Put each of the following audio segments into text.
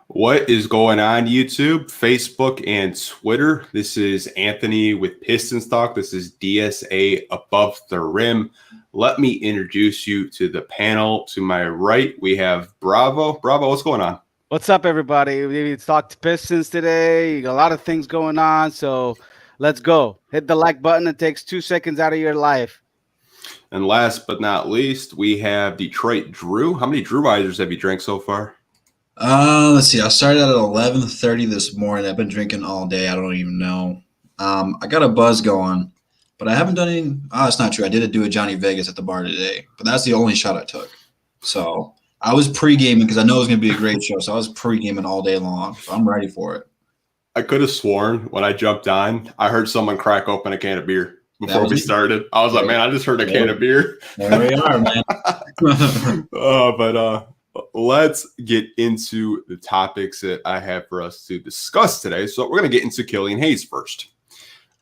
What is going on, YouTube, Facebook, and Twitter? This is Anthony with Pistons Talk. This is DSA Above the Rim. Let me introduce you to the panel. To my right, we have Bravo. Bravo, what's going on? What's up, everybody? We talked Pistons today. A lot of things going on, so let's go. Hit the like button. It takes 2 seconds out of your life. And last but not least, we have Detroit Drew. How many Drew Risers have you drank so far? Let's see. I started at 11:30 this morning. I've been drinking all day. I don't even know. I got a buzz going, but I haven't done any. Oh, it's not true. I did do a Johnny Vegas at the bar today, but that's the only shot I took. So I was pre-gaming because I know it was going to be a great show. So I was pre-gaming all day long. So I'm ready for it. I could have sworn when I jumped on, I heard someone crack open a can of beer before we started. I was like, man, I just heard a can of beer. There we are, man. Let's get into the topics that I have for us to discuss today. So we're going to get into Killian Hayes first.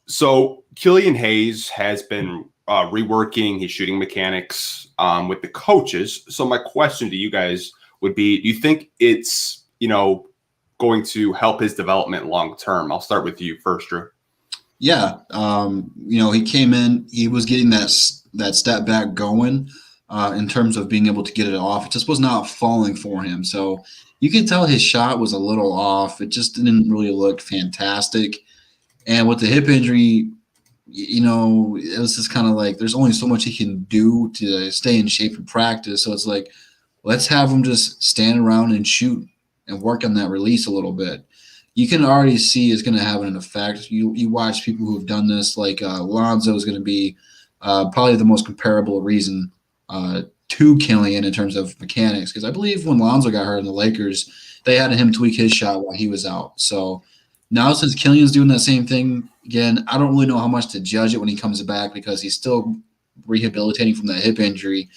So Killian Hayes has been reworking his shooting mechanics with the coaches. So my question to you guys would be, do you think it's, going to help his development long term? I'll start with you first, Drew. Yeah. He came in, he was getting that step back going. In terms of being able to get it off. It just was not falling for him. So you could tell his shot was a little off. It just didn't really look fantastic. And with the hip injury, it was just kind of like there's only so much he can do to stay in shape and practice. So it's like, let's have him just stand around and shoot and work on that release a little bit. You can already see it's going to have an effect. You watch people who have done this, like Lonzo is going to be probably the most comparable reason to Killian in terms of mechanics, because I believe when Lonzo got hurt in the Lakers, they had him tweak his shot while he was out. So now since Killian's doing that same thing again, I don't really know how much to judge it when he comes back because he's still rehabilitating from that hip injury.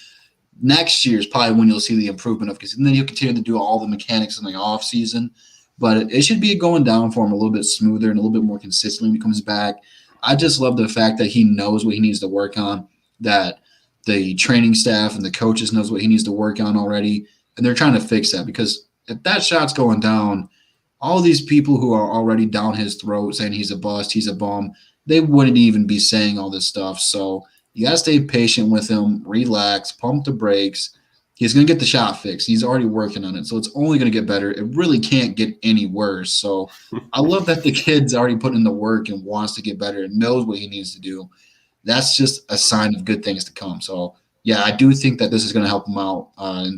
Next year is probably when you'll see the improvement of, because then he'll continue to do all the mechanics in the off season. But it should be going down for him a little bit smoother and a little bit more consistently when he comes back. I just love the fact that he knows what he needs to work on, that the training staff and the coaches knows what he needs to work on already, and they're trying to fix that, because if that shot's going down, all these people who are already down his throat saying he's a bust, he's a bum, they wouldn't even be saying all this stuff. So you got to stay patient with him, relax, pump the brakes. He's going to get the shot fixed. He's already working on it, so it's only going to get better. It really can't get any worse. So I love that the kid's already put in the work and wants to get better and knows what he needs to do. That's just a sign of good things to come. So, yeah, I do think that this is going to help him out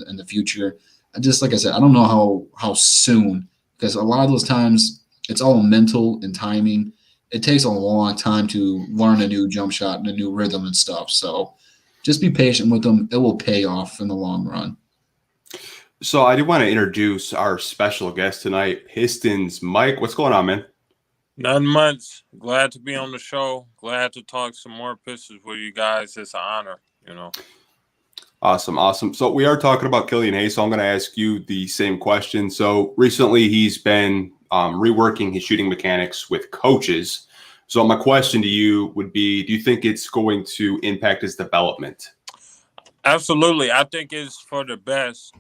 in the future. Just like I said, I don't know how soon, because a lot of those times it's all mental and timing. It takes a long time to learn a new jump shot and a new rhythm and stuff. So just be patient with him. It will pay off in the long run. So I do want to introduce our special guest tonight, Pistons Mic. What's going on, man? Nothing much. Glad to be on the show. Glad to talk some more Pistons with you guys. It's an honor, Awesome. So we are talking about Killian Hayes, so I'm going to ask you the same question. So recently he's been reworking his shooting mechanics with coaches. So my question to you would be, do you think it's going to impact his development? Absolutely. I think it's for the best.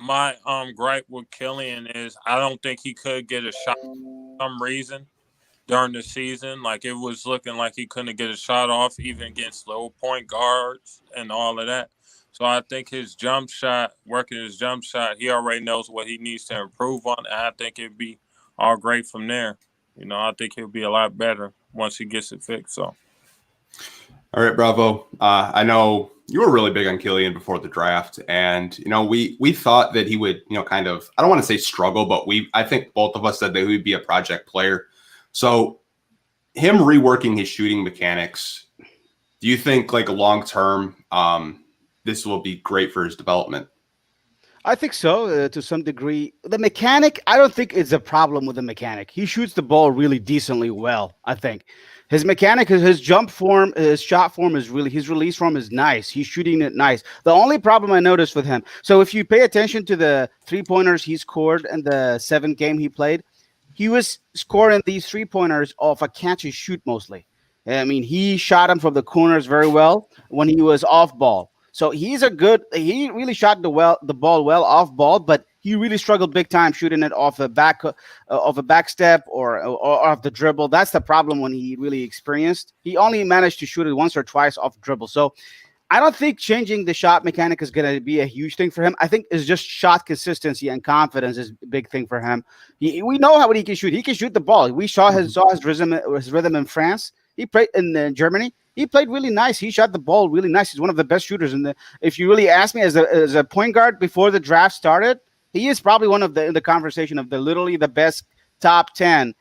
My gripe with Killian is I don't think he could get a shot for some reason during the season. Like, it was looking like he couldn't get a shot off even against low point guards and all of that. So I think his jump shot, working his jump shot, he already knows what he needs to improve on. And I think it'd be all great from there. I think he'll be a lot better once he gets it fixed. So. All right, Bravo. I know you were really big on Killian before the draft, and we thought that he would, kind of, I don't want to say struggle, but I think both of us said that he would be a project player. So him reworking his shooting mechanics, do you think like long term, this will be great for his development? I think so, to some degree. The mechanic, I don't think it's a problem with the mechanic. He shoots the ball really decently well, I think. His mechanic, his jump form, his shot form is really, his release form is nice. He's shooting it nice. The only problem I noticed with him, so if you pay attention to the three-pointers he scored in the 7th game he played, he was scoring these three-pointers off a catch and shoot mostly. I mean, he shot them from the corners very well when he was off ball. So he really shot the ball well off ball, but he really struggled big time shooting it off a back step or off the dribble. That's the problem when he really experienced. He only managed to shoot it once or twice off dribble. So I don't think changing the shot mechanic is going to be a huge thing for him. I think it's just shot consistency and confidence is a big thing for him. We know how he can shoot. He can shoot the ball. We saw his rhythm in France. He played in Germany. He played really nice. He shot the ball really nice. He's one of the best shooters in the. If you really ask me, as a point guard before the draft started, he is probably one of in the conversation of literally the best top 10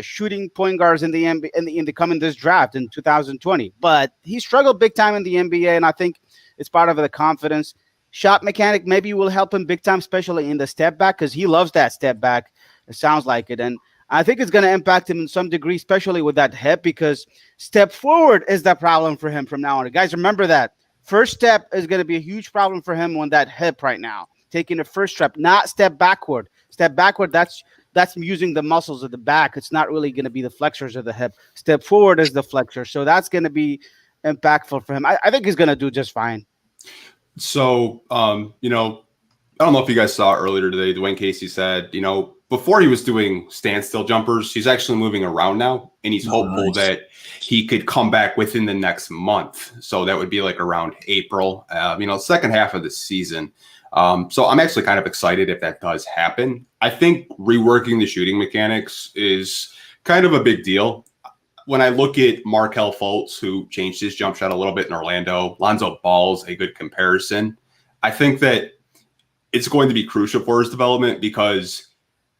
shooting point guards in the NBA in the coming this draft in 2020. But he struggled big time in the NBA, and I think it's part of the confidence. Shot mechanic maybe will help him big time, especially in the step back, because he loves that step back. It sounds like it, and I think it's going to impact him in some degree, especially with that hip, because step forward is the problem for him from now on. Guys, remember that. First step is going to be a huge problem for him on that hip right now. Taking the first step, not step backward. Step backward, that's using the muscles of the back. It's not really going to be the flexors of the hip. Step forward is the flexor. So that's going to be impactful for him. I think he's going to do just fine. So, I don't know if you guys saw earlier today, Dwayne Casey said, before he was doing standstill jumpers, he's actually moving around now, and he's hopeful that he could come back within the next month. So that would be like around April, second half of the season. So I'm actually kind of excited if that does happen. I think reworking the shooting mechanics is kind of a big deal. When I look at Markelle Fultz, who changed his jump shot a little bit in Orlando, Lonzo Ball's a good comparison. I think that it's going to be crucial for his development because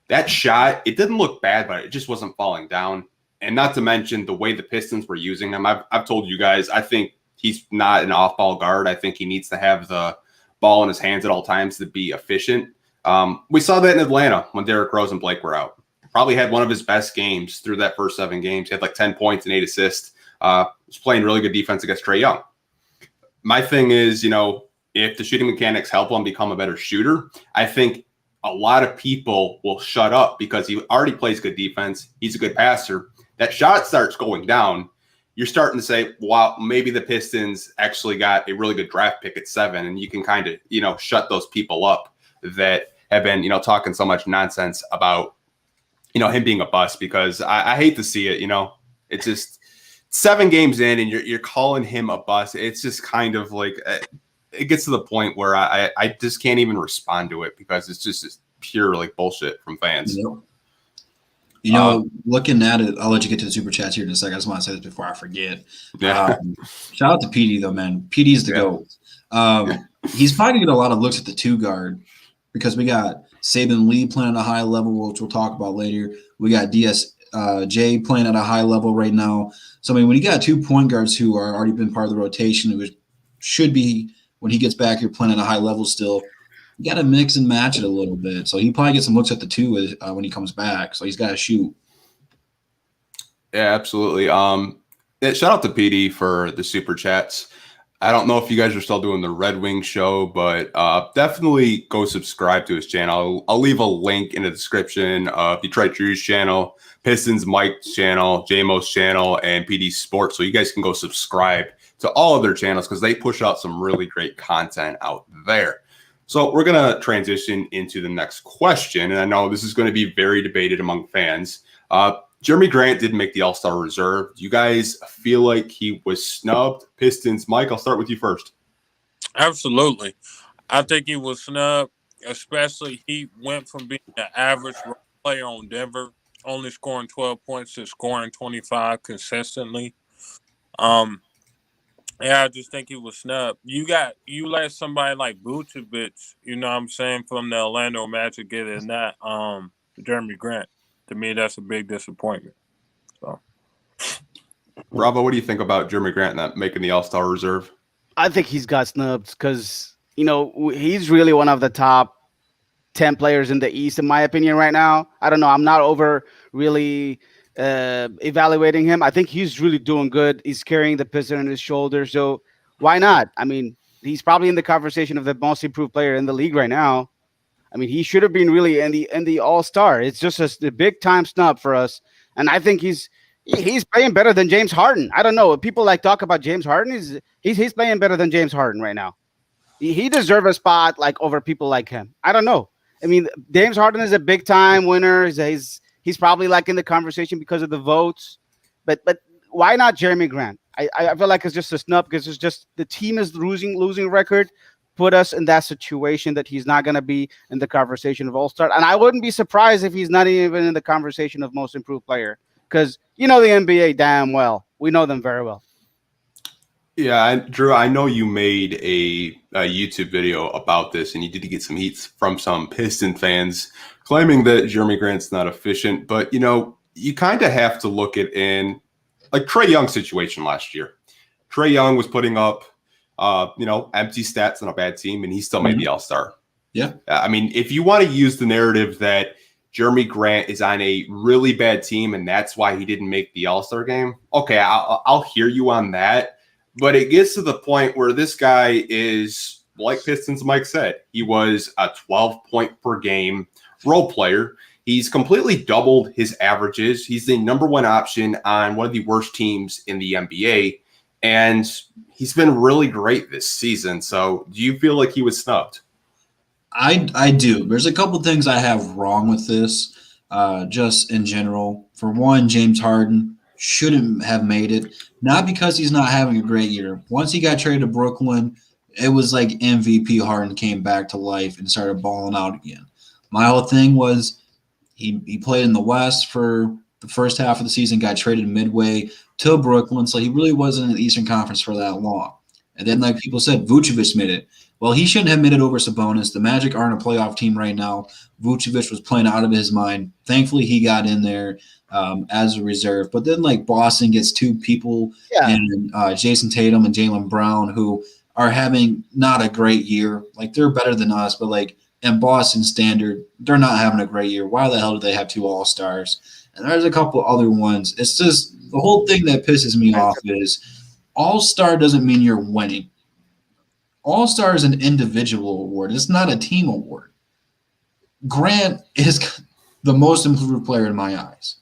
that shot, it didn't look bad, but it just wasn't falling down. And not to mention the way the Pistons were using him. I've told you guys, I think he's not an off-ball guard. I think he needs to have the ball in his hands at all times to be efficient. We saw that in Atlanta when Derrick Rose and Blake were out. Probably had one of his best games through that first 7 games. He had like 10 points and 8 assists. Was playing really good defense against Trae Young. My thing is, if the shooting mechanics help him become a better shooter, I think a lot of people will shut up because he already plays good defense. He's a good passer. That shot starts going down. You're starting to say, wow, maybe the Pistons actually got a really good draft pick at 7, and you can kind of, shut those people up that have been, talking so much nonsense about, him being a bust, because I hate to see it, it's just 7 games in and you're calling him a bust. It's just kind of like, it gets to the point where I just can't even respond to it because it's just pure like bullshit from fans. Looking at it, I'll let you get to the super chats here in a second. I just want to say this before I forget. Yeah. Shout out to PD though, man. PD's the GOAT. He's probably getting a lot of looks at the 2 guard because we got Saben Lee playing at a high level, which we'll talk about later. We got DSA playing at a high level right now. So, when you got 2 point guards who are already been part of the rotation, which should be when he gets back here playing at a high level still, you got to mix and match it a little bit. So he probably gets some looks at the 2 when he comes back. So he's got to shoot. Yeah, absolutely. Shout out to PD for the super chats. I don't know if you guys are still doing the Red Wing show, but definitely go subscribe to his channel. I'll leave a link in the description of Detroit Drew's channel, Pistons Mic's channel, JMO's channel, and PD Sports. So you guys can go subscribe to all of their channels because they push out some really great content out there. So we're going to transition into the next question. And I know this is going to be very debated among fans. Jerami Grant didn't make the All-Star reserve. Do you guys feel like he was snubbed? Pistons, Mike, I'll start with you first. Absolutely. I think he was snubbed, especially he went from being an average player on Denver, only scoring 12 points to scoring 25 consistently. Yeah, I just think he was snubbed. You let somebody like Vucevic, from the Orlando Magic get in that Jerami Grant. To me, that's a big disappointment. So, Bravo, what do you think about Jerami Grant not making the All-Star reserve? I think he's got snubbed because, he's really one of the top 10 players in the East, in my opinion, right now. I don't know. I'm not over really evaluating him. I think he's really doing good. He's carrying the Pistons on his shoulders. So why not? He's probably in the conversation of the most improved player in the league right now. He should have been really in the All-Star. It's just a big time snub for us. And I think he's playing better than James Harden. I don't know. People talk about James Harden. He's playing better than James Harden right now. He deserves a spot over people like him. I don't know. I mean, James Harden is a big time winner. He's probably like in the conversation because of the votes, but why not Jerami Grant? I feel like it's just a snub because it's just the team is losing record. Put us in that situation that he's not going to be in the conversation of All-Star. And I wouldn't be surprised if he's not even in the conversation of most improved player because you know the NBA damn well. We know them very well. Yeah, Drew, I know you made a YouTube video about this, and you did get some heat from some Piston fans claiming that Jerami Grant's not efficient. But, you kind of have to look at in like Trae Young's situation last year. Trae Young was putting up empty stats on a bad team, and he still made the All-Star. Yeah. I mean, if you want to use the narrative that Jerami Grant is on a really bad team and that's why he didn't make the All-Star game, okay, I'll hear you on that. But it gets to the point where this guy is, like Pistons Mike said, he was a 12-point per game role player. He's completely doubled his averages. He's the number one option on one of the worst teams in the NBA. And he's been really great this season. So do you feel like he was snubbed? I do. There's a couple things I have wrong with this, just in general. For one, James Harden shouldn't have made it, not because he's not having a great year. Once he got traded to Brooklyn, it was like MVP Harden came back to life and started balling out again. My whole thing was he played in the West for the first half of the season, got traded midway to Brooklyn, so he really wasn't in the Eastern Conference for that long. And then, like people said, Vucevic made it. Well, he shouldn't have made it over Sabonis. The Magic aren't a playoff team right now. Vucevic was playing out of his mind. Thankfully, he got in there as a reserve. But then, like, Boston gets two people, and Jason Tatum and Jaylen Brown, who are having not a great year. Like, they're better than us, but, like, in Boston standard, they're not having a great year. Why the hell do they have two All-Stars? And there's a couple other ones. It's just the whole thing that pisses me off is All-Star doesn't mean you're winning. All-Star is an individual award. It's not a team award. Grant is the most improved player in my eyes.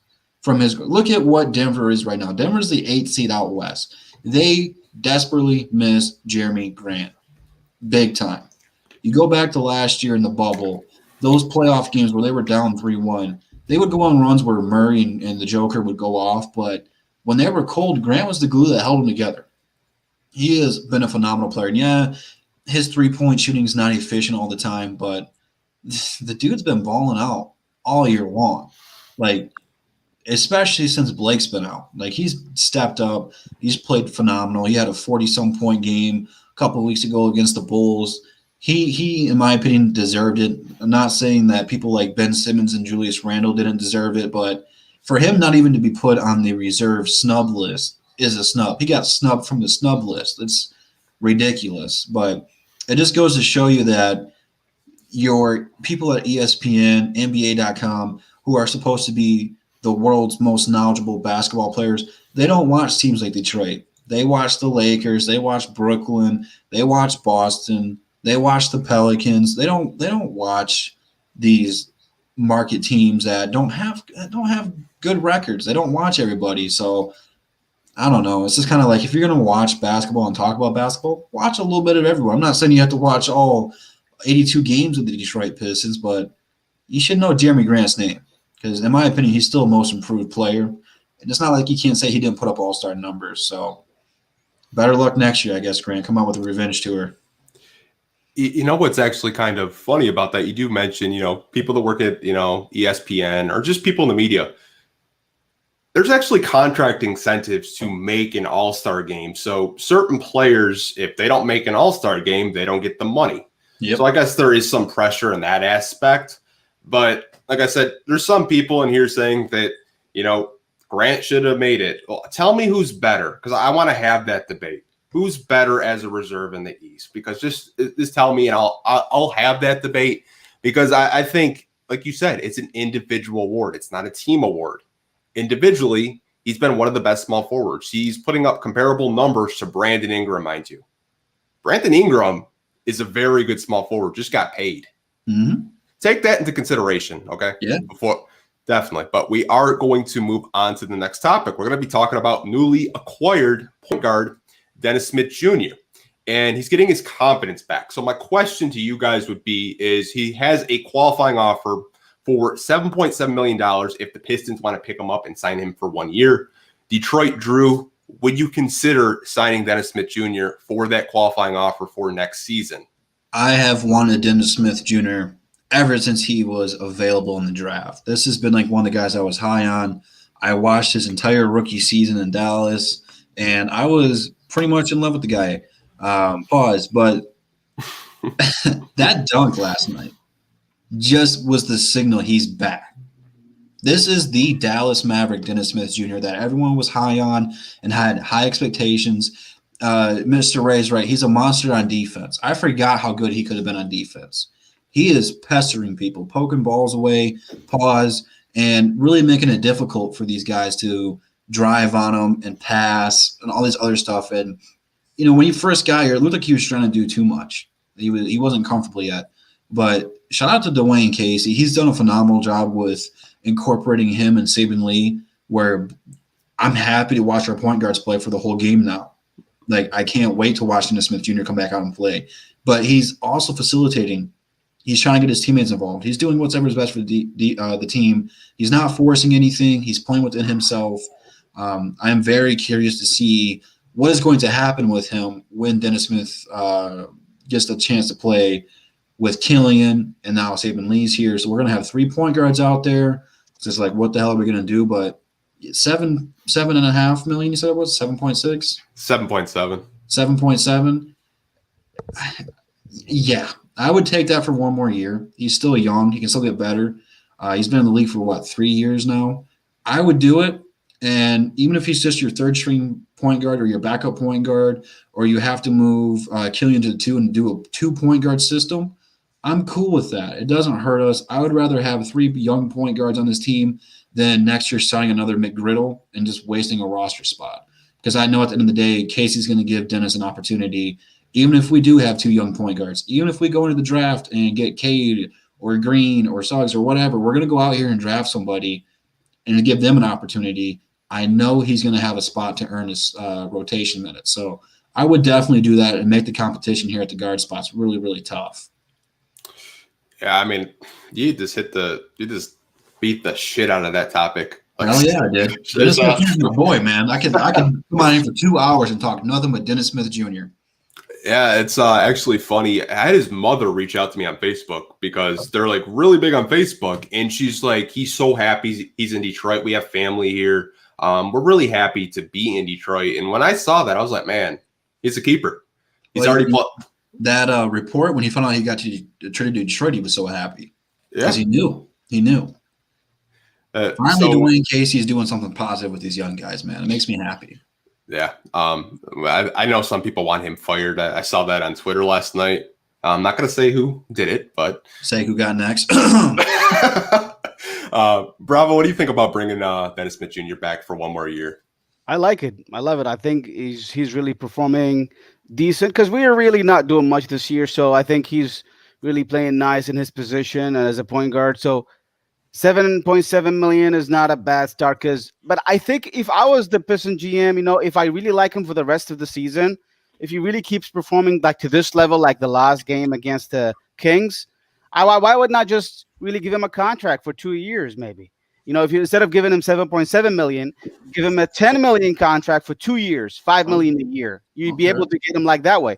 Look at what Denver is right now. Denver's the 8th seed out west. They desperately miss Jerami Grant. Big time. You go back to last year in the bubble, those playoff games where they were down 3-1, they would go on runs where Murray and the Joker would go off, but when they were cold, Grant was the glue that held them together. He has been a phenomenal player. And yeah, his three-point shooting is not efficient all the time, but the dude's been balling out all year long. Like, especially since Blake's been out. Like, he's stepped up. He's played phenomenal. He had a 40-some point game a couple of weeks ago against the Bulls. He, in my opinion, deserved it. I'm not saying that people like Ben Simmons and Julius Randle didn't deserve it, but for him not even to be put on the reserve snub list is a snub. He got snubbed from the snub list. It's ridiculous. But it just goes to show you that your people at ESPN, NBA.com, who are supposed to be the world's most knowledgeable basketball players, they don't watch teams like Detroit. They watch the Lakers. They watch Brooklyn. They watch Boston. They watch the Pelicans. They don't watch these market teams that don't have good records. They don't watch everybody. So I don't know. It's just kind of like if you're going to watch basketball and talk about basketball, watch a little bit of everyone. I'm not saying you have to watch all 82 games of the Detroit Pistons, but you should know Jerami Grant's name because, in my opinion, he's still a most improved player. And it's not like you can't say he didn't put up all-star numbers. So better luck next year, I guess, Grant. Come out with a revenge tour. You know what's actually kind of funny about that? You do mention, people that work at, ESPN or just people in the media. There's actually contract incentives to make an all-star game. So certain players, if they don't make an all-star game, they don't get the money. Yep. So I guess there is some pressure in that aspect. But like I said, there's some people in here saying that, Grant should have made it. Well, tell me who's better, because I want to have that debate. Who's better as a reserve in the East? Because just tell me, and I'll have that debate. Because I think, like you said, it's an individual award. It's not a team award. Individually, he's been one of the best small forwards. He's putting up comparable numbers to Brandon Ingram, mind you. Brandon Ingram is a very good small forward. Just got paid. Mm-hmm. Take that into consideration, okay? Yeah. Definitely. But we are going to move on to the next topic. We're going to be talking about newly acquired point guard Dennis Smith Jr. and he's getting his confidence back. So my question to you guys would be, is he has a qualifying offer for $7.7 million if the Pistons want to pick him up and sign him for 1 year. Detroit, Drew, would you consider signing Dennis Smith Jr. for that qualifying offer for next season? I have wanted Dennis Smith Jr. ever since he was available in the draft. This has been like one of the guys I was high on. I watched his entire rookie season in Dallas, and I was pretty much in love with the guy. But that dunk last night just was the signal he's back. This is the Dallas Maverick Dennis Smith Jr. that everyone was high on and had high expectations. Mr. Ray's right. He's a monster on defense. I forgot how good he could have been on defense. He is pestering people, poking balls away, and really making it difficult for these guys to drive on them and pass and all this other stuff. And, when he first got here, it looked like he was trying to do too much. He wasn't comfortable yet. But shout out to Dwayne Casey. He's done a phenomenal job with incorporating him and Saben Lee, where I'm happy to watch our point guards play for the whole game now. Like, I can't wait to watch Dennis Smith Jr. come back out and play. But he's also facilitating. He's trying to get his teammates involved. He's doing whatever's best for the team. He's not forcing anything. He's playing within himself. I am very curious to see what is going to happen with him when Dennis Smith gets the chance to play with Killian, and now Saben Lee's here. So we're going to have 3 point guards out there. It's just like, what the hell are we going to do? But $7.5 million, you said it was? 7.6? 7.7. 7.7. Yeah, I would take that for 1 more year. He's still young. He can still get better. He's been in the league for, 3 years now? I would do it. And even if he's just your third-string point guard or your backup point guard, or you have to move Killian to the 2 and do a 2-point guard system, I'm cool with that. It doesn't hurt us. I would rather have 3 young point guards on this team than next year signing another McGriddle and just wasting a roster spot. Because I know at the end of the day, Casey's going to give Dennis an opportunity, even if we do have 2 young point guards. Even if we go into the draft and get Cade or Green or Suggs or whatever, we're going to go out here and draft somebody and give them an opportunity. I know he's going to have a spot to earn his rotation minutes. So I would definitely do that and make the competition here at the guard spots really, really tough. Yeah, I mean, you just beat the shit out of that topic. Hell yeah, I did. Dennis Smith Jr. boy, man. I can come on in for 2 hours and talk nothing but Dennis Smith Jr. Yeah, it's actually funny. I had his mother reach out to me on Facebook because they're like really big on Facebook, and she's like, he's so happy he's in Detroit. We have family here. We're really happy to be in Detroit. And when I saw that, I was like, man, he's a keeper. He's already that report when he found out he got traded to Detroit. He was so happy because he knew. Finally, Dwayne Casey is doing something positive with these young guys, man. It makes me happy. Yeah. I know some people want him fired. I saw that on Twitter last night. I'm not going to say who did it, but say who got next. Bravo, what do you think about bringing Dennis Smith Jr. back for 1 more year? I like it. I love it. I think he's really performing decent because we are really not doing much this year. So I think he's really playing nice in his position as a point guard. So 7.7 million is not a bad start. But I think if I was the Pistons GM, if I really like him for the rest of the season, if he really keeps performing like to this level, like the last game against the Kings, why would not just really give him a contract for 2 years, maybe? If you instead of giving him 7.7 million, give him a 10 million contract for 2 years, 5 million a year. You'd be able to get him like that way.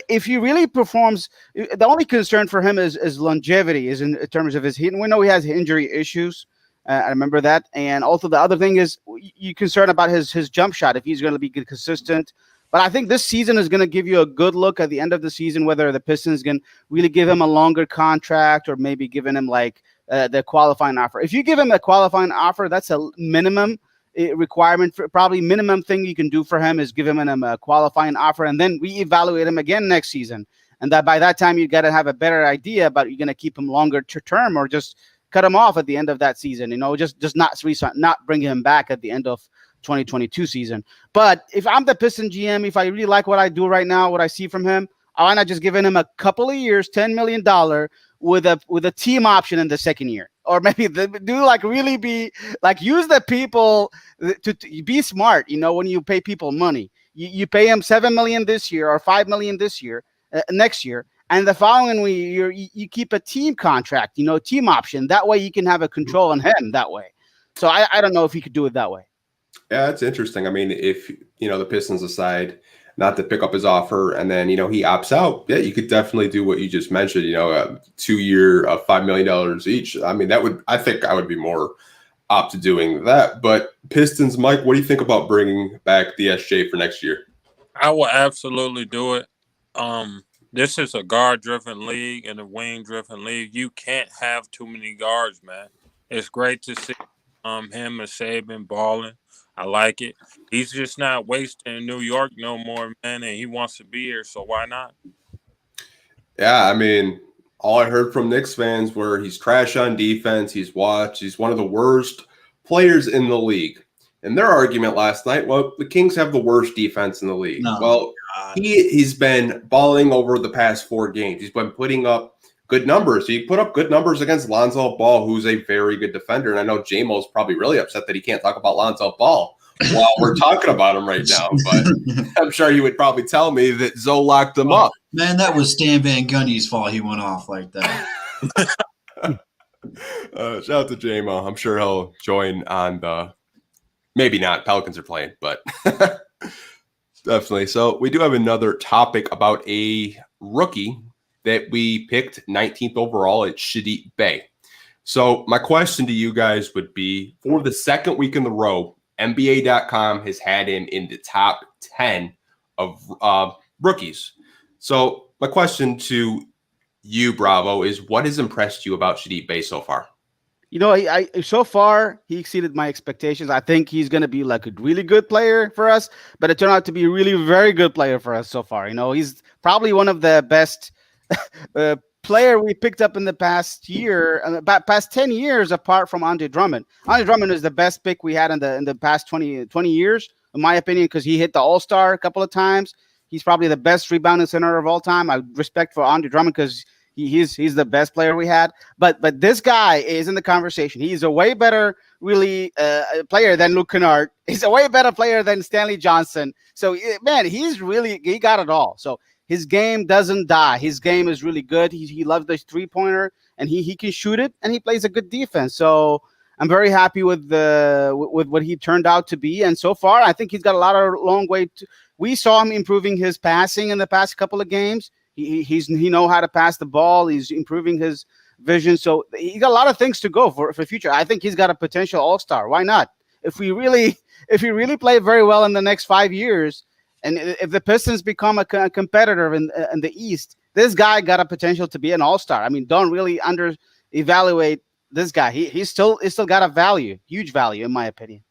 If he really performs, the only concern for him is longevity, is in terms of his. We know he has injury issues. I remember that, and also the other thing is you're concerned about his jump shot if he's going to be consistent. But I think this season is going to give you a good look at the end of the season whether the Pistons can really give him a longer contract or maybe giving him like the qualifying offer. If you give him a qualifying offer, that's a minimum requirement. Probably minimum thing you can do for him is give him a qualifying offer and then reevaluate him again next season. And that by that time, you got to have a better idea about you're going to keep him longer term or just cut him off at the end of that season. Just not bring him back at the end of 2022 season. But if I'm the Piston GM, if I really like what I do right now, what I see from him, why not just giving him a couple of years, $10 million with a team option in the second year? Or maybe use the people to be smart, when you pay people money. You pay him $7 million this year or $5 million this year, next year, and the following year you keep a team contract, team option. That way you can have a control on him that way. So I don't know if he could do it that way. Yeah, it's interesting. I mean, if the Pistons decide not to pick up his offer and then he opts out, yeah, you could definitely do what you just mentioned. A 2-year of $5 million each. I mean, I think I would be more up to doing that. But Pistons, Mike, what do you think about bringing back DSJ for next year? I will absolutely do it. This is a guard-driven league and a wing-driven league. You can't have too many guards, man. It's great to see him and Saben balling. I like it. He's just not wasting in New York no more, man, and he wants to be here, so why not? Yeah, I mean, all I heard from Knicks fans were he's trash on defense, he's watched, he's one of the worst players in the league. And their argument last night, well, the Kings have the worst defense in the league. No, well, he's been balling over the past 4 games. He's been putting up good numbers. He put up good numbers against Lonzo Ball, who's a very good defender. And I know J-Mo's probably really upset that he can't talk about Lonzo Ball while we're talking about him right now. But I'm sure you would probably tell me that Zoe locked him up. Man, that was Stan Van Gundy's fault he went off like that. Shout out to J-Mo. I'm sure he'll join on the – maybe not. Pelicans are playing, but definitely. So we do have another topic about a rookie that we picked 19th overall at Saddiq Bey. So my question to you guys would be, for the second week in the row, NBA.com has had him in the top 10 of rookies. So my question to you, Bravo, is what has impressed you about Saddiq Bey so far? So far he exceeded my expectations. I think he's going to be like a really good player for us, but it turned out to be a really very good player for us so far. He's probably one of the best player we picked up in the past year, past 10 years, apart from Andre Drummond. Andre Drummond is the best pick we had in the past 20 years, in my opinion, because he hit the All-Star a couple of times. He's probably the best rebounding center of all time. I respect for Andre Drummond because he's the best player we had. But this guy is in the conversation. He's a way better player than Luke Kennard. He's a way better player than Stanley Johnson. So, man, he got it all. So his game doesn't die. His game is really good. He loves the three-pointer, and he can shoot it, and he plays a good defense. So I'm very happy with what he turned out to be. And so far, I think he's got a long way to. We saw him improving his passing in the past couple of games. He know how to pass the ball. He's improving his vision. So he got a lot of things to go for future. I think he's got a potential all-star. Why not? If he really play very well in the next 5 years, and if the Pistons become a competitor in the East, this guy got a potential to be an all-star. I mean, don't really evaluate this guy. He's still got a value, huge value, in my opinion.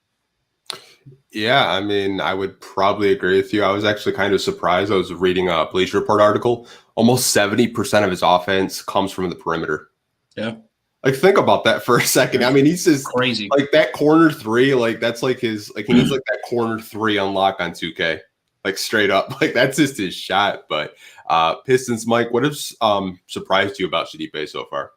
Yeah, I mean, I would probably agree with you. I was actually kind of surprised. I was reading a Bleacher Report article. Almost 70% of his offense comes from the perimeter. Yeah. Like, think about that for a second. I mean, he's just crazy. Like that corner three, like that's like his, like he needs like that corner three unlock on 2K. Like straight up. Like that's just his shot. But Pistons, Mike, what has surprised you about Saddiq Bey so far?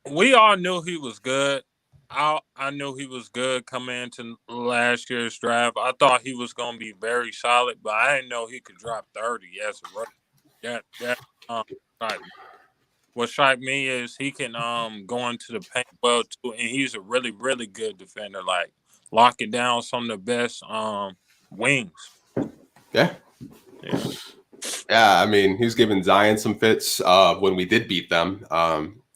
We all knew he was good. I knew he was good coming into last year's draft. I thought he was going to be very solid, but I didn't know he could drop 30 as a rookie. What shocked me is he can go into the paint well too, and he's a really, really good defender. Like locking down some of the best wings. Yeah. I mean, he's giving Zion some fits when we did beat them.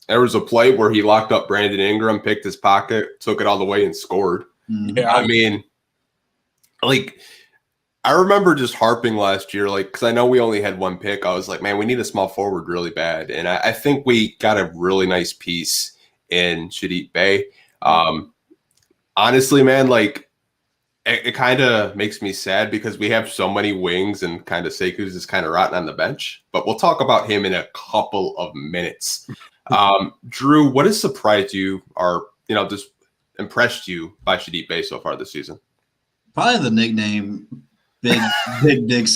There was a play where he locked up Brandon Ingram, picked his pocket, took it all the way, and scored. Yeah, I mean, like, I remember just harping last year, like, because I know we only had one pick. I was like, man, we need a small forward really bad. And I think we got a really nice piece in Saddiq Bey. Honestly, man, like, it kind of makes me sad because we have so many wings and kind of Seku's is kind of rotten on the bench. But we'll talk about him in a couple of minutes. Drew, what has surprised you or, just impressed you by Saddiq Bey so far this season? Probably the nickname Big Dick.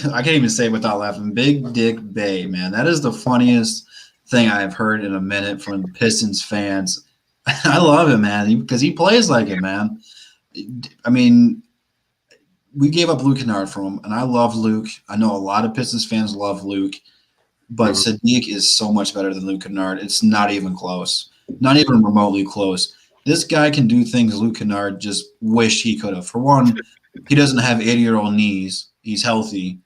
I can't even say it without laughing. Big Dick Bey, man. That is the funniest thing I've heard in a minute from Pistons fans. I love it, man, because he plays like it, man. I mean, we gave up Luke Kennard for him, and I love Luke. I know a lot of Pistons fans love Luke, but Saddiq is so much better than Luke Kennard. It's not even close, not even remotely close. This guy can do things Luke Kennard just wished he could have. For one, he doesn't have 80-year-old knees. He's healthy.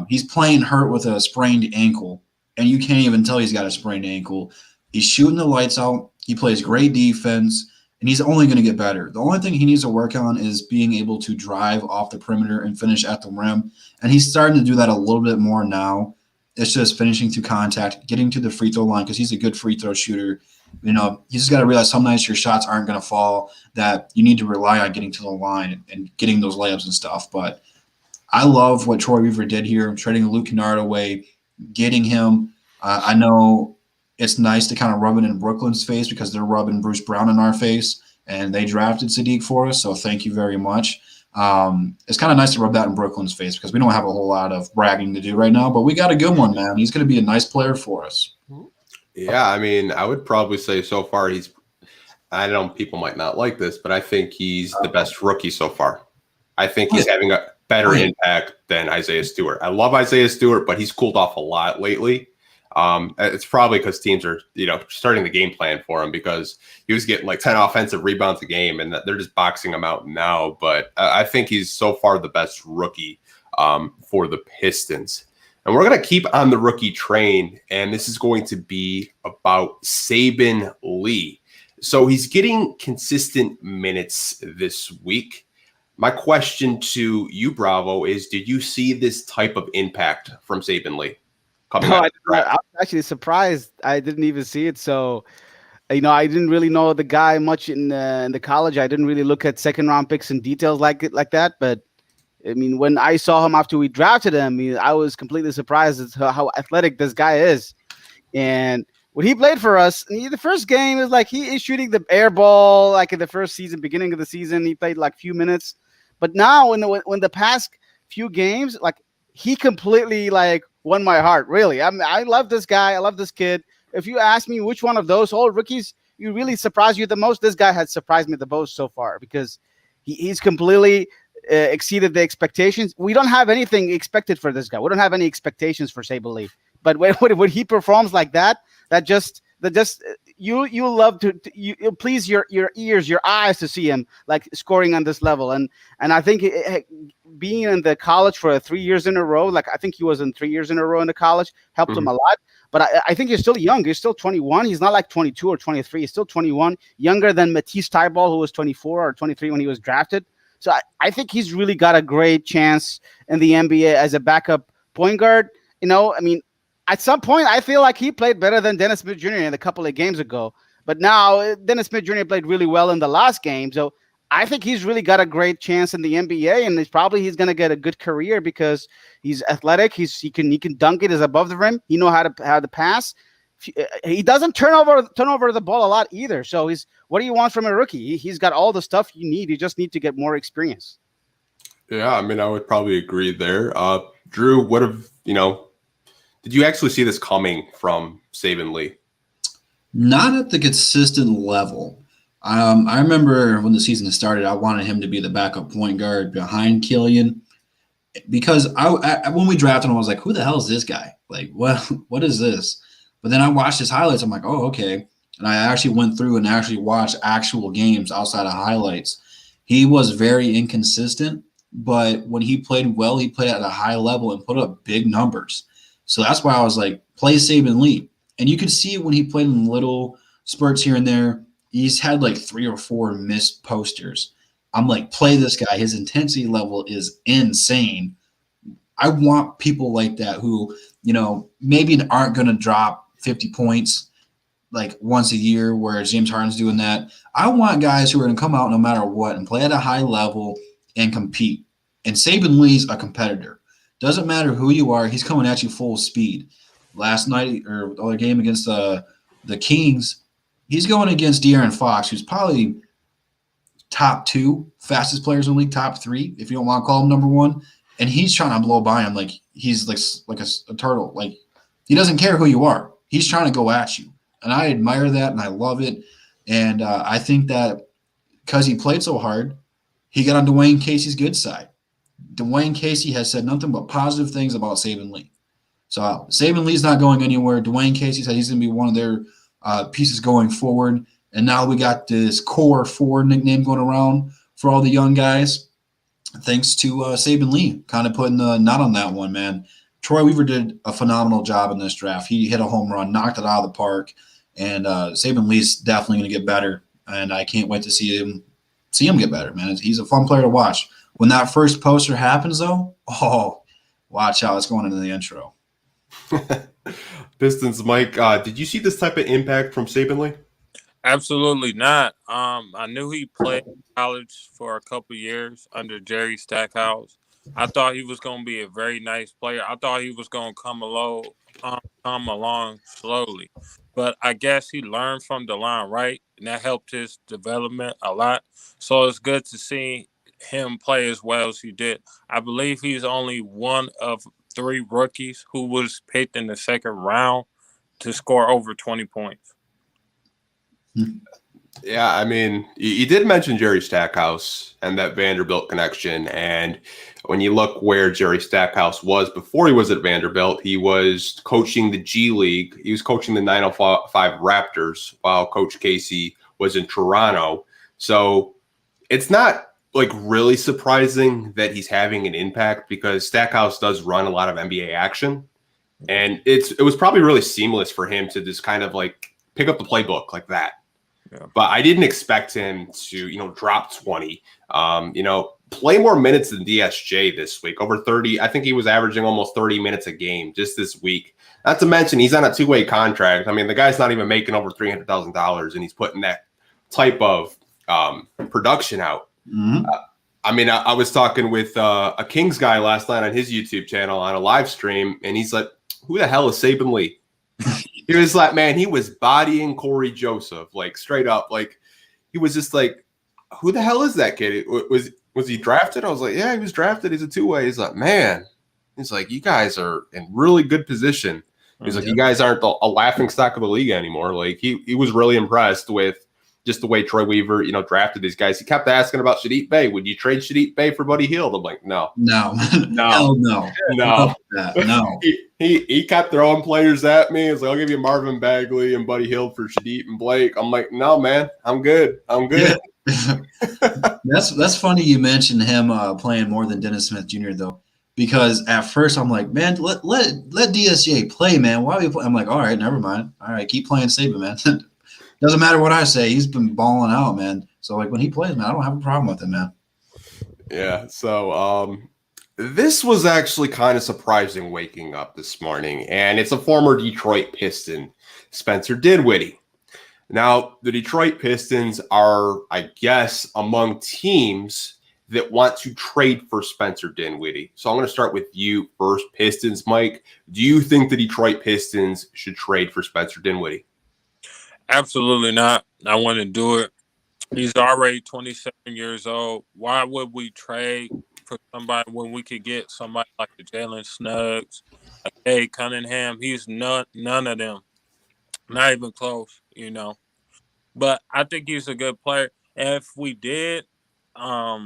He's playing hurt with a sprained ankle, and you can't even tell he's got a sprained ankle. He's shooting the lights out. He plays great defense, and he's only going to get better. The only thing he needs to work on is being able to drive off the perimeter and finish at the rim, and he's starting to do that a little bit more now. It's just finishing through contact, getting to the free throw line because he's a good free throw shooter. You just got to realize some nights your shots aren't going to fall, that you need to rely on getting to the line and getting those layups and stuff. But I love what Troy Weaver did here, trading Luke Kennard away, getting him. I know it's nice to kind of rub it in Brooklyn's face because they're rubbing Bruce Brown in our face, and they drafted Saddiq for us, so thank you very much. It's kind of nice to rub that in Brooklyn's face because we don't have a whole lot of bragging to do right now, but we got a good one, man. He's going to be a nice player for us. Yeah, I mean, I would probably say so far I know people might not like this, but I think he's the best rookie so far. I think he's having a better impact than Isaiah Stewart. I love Isaiah Stewart, but he's cooled off a lot lately. It's probably because teams are, starting the game plan for him because he was getting like 10 offensive rebounds a game and they're just boxing him out now. But I think he's so far the best rookie for the Pistons. And we're going to keep on the rookie train, and this is going to be about Saben Lee. So he's getting consistent minutes this week. My question to you, Bravo, is did you see this type of impact from Saben Lee? I was actually surprised. I didn't even see it. So, I didn't really know the guy much in the college. I didn't really look at second-round picks and details like that, but I mean, when I saw him after we drafted him, I was completely surprised at how athletic this guy is. And when he played for us, the first game is like he is shooting the air ball like in the first season, beginning of the season. He played like few minutes. But now when the past few games, like he completely like won my heart, really. I love this guy. I love this kid. If you ask me which one of those old rookies you really surprised you the most, this guy has surprised me the most so far because he's completely – exceeded the expectations. We don't have anything expected for this guy. We don't have any expectations for Saben Lee. But when he performs like that you love to you please your ears, your eyes to see him like scoring on this level. And I think being in the college for 3 years in a row, like I think he was in 3 years in a row in the college, helped him a lot. But I think he's still young. He's still 21. He's not like 22 or 23. He's still 21, younger than Matisse Thybulle, who was 24 or 23 when he was drafted. So I think he's really got a great chance in the NBA as a backup point guard. At some point, I feel like he played better than Dennis Smith Jr. in a couple of games ago. But now Dennis Smith Jr. played really well in the last game. So I think he's really got a great chance in the NBA, and he's going to get a good career because he's athletic. He can dunk it. Is above the rim. He knows how to pass. He doesn't turn over the ball a lot either. So what do you want from a rookie? He's got all the stuff you need. You just need to get more experience. Yeah, I mean, I would probably agree there. Drew, did you actually see this coming from Saben Lee? Not at the consistent level. I remember when the season started, I wanted him to be the backup point guard behind Killian because when we drafted him, I was like, who the hell is this guy? Like, what is this? But then I watched his highlights. I'm like, oh, okay. And I actually went through and actually watched actual games outside of highlights. He was very inconsistent, but when he played well, he played at a high level and put up big numbers. So that's why I was like, play Saben Lee. And you could see when he played in little spurts here and there, he's had like 3 or 4 missed posters. I'm like, play this guy. His intensity level is insane. I want people like that who, maybe aren't going to drop 50 points like once a year, whereas James Harden's doing that. I want guys who are going to come out no matter what and play at a high level and compete. And Saben Lee's a competitor. Doesn't matter who you are, he's coming at you full speed. Last night or the other game against the Kings, he's going against De'Aaron Fox, who's probably top 2 fastest players in the league, top 3, if you don't want to call him number 1. And he's trying to blow by him like he's like a turtle. Like he doesn't care who you are. He's trying to go at you. And I admire that, and I love it. And I think that because he played so hard, he got on Dwayne Casey's good side. Dwayne Casey has said nothing but positive things about Saben Lee. So Saben Lee's not going anywhere. Dwayne Casey said he's going to be one of their pieces going forward. And now we got this core 4 nickname going around for all the young guys, thanks to Saben Lee kind of putting the knot on that one, man. Troy Weaver did a phenomenal job in this draft. He hit a home run, knocked it out of the park, and Saben Lee's definitely going to get better. And I can't wait to see him get better, man. He's a fun player to watch. When that first poster happens, though, watch out. It's going into the intro. Pistons Mike, did you see this type of impact from Saben Lee? Absolutely not. I knew he played in college for a couple years under Jerry Stackhouse. I thought he was going to be a very nice player. I thought he was going to come along slowly. But I guess he learned from DeLon Wright, and that helped his development a lot. So it's good to see him play as well as he did. I believe he's only one of 3 rookies who was picked in the second round to score over 20 points. Yeah, I mean, you did mention Jerry Stackhouse and that Vanderbilt connection. And when you look where Jerry Stackhouse was before he was at Vanderbilt, he was coaching the G League. He was coaching the 905 Raptors while Coach Casey was in Toronto. So it's not like really surprising that he's having an impact because Stackhouse does run a lot of NBA action. And it was probably really seamless for him to just kind of like pick up the playbook like that. Yeah. But I didn't expect him to, drop 20, play more minutes than DSJ this week, over 30. I think he was averaging almost 30 minutes a game just this week. Not to mention he's on a 2-way contract. I mean, the guy's not even making over $300,000 and he's putting that type of production out. Mm-hmm. I was talking with a Kings guy last night on his YouTube channel on a live stream, and he's like, who the hell is Saben Lee? He was like, man, he was bodying Corey Joseph, like straight up. Like he was just like, who the hell is that kid? Was he drafted? I was like, yeah, he was drafted. He's a 2-way. He's like, man, he's like, you guys are in really good position. He's like, you guys aren't a laughing stock of the league anymore. Like he was really impressed with just the way Troy Weaver, drafted these guys. He kept asking about Saddiq Bey. Would you trade Saddiq Bey for Buddy Hield? I'm like, no. Hell no. No. He kept throwing players at me. It's like, I'll give you Marvin Bagley and Buddy Hield for Saddiq and Blake. I'm like, no, man, I'm good. That's funny you mentioned him playing more than Dennis Smith Jr. though, because at first I'm like, man, let DSA play, man. Why are we play? I'm like, all right, never mind. All right, keep playing Saben, man. Doesn't matter what I say. He's been balling out, man. So like when he plays, man, I don't have a problem with him, man. Yeah. So this was actually kind of surprising waking up this morning, and it's a former Detroit Piston, Spencer Dinwiddie. Now, the Detroit Pistons are, I guess, among teams that want to trade for Spencer Dinwiddie. So I'm going to start with you first, Pistons, Mike. Do you think the Detroit Pistons should trade for Spencer Dinwiddie? Absolutely not. I wouldn't do it. He's already 27 years old. Why would we trade for somebody when we could get somebody like a Jalen Suggs, a Kay Cunningham? He's none of them. Not even close, But I think he's a good player. And if we did, I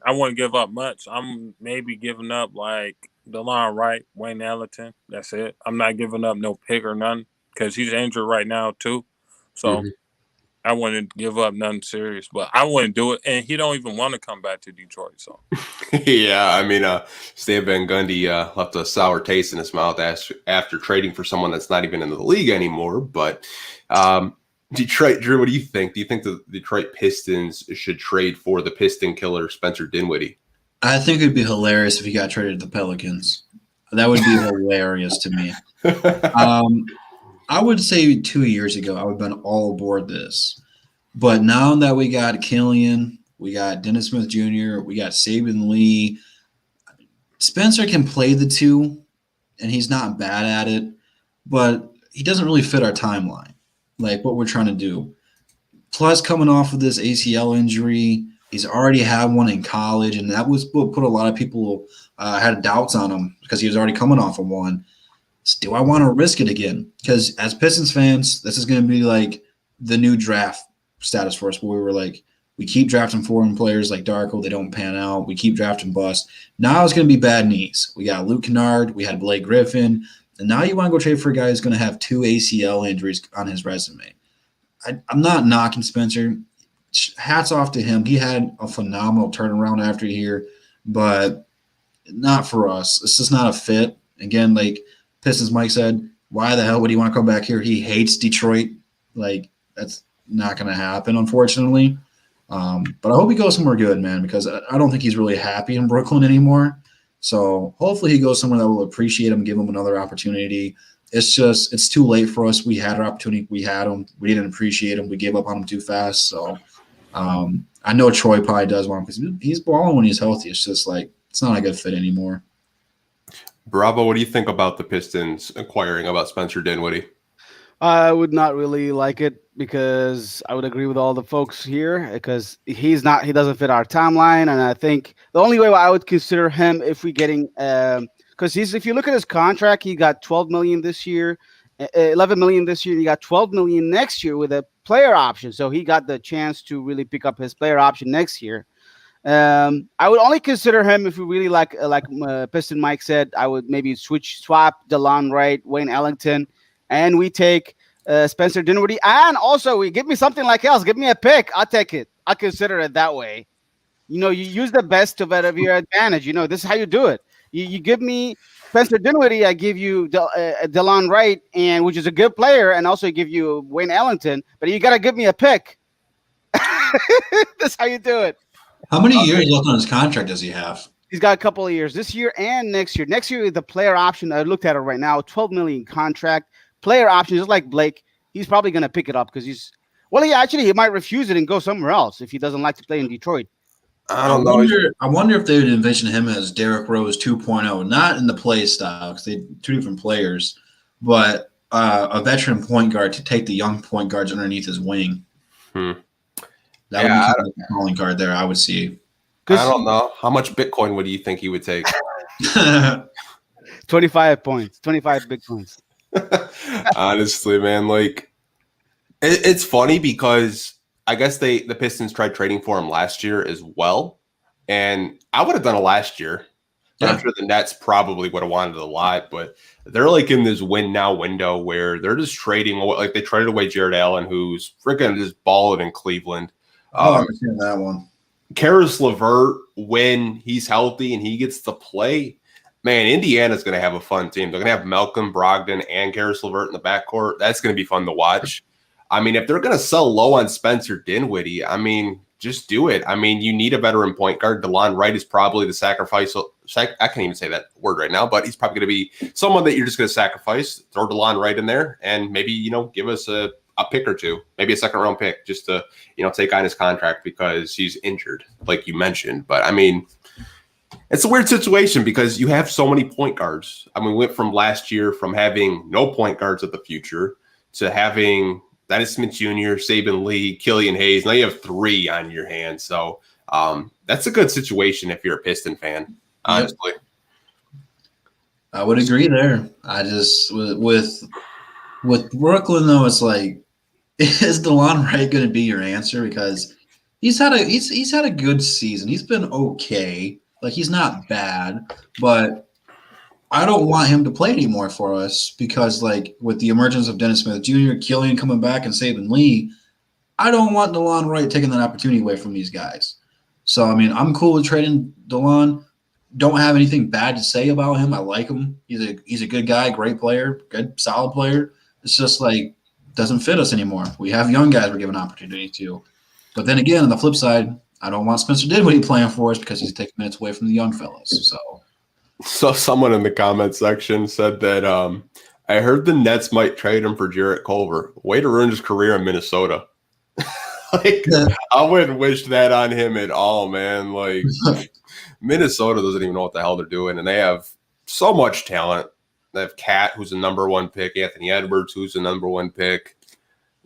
wouldn't give up much. I'm maybe giving up like DeLon Wright, Wayne Ellington. That's it. I'm not giving up no pick or none because he's injured right now too. So I wouldn't give up nothing serious, but I wouldn't do it. And he don't even want to come back to Detroit. So yeah, I mean, Stan Van Gundy left a sour taste in his mouth after trading for someone that's not even in the league anymore. But Detroit, Drew, what do you think? Do you think the Detroit Pistons should trade for the Piston killer Spencer Dinwiddie? I think it'd be hilarious if he got traded to the Pelicans. That would be hilarious to me. I would say 2 years ago, I would have been all aboard this. But now that we got Killian, we got Dennis Smith Jr., we got Saben Lee, Spencer can play the two, and he's not bad at it, but he doesn't really fit our timeline, like what we're trying to do. Plus, coming off of this ACL injury, he's already had one in college, and that was what put a lot of people had doubts on him because he was already coming off of one. Do I want to risk it again? Because as Pistons fans, this is going to be like the new draft status for us where we were like, We keep drafting foreign players like Darko. They don't pan out. We keep drafting bust. Now it's going to be bad knees. We got Luke Kennard. We had Blake Griffin. And now you want to go trade for a guy who's going to have 2 ACL injuries on his resume. I'm not knocking Spencer. Hats off to him. He had a phenomenal turnaround after here, but not for us. It's just not a fit. Again, like Pistons Mike said, why the hell would he want to come back here? He hates Detroit. Like, that's not going to happen, unfortunately. But I hope he goes somewhere good, man, because I don't think he's really happy in Brooklyn anymore. So hopefully he goes somewhere that will appreciate him, give him another opportunity. It's too late for us. We had our opportunity. We had him. We didn't appreciate him. We gave up on him too fast. So I know Troy probably does want him because he's balling when he's healthy. It's just like it's not a good fit anymore. Bravo, what do you think about the Pistons acquiring about Spencer Dinwiddie? I would not really like it because I would agree with all the folks here because he doesn't fit our timeline. And I think the only way I would consider him if we getting because if you look at his contract, he got $12 million this year, $11 million this year. He got $12 million next year with a player option. So he got the chance to really pick up his player option next year. I would only consider him if we really like Piston Mike said. I would maybe swap DeLon Wright, Wayne Ellington, and we take Spencer Dinwiddie. And also, we give me something like else. Give me a pick. I'll take it. I consider it that way. You use the best of your advantage. This is how you do it. You give me Spencer Dinwiddie. I give you DeLon Wright, which is a good player, and also give you Wayne Ellington. But you got to give me a pick. That's how you do it. How many years left on his contract does he have? He's got a couple of years this year and next year. Next year is the player option. I looked at it right now, $12 million contract. Player option, just like Blake. He's probably going to pick it up because he might refuse it and go somewhere else if he doesn't like to play in Detroit. I don't know. I wonder if they would envision him as Derrick Rose 2.0, not in the play style because they're two different players, but a veteran point guard to take the young point guards underneath his wing. That would be kind of a calling card there, I would see. I don't know. How much Bitcoin would you think he would take? 25 points, 25 Bitcoins. Honestly, man, like it's funny because I guess the Pistons tried trading for him last year as well, and I would have done it last year. Yeah. I'm sure the Nets probably would have wanted a lot, but they're like in this win now window where they're just trading. Like they traded away Jared Allen, who's freaking just balling in Cleveland. I understand that one. Karis LeVert, when he's healthy and he gets to play, man, Indiana's going to have a fun team. They're going to have Malcolm Brogdon and Karis LeVert in the backcourt. That's going to be fun to watch. I mean, if they're going to sell low on Spencer Dinwiddie, I mean, just do it. I mean, you need a veteran point guard. DeLon Wright is probably the sacrifice. I can't even say that word right now, but he's probably going to be someone that you're just going to sacrifice. Throw DeLon Wright in there and maybe, give us a pick or two, maybe a second round pick just to, take on his contract because he's injured, like you mentioned. But I mean, it's a weird situation because you have so many point guards. I mean, we went from last year from having no point guards of the future to having Dennis Smith Jr., Saben Lee, Killian Hayes. Now you have 3 on your hands. So that's a good situation if you're a Piston fan, honestly. I would agree there. I just with Brooklyn though, it's like, is DeLon Wright going to be your answer? Because he's had a good season. He's been okay. Like he's not bad, but I don't want him to play anymore for us because like with the emergence of Dennis Smith Jr., Killian coming back, and Saben Lee, I don't want DeLon Wright taking that opportunity away from these guys. So I mean, I'm cool with trading DeLon. Don't have anything bad to say about him. I like him. He's a good guy, great player, good solid player. It's just like doesn't fit us anymore. We have young guys we're giving opportunity to. But then again, on the flip side, I don't want Spencer Dinwiddie playing for us because he's taking minutes away from the young fellas. So someone in the comment section said that I heard the Nets might trade him for Jarrett Culver. Way to ruin his career in Minnesota. I wouldn't wish that on him at all, man. Like Minnesota doesn't even know what the hell they're doing, and they have so much talent. They have Cat, who's the number 1 pick, Anthony Edwards, who's the number 1 pick.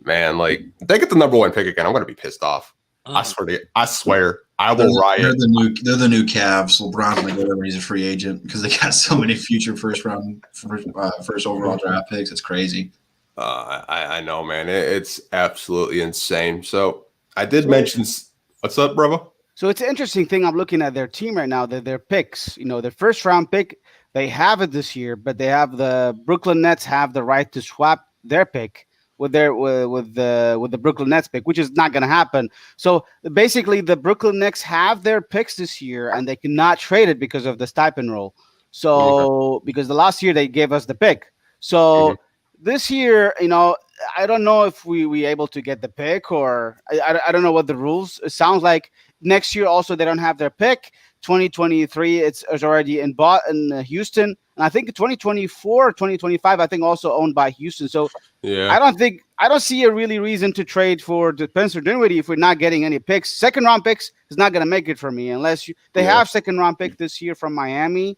Man, like if they get the number 1 pick again, I'm gonna be pissed off. I swear, I will riot. They're the new Cavs. LeBron's gonna go there when he's a free agent because they got so many future first overall draft picks. It's crazy. I know, man. It's absolutely insane. So I did mention What's up, brother? So it's an interesting thing. I'm looking at their team right now. Their picks. Their first round pick, they have it this year, but they have the Brooklyn Nets have the right to swap their pick with the Brooklyn Nets pick, which is not going to happen. So basically, the Brooklyn Nets have their picks this year, and they cannot trade it because of the stipend rule. So because the last year they gave us the pick. So this year, I don't know if we able to get the pick, or I don't know what the rules. It sounds like next year also they don't have their pick. 2023 it's already in Houston, and I think 2024, 2025 I think also owned by Houston. So yeah, I don't see a really reason to trade for the Spencer Dinwiddie if we're not getting any picks. Second round picks is not going to make it for me unless they have second round pick this year from Miami,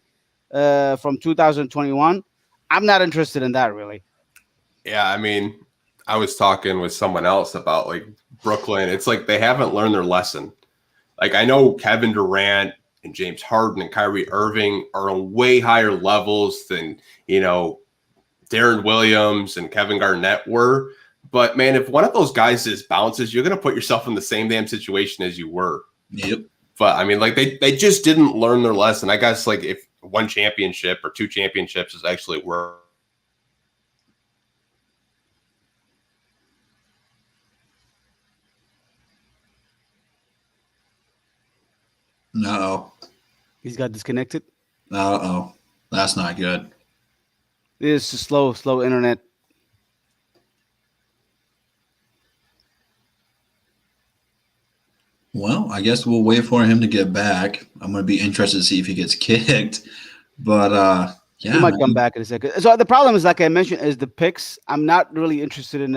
from 2021. I'm not interested in that really. Yeah, I mean, I was talking with someone else about like Brooklyn. It's like they haven't learned their lesson. Like I know Kevin Durant and James Harden and Kyrie Irving are on way higher levels than, Darren Williams and Kevin Garnett were. But man, if one of those guys bounces, you're going to put yourself in the same damn situation as you were. Yep. But I mean, like they just didn't learn their lesson. I guess like if one championship or two championships is actually worth. No. He's got disconnected. That's not good. It's a slow internet. Well, I guess we'll wait for him to get back. I'm going to be interested to see if he gets kicked. But, yeah. He might come back in a second. So the problem is, like I mentioned, is the picks. I'm not really interested in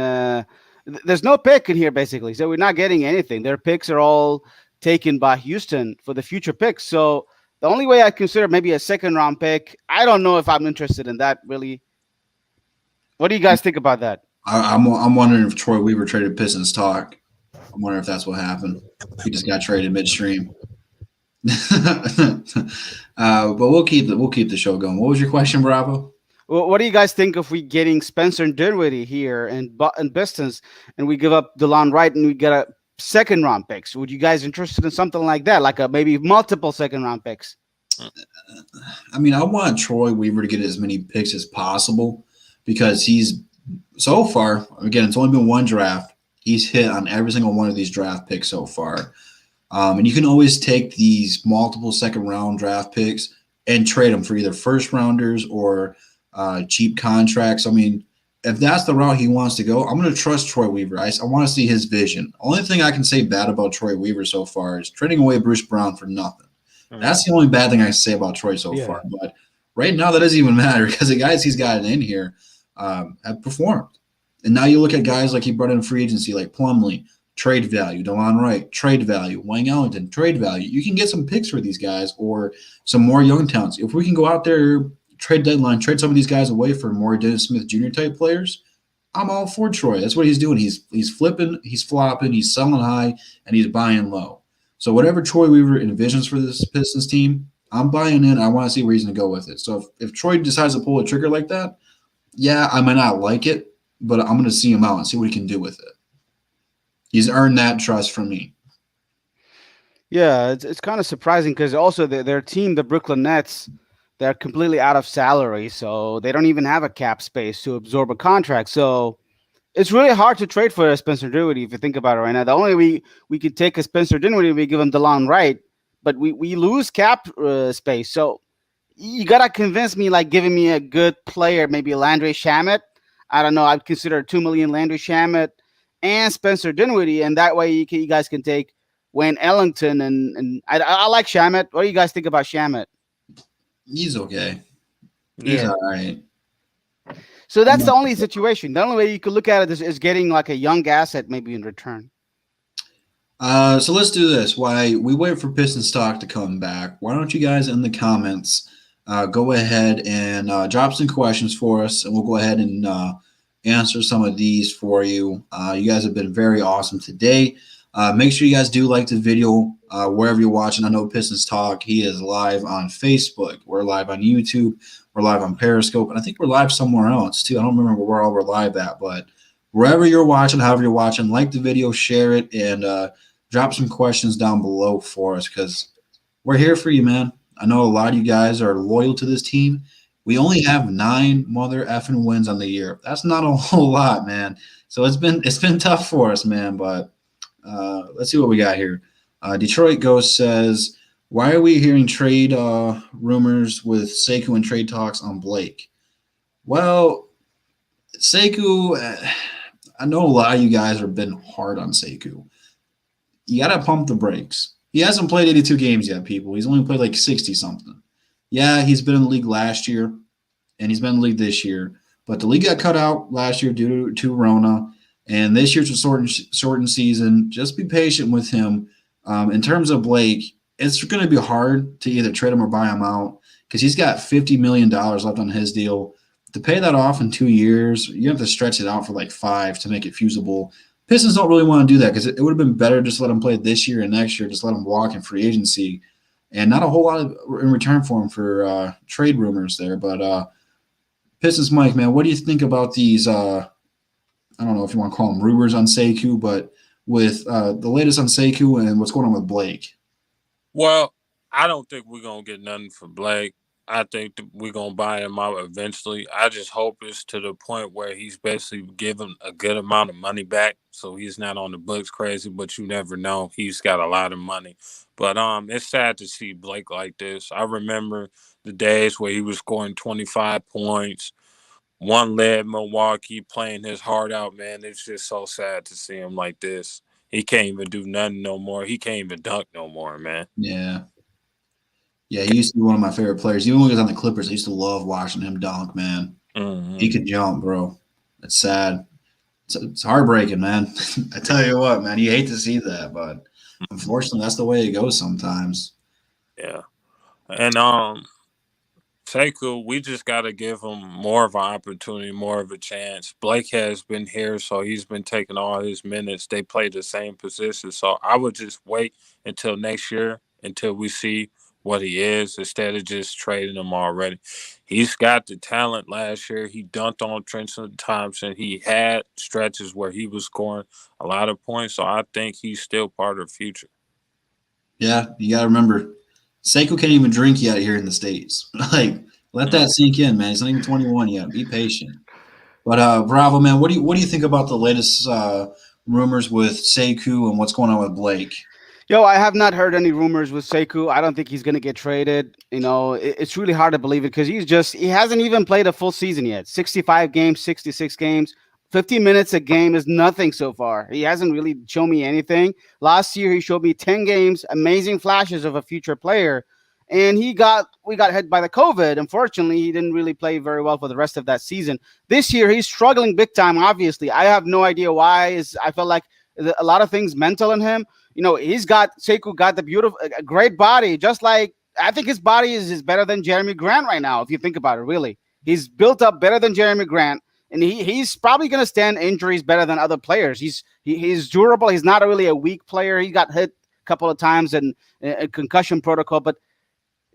there's no pick in here, basically. So we're not getting anything. Their picks are all taken by Houston for the future picks. So the only way I consider maybe a second round pick, I don't know if I'm interested in that really. What do you guys think about that? I'm wondering if Troy Weaver traded Pistons talk. I'm wondering if that's what happened. He just got traded midstream. But we'll keep the show going. What was your question, Bravo? Well, what do you guys think if we getting Spencer and Dinwiddie here and Pistons, and we give up DeLon Wright and we get a second round picks? Would you guys interested in something like that, like maybe multiple second round picks? I mean, I want Troy Weaver to get as many picks as possible because he's so far, again, it's only been one draft. He's hit on every single one of these draft picks so far. And you can always take these multiple second round draft picks and trade them for either first rounders or cheap contracts. I mean, if that's the route he wants to go, I'm going to trust Troy Weaver. I want to see his vision. Only thing I can say bad about Troy Weaver so far is trading away Bruce Brown for nothing. That's the only bad thing I can say about Troy so far. But right now, that doesn't even matter because the guys he's gotten in here have performed. And now you look at guys like he brought in free agency, like Plumlee, trade value, DeLon Wright, trade value, Wayne Ellington, trade value. You can get some picks for these guys or some more young talents. If we can go out there, trade deadline, trade some of these guys away for more Dennis Smith Jr. type players, I'm all for Troy. That's what he's doing. He's flipping, he's flopping, he's selling high, and he's buying low. So whatever Troy Weaver envisions for this Pistons team, I'm buying in. I want to see where he's going to go with it. So if Troy decides to pull a trigger like that, yeah, I might not like it, but I'm going to see him out and see what he can do with it. He's earned that trust from me. Yeah, it's kind of surprising because also their team, the Brooklyn Nets, they're completely out of salary, so they don't even have a cap space to absorb a contract. So it's really hard to trade for a Spencer Dinwiddie if you think about it right now. The only way we could take a Spencer Dinwiddie, we give him DeLon Wright, but we lose cap space. So you got to convince me, like giving me a good player, maybe Landry Shamet. I don't know. I'd consider $2 million Landry Shamet and Spencer Dinwiddie, and that way you guys can take Wayne Ellington. And I like Shamet. What do you guys think about Shamet? He's okay. He's all right. So that's the only situation. The only way you could look at it is getting like a young asset maybe in return. So let's do this. While we wait for Pistons Talk to come back, why don't you guys in the comments go ahead and drop some questions for us, and we'll go ahead and answer some of these for you. You guys have been very awesome today. Make sure you guys do like the video wherever you're watching. I know Pistons Talk. He is live on Facebook. We're live on YouTube. We're live on Periscope. And I think we're live somewhere else, too. I don't remember where all we're live at. But wherever you're watching, however you're watching, like the video, share it, and drop some questions down below for us because we're here for you, man. I know a lot of you guys are loyal to this team. We only have 9 mother effing wins on the year. That's not a whole lot, man. So it's been tough for us, man. But let's see what we got here. Detroit Ghost says, "Why are we hearing trade rumors with Sekou and trade talks on Blake?" Well, Sekou, I know a lot of you guys have been hard on Sekou. You got to pump the brakes. He hasn't played 82 games yet, people. He's only played like 60-something. Yeah, he's been in the league last year, and he's been in the league this year. But the league got cut out last year due to Rona, and this year's a shortened season. Just be patient with him. In terms of Blake, it's going to be hard to either trade him or buy him out because he's got $50 million left on his deal. To pay that off in 2 years, you have to stretch it out for like 5 to make it feasible. Pistons don't really want to do that because it would have been better just to let him play this year and next year, just let him walk in free agency, and not a whole lot in return for him for trade rumors there. But Pistons Mike, man, what do you think about these? I don't know if you want to call them rumors on Sekou, but with the latest on Sekou and what's going on with Blake. Well, I don't think we're gonna get nothing for Blake. I think we're going to buy him out eventually. I just hope it's to the point where he's basically given a good amount of money back so he's not on the books crazy, but you never know. He's got a lot of money. But it's sad to see Blake like this. I remember the days where he was scoring 25 points, one led Milwaukee, playing his heart out, man. It's just so sad to see him like this. He can't even do nothing no more. He can't even dunk no more, man. Yeah. Yeah, he used to be one of my favorite players. Even when he was on the Clippers, I used to love watching him dunk, man. Mm-hmm. He could jump, bro. It's sad. It's heartbreaking, man. I tell you what, man, you hate to see that, but unfortunately, that's the way it goes sometimes. Yeah. And Sekou, we just got to give him more of an opportunity, more of a chance. Blake has been here, so he's been taking all his minutes. They play the same position, so I would just wait until next year until we see what he is instead of just trading him already. He's got the talent last year. He dunked on Tristan Thompson. He had stretches where he was scoring a lot of points, so I think he's still part of the future. Yeah, you got to remember, Sekou can't even drink yet here in the States. Like, let that sink in, man. He's not even 21 yet. Be patient. But Bravo, man, what do you think about the latest rumors with Sekou and what's going on with Blake? Yo, I have not heard any rumors with Sekou. I don't think he's going to get traded. You know, it's really hard to believe it because he hasn't even played a full season yet. 65 games, 66 games, 50 minutes a game is nothing so far. He hasn't really shown me anything. Last year, he showed me 10 games, amazing flashes of a future player. And we got hit by the COVID. Unfortunately, he didn't really play very well for the rest of that season. This year, he's struggling big time, obviously. I have no idea why. I felt like a lot of things mental in him. You know, Sekou got the beautiful, a great body. Just like, I think his body is better than Jerami Grant right now, if you think about it, really. He's built up better than Jerami Grant, and he's probably going to stand injuries better than other players. He's durable. He's not really a weak player. He got hit a couple of times in a concussion protocol, but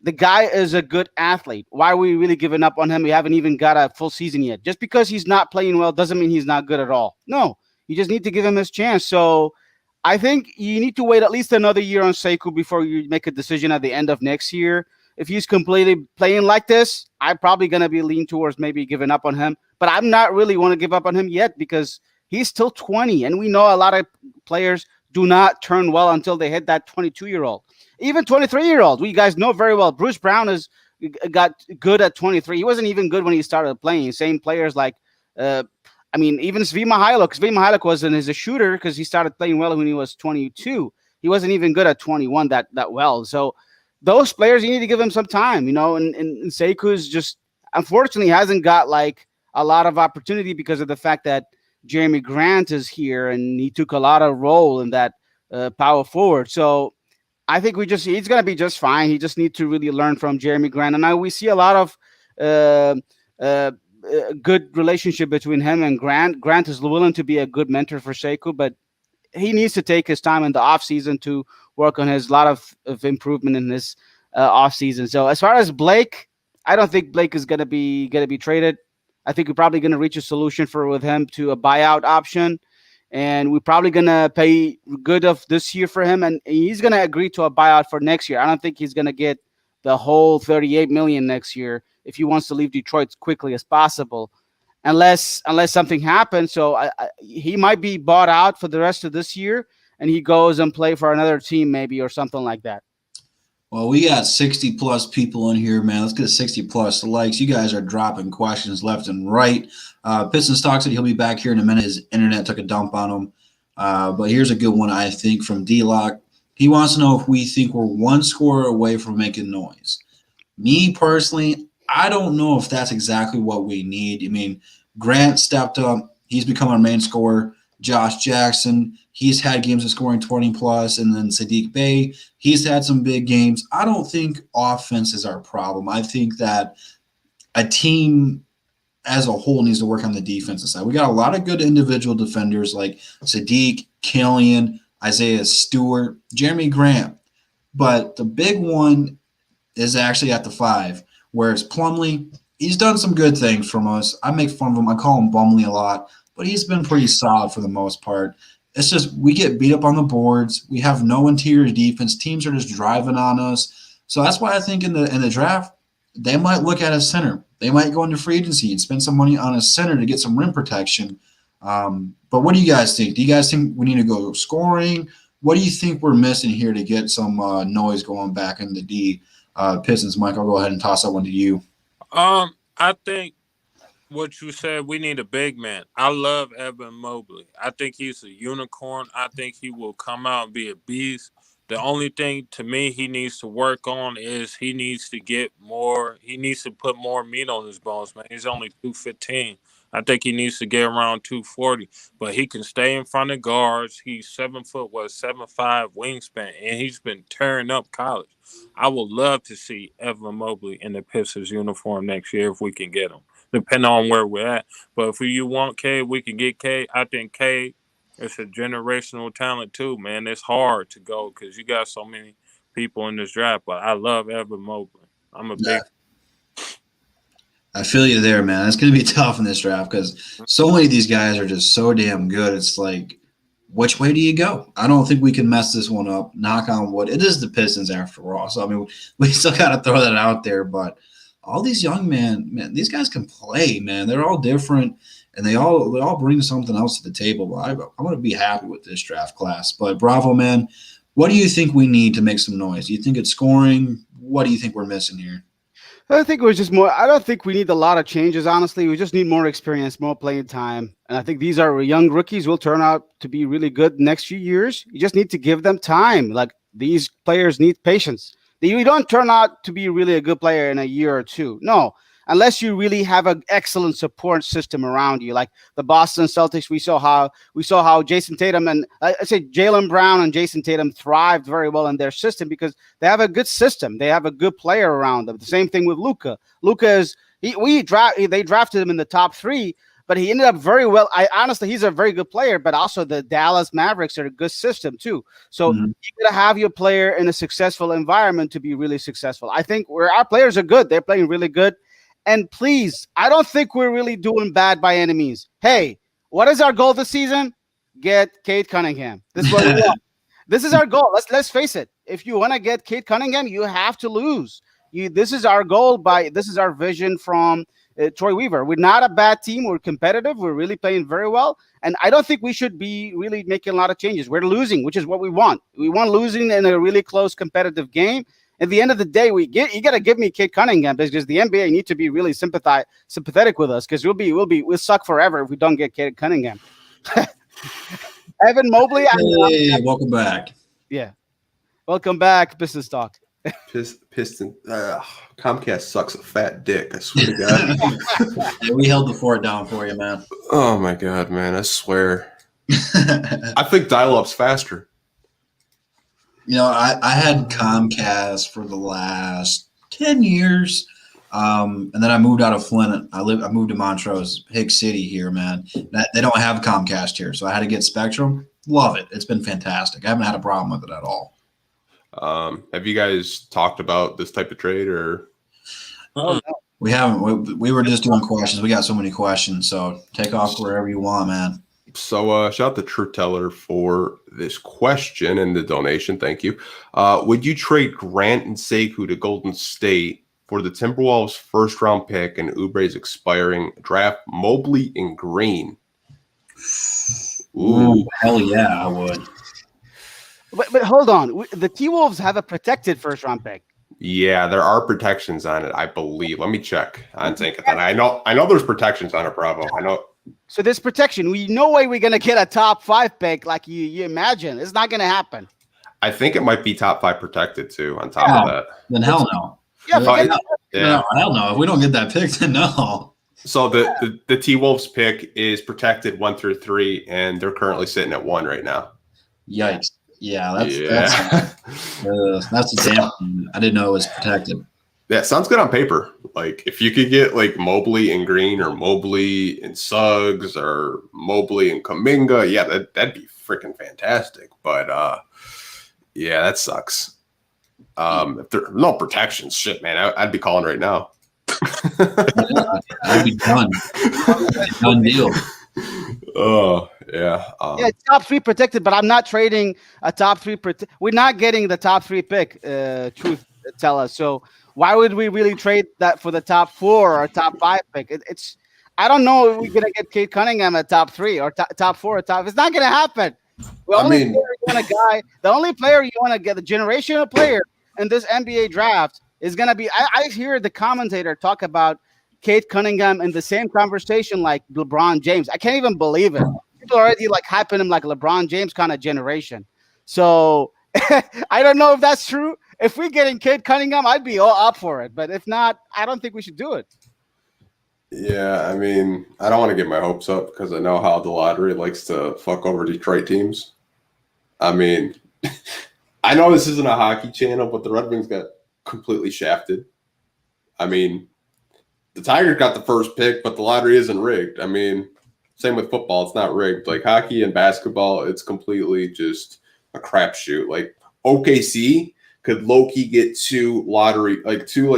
the guy is a good athlete. Why are we really giving up on him? We haven't even got a full season yet. Just because he's not playing well doesn't mean he's not good at all. No, you just need to give him his chance. So I think you need to wait at least another year on Sekou before you make a decision at the end of next year. If he's completely playing like this, I'm probably going to be leaning towards maybe giving up on him. But I'm not really want to give up on him yet because he's still 20. And we know a lot of players do not turn well until they hit that 22-year-old. Even 23-year-old, we guys know very well. Bruce Brown got good at 23. He wasn't even good when he started playing. Same players like even Svi Mihajlovic. Svi Mihajlovic wasn't as a shooter because he started playing well when he was 22. He wasn't even good at 21 that well. So those players, you need to give them some time, you know. And Sekou's just unfortunately hasn't got like a lot of opportunity because of the fact that Jerami Grant is here and he took a lot of role in that power forward. So I think he's going to be just fine. He just needs to really learn from Jerami Grant. And now we see a lot of good relationship between him and Grant. Grant is willing to be a good mentor for Sekou, but he needs to take his time in the offseason to work on his lot of improvement in this offseason. So as far as Blake, I don't think Blake is going to be traded. I think we're probably going to reach a solution with him to a buyout option. and we're probably gonna pay good of this year for him, and he's gonna agree to a buyout for next year. I don't think he's gonna get the whole 38 million next year if he wants to leave Detroit as quickly as possible, unless something happens. So he might be bought out for the rest of this year, and he goes and play for another team maybe or something like that. Well, we got 60 plus people in here, man. Let's get 60 plus likes. You guys are dropping questions left and right. Pistons Talk said he'll be back here in a minute. His internet took a dump on him. But here's a good one, I think, from D-Lock. He wants to know if we think we're one score away from making noise. Me personally, I don't know if that's exactly what we need. I mean, Grant stepped up. He's become our main scorer. Josh Jackson, he's had games of scoring 20 plus, and then Saddiq Bey, he's had some big games. I don't think offense is our problem. I think that a team as a whole needs to work on the defensive side. We got a lot of good individual defenders like Saddiq, Killian, Isaiah Stewart, Jerami Grant, but the big one is actually at the 5, whereas Plumlee, he's done some good things from us. I make fun of him. I call him Bumley a lot, but he's been pretty solid for the most part. It's just we get beat up on the boards. We have no interior defense. Teams are just driving on us. So that's why I think in the draft, they might look at a center. They might go into free agency and spend some money on a center to get some rim protection. But what do you guys think? Do you guys think we need to go scoring? What do you think we're missing here to get some noise going back in the D? Pistons, Mike, I'll go ahead and toss that one to you. I think what you said, we need a big man. I love Evan Mobley. I think he's a unicorn. I think he will come out and be a beast. The only thing to me he needs to work on is he needs to get more. He needs to put more meat on his bones, man. He's only 215. I think he needs to get around 240, but he can stay in front of guards. He's 7'5" wingspan, and he's been tearing up college. I would love to see Evan Mobley in the Pistons uniform next year if we can get him, depending on where we're at. But if you want K, we can get K. I think K is a generational talent too, man. It's hard to go because you got so many people in this draft, but I love Evan Mobley. I'm a big I feel you there, man. It's going to be tough in this draft because so many of these guys are just so damn good. It's like, which way do you go? I don't think we can mess this one up. Knock on wood. It is the Pistons after all. So, I mean, we still got to throw that out there. But all these young man, these guys can play, man. They're all different, and they all bring something else to the table. I'm going to be happy with this draft class. But bravo, man. What do you think we need to make some noise? Do you think it's scoring? What do you think we're missing here? I think it was just more. I don't think we need a lot of changes, honestly. We just need more experience, more playing time. And I think these are young rookies will turn out to be really good next few years. You just need to give them time. Like, these players need patience. You don't turn out to be really a good player in a year or two. No, unless you really have an excellent support system around you. Like the Boston Celtics, we saw how Jason Tatum and I say Jaylen Brown and Jason Tatum thrived very well in their system because they have a good system. They have a good player around them. The same thing with Luka. Luka is they drafted him in the top 3, but he ended up very well. Honestly, he's a very good player, but also the Dallas Mavericks are a good system too. So you gotta have your player in a successful environment to be really successful. I think our players are good. They're playing really good. And please, I don't think we're really doing bad by any means. Hey, what is our goal this season? Get Cade Cunningham. This is what we want. This is our goal. Let's face it. If you want to get Cade Cunningham, you have to lose. This is our goal. This is our vision from Troy Weaver. We're not a bad team. We're competitive. We're really playing very well. And I don't think we should be really making a lot of changes. We're losing, which is what we want. We want losing in a really close competitive game. At the end of the day, you got to give me Cade Cunningham because the NBA need to be really sympathetic with us because we'll suck forever if we don't get Cade Cunningham. Evan Mobley. Hey, welcome back. Yeah, welcome back, Pistons Talk. Piston. Comcast sucks a fat dick. I swear to God. We held the fort down for you, man. Oh my God, man! I swear. I think dial-up's faster. You know, I had Comcast for the last 10 years, and then I moved out of Flint. I moved to Montrose, Hick City here, man. They don't have Comcast here, so I had to get Spectrum. Love it. It's been fantastic. I haven't had a problem with it at all. Have you guys talked about this type of trade or? Oh, no. We haven't. We were just doing questions. We got so many questions, so take off wherever you want, man. So shout out to True Teller for this question and the donation. Thank you. Would you trade Grant and Sekou to Golden State for the Timberwolves' first-round pick and Oubre's expiring draft Mobley and Green? Ooh, hell yeah, I would. But hold on. The T-Wolves have a protected first-round pick. Yeah, there are protections on it, I believe. Let me check on Tankathon. I know there's protections on it, Bravo. I know. So there's protection. We no way we're gonna get a top 5 pick like you imagine. It's not gonna happen. I think it might be top 5 protected too. On top of that, Then hell no. Yeah, No, hell no. If we don't get that pick, then no. So the T-Wolves pick is protected 1 through 3, and they're currently sitting at 1 right now. Yikes. Yeah, that's a damn. I didn't know it was protected. Yeah, sounds good on paper. Like if you could get like Mobley and Green or Mobley and Suggs or Mobley and Kuminga, yeah, that'd be freaking fantastic. But yeah, that sucks. If there are no protections, shit, man, I'd be calling right now. I'd be done. Done deal. Oh yeah. Yeah, it's top 3 protected, but I'm not trading a top 3. We're not getting the top 3 pick. Truth tell us. So why would we really trade that for the top 4 or top 5 pick? It's I don't know if we're gonna get Cade Cunningham at top 3 or top 4 or top. It's not gonna happen. The only player you want to get, the generational player in this NBA draft is gonna be. I hear the commentator talk about Cade Cunningham in the same conversation like LeBron James. I can't even believe it. People are already like hyping him like LeBron James kind of generation. So I don't know if that's true. If we're getting Cade Cunningham, I'd be all up for it. But if not, I don't think we should do it. Yeah, I mean, I don't want to get my hopes up because I know how the lottery likes to fuck over Detroit teams. I mean, I know this isn't a hockey channel, but the Red Wings got completely shafted. I mean, the Tigers got the first pick, but the lottery isn't rigged. I mean, same with football. It's not rigged. Like hockey and basketball, it's completely just a crapshoot. Like OKC could low-key get 2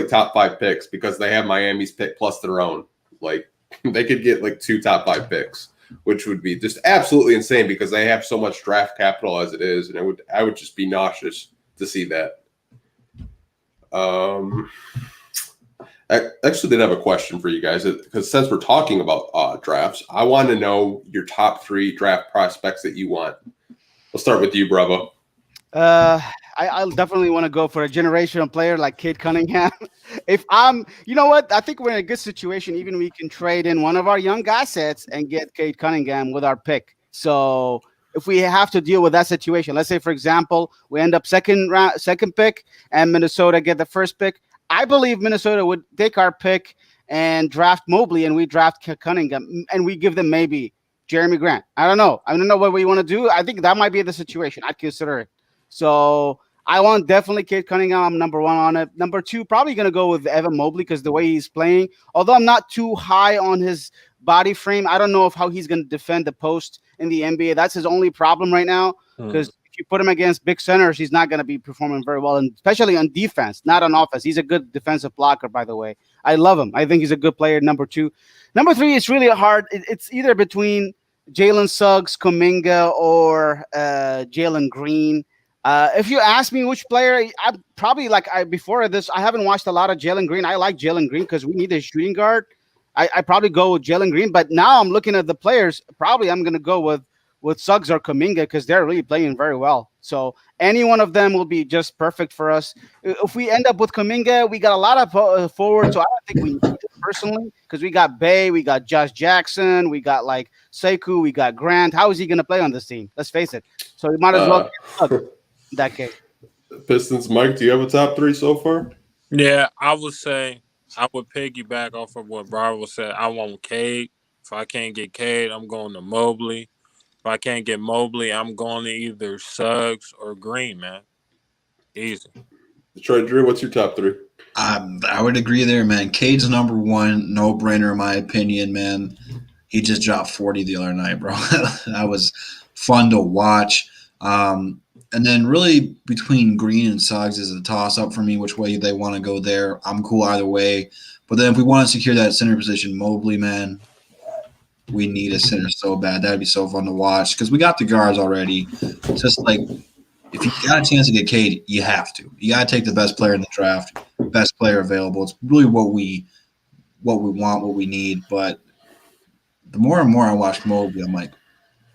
top 5 picks because they have Miami's pick plus their own. Like they could get like 2 top 5 picks, which would be just absolutely insane because they have so much draft capital as it is, and I would just be nauseous to see that. I actually did have a question for you guys because since we're talking about drafts, I want to know your top 3 draft prospects that you want. We'll start with you, Bravo. I'll definitely want to go for a generational player like Cade Cunningham. You know what? I think we're in a good situation. Even we can trade in one of our young assets and get Cade Cunningham with our pick. So if we have to deal with that situation, let's say, for example, we end up second pick and Minnesota get the first pick. I believe Minnesota would take our pick and draft Mobley, and we draft Cunningham, and we give them maybe Jerami Grant. I don't know what we want to do. I think that might be the situation. I'd consider it. So I want definitely Cade Cunningham. I'm number 1 on it. Number 2, probably going to go with Evan Mobley because the way he's playing, although I'm not too high on his body frame, I don't know how he's going to defend the post in the NBA. That's his only problem right now because if you put him against big centers, he's not going to be performing very well, and especially on defense, not on offense. He's a good defensive blocker, by the way. I love him. I think he's a good player, number 2. Number 3, it's really hard. It's either between Jalen Suggs, Kuminga, or Jalen Green. If you ask me which player, I probably before this, I haven't watched a lot of Jalen Green. I like Jalen Green because we need a shooting guard. I probably go with Jalen Green, but now I'm looking at the players. Probably I'm going to go with Suggs or Kuminga because they're really playing very well. So any one of them will be just perfect for us. If we end up with Kuminga, we got a lot of forward, so I don't think we need it personally because we got Bey, we got Josh Jackson, we got like Sekou, we got Grant. How is he going to play on this team? Let's face it. So we might as well get in that case. Pistons Mike, do you have a top 3 so far? Yeah, I would say I would piggyback off of what Bravo said. I want Cade. If I can't get Cade, I'm going to Mobley. If I can't get Mobley, I'm going to either Suggs or Green, man. Easy. Detroit Drew, what's your top 3? I would agree there, man. Cade's number 1, no brainer in my opinion, man. He just dropped 40 the other night, bro. That was fun to watch. And then really between Green and Suggs is a toss-up for me, which way they want to go there. I'm cool either way. But then if we want to secure that center position, Mobley, man, We need a center so bad. That'd be so fun to watch because we got the guards already. It's just like if you got a chance to get Cade, you have to. You got to take the best player in the draft, best player available. It's really what we want, what we need. But the more and more I watch Mobley, I'm like,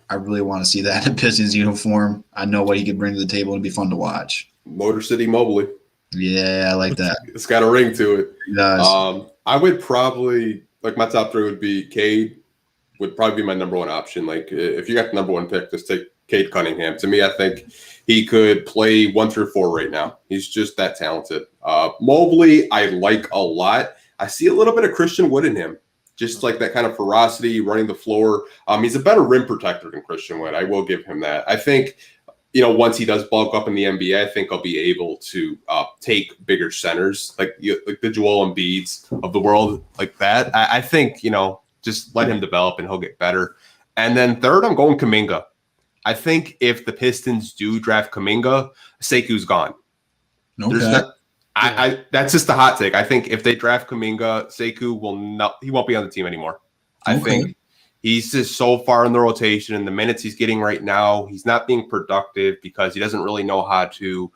I really want to see that in a Pistons uniform. I know what he could bring to the table. It'd be fun to watch. Motor City Mobley. Yeah, I like that. It's got a ring to it. It does. I would probably my top three would be Cade. Would probably be my number one option. Like if you got the number one pick, just take Cade Cunningham. To me, I think he could play 1 through 4 right now. He's just that talented. Mobley, I like a lot. I see a little bit of Christian Wood in him. Just like that kind of ferocity, running the floor. He's a better rim protector than Christian Wood. I will give him that. I think, once he does bulk up in the NBA, I think I'll be able to take bigger centers, like the Joel Embiids of the world, like that. I think, just let him develop and he'll get better. And then third, I'm going Kuminga. I think if the Pistons do draft Kuminga, Seku's gone. Okay. That's just a hot take. I think if they draft Kuminga, Sekou won't be on the team anymore. I think he's just so far in the rotation, and the minutes he's getting right now, he's not being productive because he doesn't really know how to,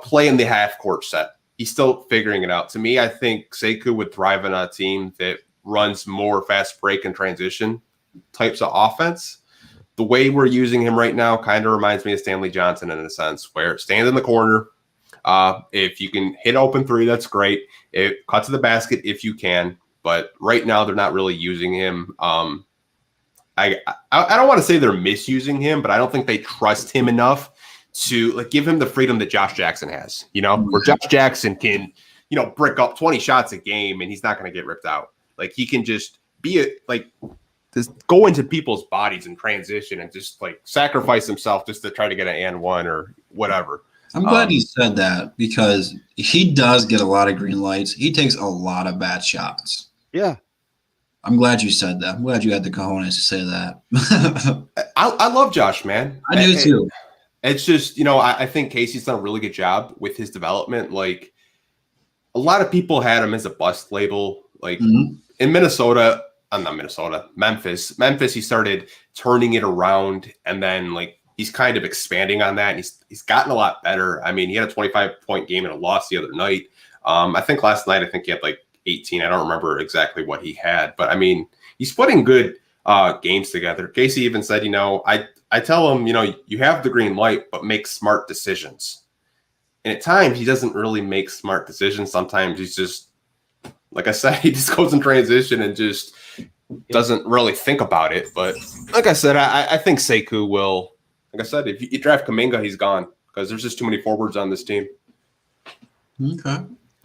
play in the half court set. He's still figuring it out. To me, I think Sekou would thrive on a team that runs more fast break and transition types of offense. The way we're using him right now kind of reminds me of Stanley Johnson in a sense, where it stands in the corner. If you can hit open three, that's great. It cut to the basket if you can, but right now they're not really using him. I don't want to say they're misusing him, but I don't think they trust him enough to give him the freedom that Josh Jackson has. Where Josh Jackson can, brick up 20 shots a game and he's not going to get ripped out. Like he can just just go into people's bodies and transition and just sacrifice himself just to try to get an and one or whatever. I'm glad you said that because he does get a lot of green lights. He takes a lot of bad shots. Yeah. I'm glad you said that. I'm glad you had the cojones to say that. I love Josh, man. I do too. It's just, I think Casey's done a really good job with his development. Like a lot of people had him as a bust label. Like in Minnesota, not Minnesota, Memphis, he started turning it around and then he's kind of expanding on that. And he's gotten a lot better. I mean, he had a 25-point game in a loss the other night. I think last night, he had 18. I don't remember exactly what he had, but I mean, he's putting good games together. Casey even said, I tell him, you have the green light, but make smart decisions. And at times he doesn't really make smart decisions. Sometimes he's just, like I said, he just goes in transition and just doesn't really think about it. But like I said, I think Sekou will, like I said, if you draft Kuminga, he's gone because there's just too many forwards on this team. Okay.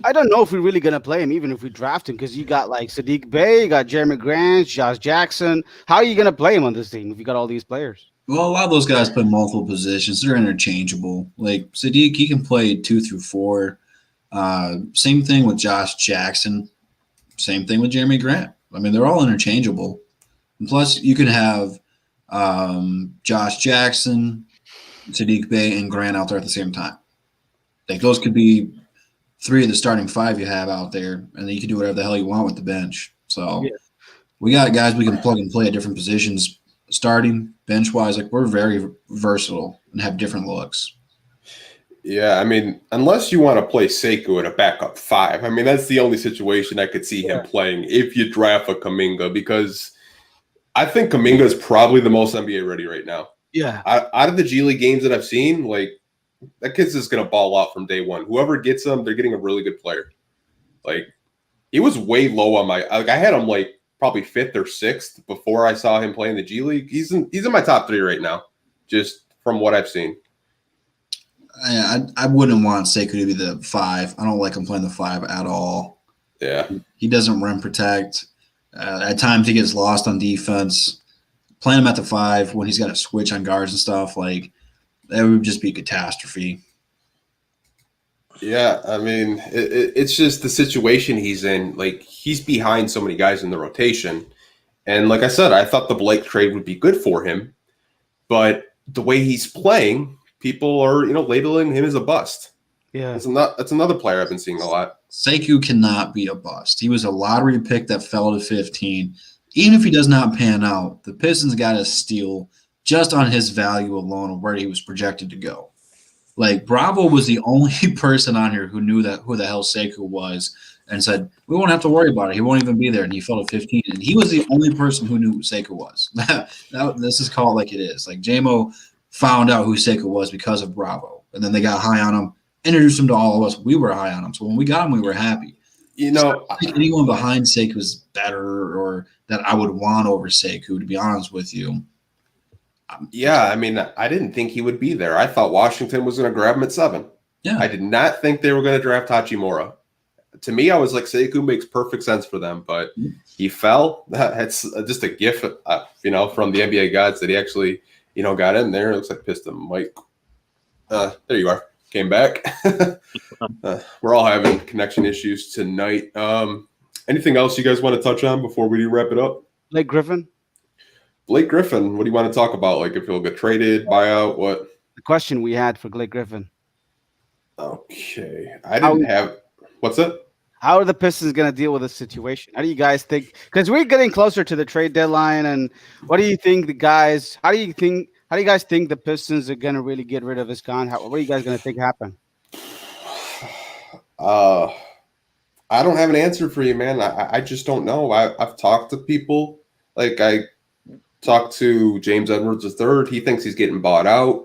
I don't know if we're really going to play him, even if we draft him, because you got Saddiq Bey, you got Jerami Grant, Josh Jackson. How are you going to play him on this team if you got all these players? Well, a lot of those guys play multiple positions. They're interchangeable. Like Saddiq, he can play 2 through 4. Same thing with Josh Jackson. Same thing with Jerami Grant. I mean, they're all interchangeable. And plus, you can have Josh Jackson, Saddiq Bey, and Grant out there at the same time. Those could be 3 of the starting 5 you have out there, and then you can do whatever the hell you want with the bench. So we got guys we can plug and play at different positions, starting, bench-wise. We're very versatile and have different looks. Yeah, I mean, unless you want to play Sekou at a backup 5, I mean, that's the only situation I could see him playing if you draft a Kuminga, because I think Kuminga is probably the most NBA ready right now. Yeah. Out of the G League games that I've seen, that kid's just going to ball out from day one. Whoever gets him, they're getting a really good player. He was way low on my – I had him probably 5th or 6th before I saw him play in the G League. He's in my top 3 right now, just from what I've seen. I wouldn't want Sekou to be the 5. I don't like him playing the 5 at all. Yeah. He doesn't rim protect. At times he gets lost on defense. Playing him at the 5 when he's got to switch on guards and stuff, that would just be a catastrophe. Yeah, I mean, it's just the situation he's in. He's behind so many guys in the rotation. And like I said, I thought the Blake trade would be good for him. But the way he's playing, people are, labeling him as a bust. Yeah. That's another player I've been seeing a lot. Sekou cannot be a bust. He was a lottery pick that fell to 15. even if he does not pan out, the Pistons got a steal just on his value alone of where he was projected to go. Like, Bravo was the only person on here who knew that who the hell Sekou was and said, we won't have to worry about it. He won't even be there. And he fell at 15. And he was the only person who knew who Sekou was. This is called like it is. Like, JMO found out who Sekou was because of Bravo. And then they got high on him, introduced him to all of us. We were high on him. So when we got him, we were happy. You know, I think anyone behind Sekou is better or that I would want over Sekou, to be honest with you. Yeah, I mean, I didn't think he would be there. I thought Washington was going to grab him at 7. Yeah. I did not think they were going to draft Hachimura. To me, I was like, Sekou makes perfect sense for them, but he fell. That's just a gift, from the NBA gods that he actually, got in there. It looks like Pistons Mic. There you are. Came back. We're all having connection issues tonight. Anything else you guys want to touch on before we wrap it up? Blake Griffin, what do you want to talk about? Like, if he'll get traded, buyout, what? the question we had for Blake Griffin. Okay. I didn't have – what's it? How are the Pistons going to deal with this situation? How do you guys think? Because we're getting closer to the trade deadline, and what do you think how do you guys think the Pistons are going to really get rid of his contract? What are you guys going to think happen? I don't have an answer for you, man. I just don't know. I've talked to people. Like, I talked to James Edwards III. He thinks he's getting bought out.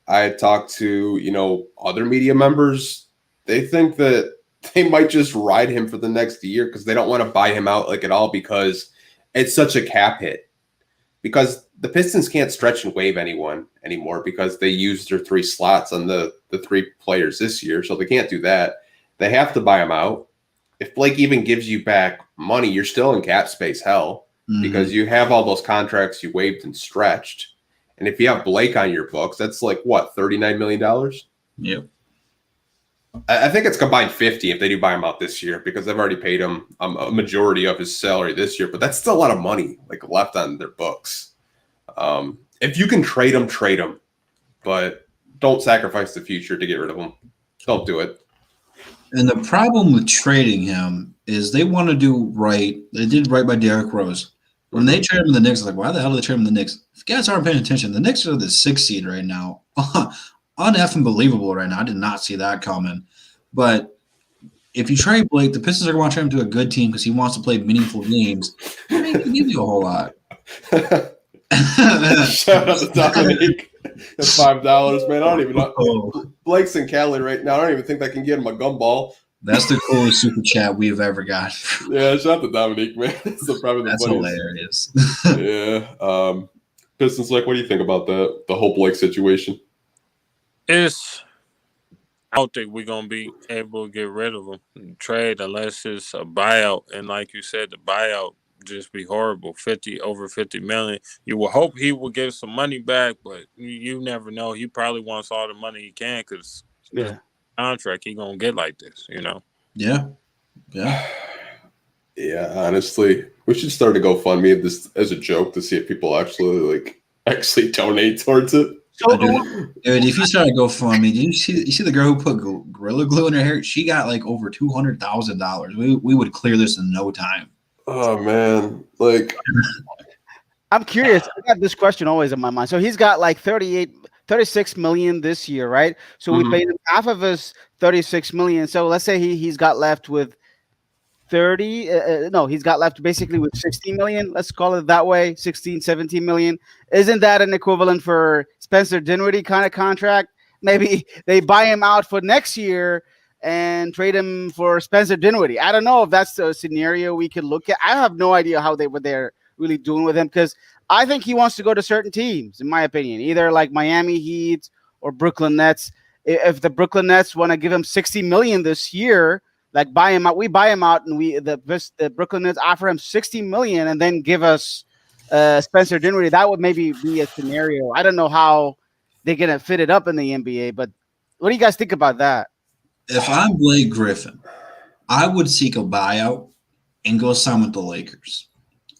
I talked to, other media members. They think that they might just ride him for the next year because they don't want to buy him out at all because it's such a cap hit. Because the Pistons can't stretch and waive anyone anymore because they used their 3 slots on the 3 players this year. So they can't do that. They have to buy him out. If Blake even gives you back money, you're still in cap space hell because you have all those contracts you waived and stretched. And if you have Blake on your books, that's like, what, $39 million? Yep. I think it's combined 50 if they do buy him out this year because they've already paid him a majority of his salary this year. But that's still a lot of money left on their books. If you can trade him, but don't sacrifice the future to get rid of him. Don't do it. And the problem with trading him is they want to do right. They did right by Derrick Rose. When they traded him to the Knicks, I was like, why the hell did they trade him to the Knicks? If you guys aren't paying attention, the Knicks are the 6th seed right now. Uneffing believable right now. I did not see that coming. But if you trade Blake, the Pistons are going to want to trade him to a good team because he wants to play meaningful games. I mean, he can give you a whole lot. Shout out to Dominique. That's $5, man. I don't even know. Blake's in Cali right now. I don't even think I can get him a gumball. That's the coolest super chat we've ever got. Yeah, shout out to Dominique, man. That's hilarious. Yeah. Pistons, what do you think about the whole Blake situation? I don't think we're going to be able to get rid of him, trade, unless it's a buyout. And like you said, the buyout just be horrible. Over $50 million. You will hope he will get some money back, but you never know. He probably wants all the money he can because contract he gonna get like this, Yeah. Yeah, honestly, we should start a GoFundMe this as a joke to see if people actually donate towards it. Dude, if you start a GoFundMe, you see the girl who put Gorilla Glue in her hair? She got over $200,000. We would clear this in no time. Oh man, I'm curious. I got this question always in my mind. So he's got 36 million this year, right? So we paid him half of his 36 million. So let's say he's got left with 30. He's got left basically with 16 million. Let's call it that way. 16, 17 million. Isn't that an equivalent for Spencer Dinwiddie kind of contract? Maybe they buy him out for next year and trade him for Spencer Dinwiddie. I don't know if that's a scenario we could look at. I have no idea what they're really doing with him because I think he wants to go to certain teams, in my opinion, either like Miami Heat or Brooklyn Nets. If the Brooklyn Nets want to give him 60 million this year, buy him out, we buy him out, and the Brooklyn Nets offer him 60 million and then give us Spencer Dinwiddie. That would maybe be a scenario. I don't know how they're gonna fit it up in the NBA, but what do you guys think about that? If I'm Blake Griffin, I would seek a buyout and go sign with the Lakers.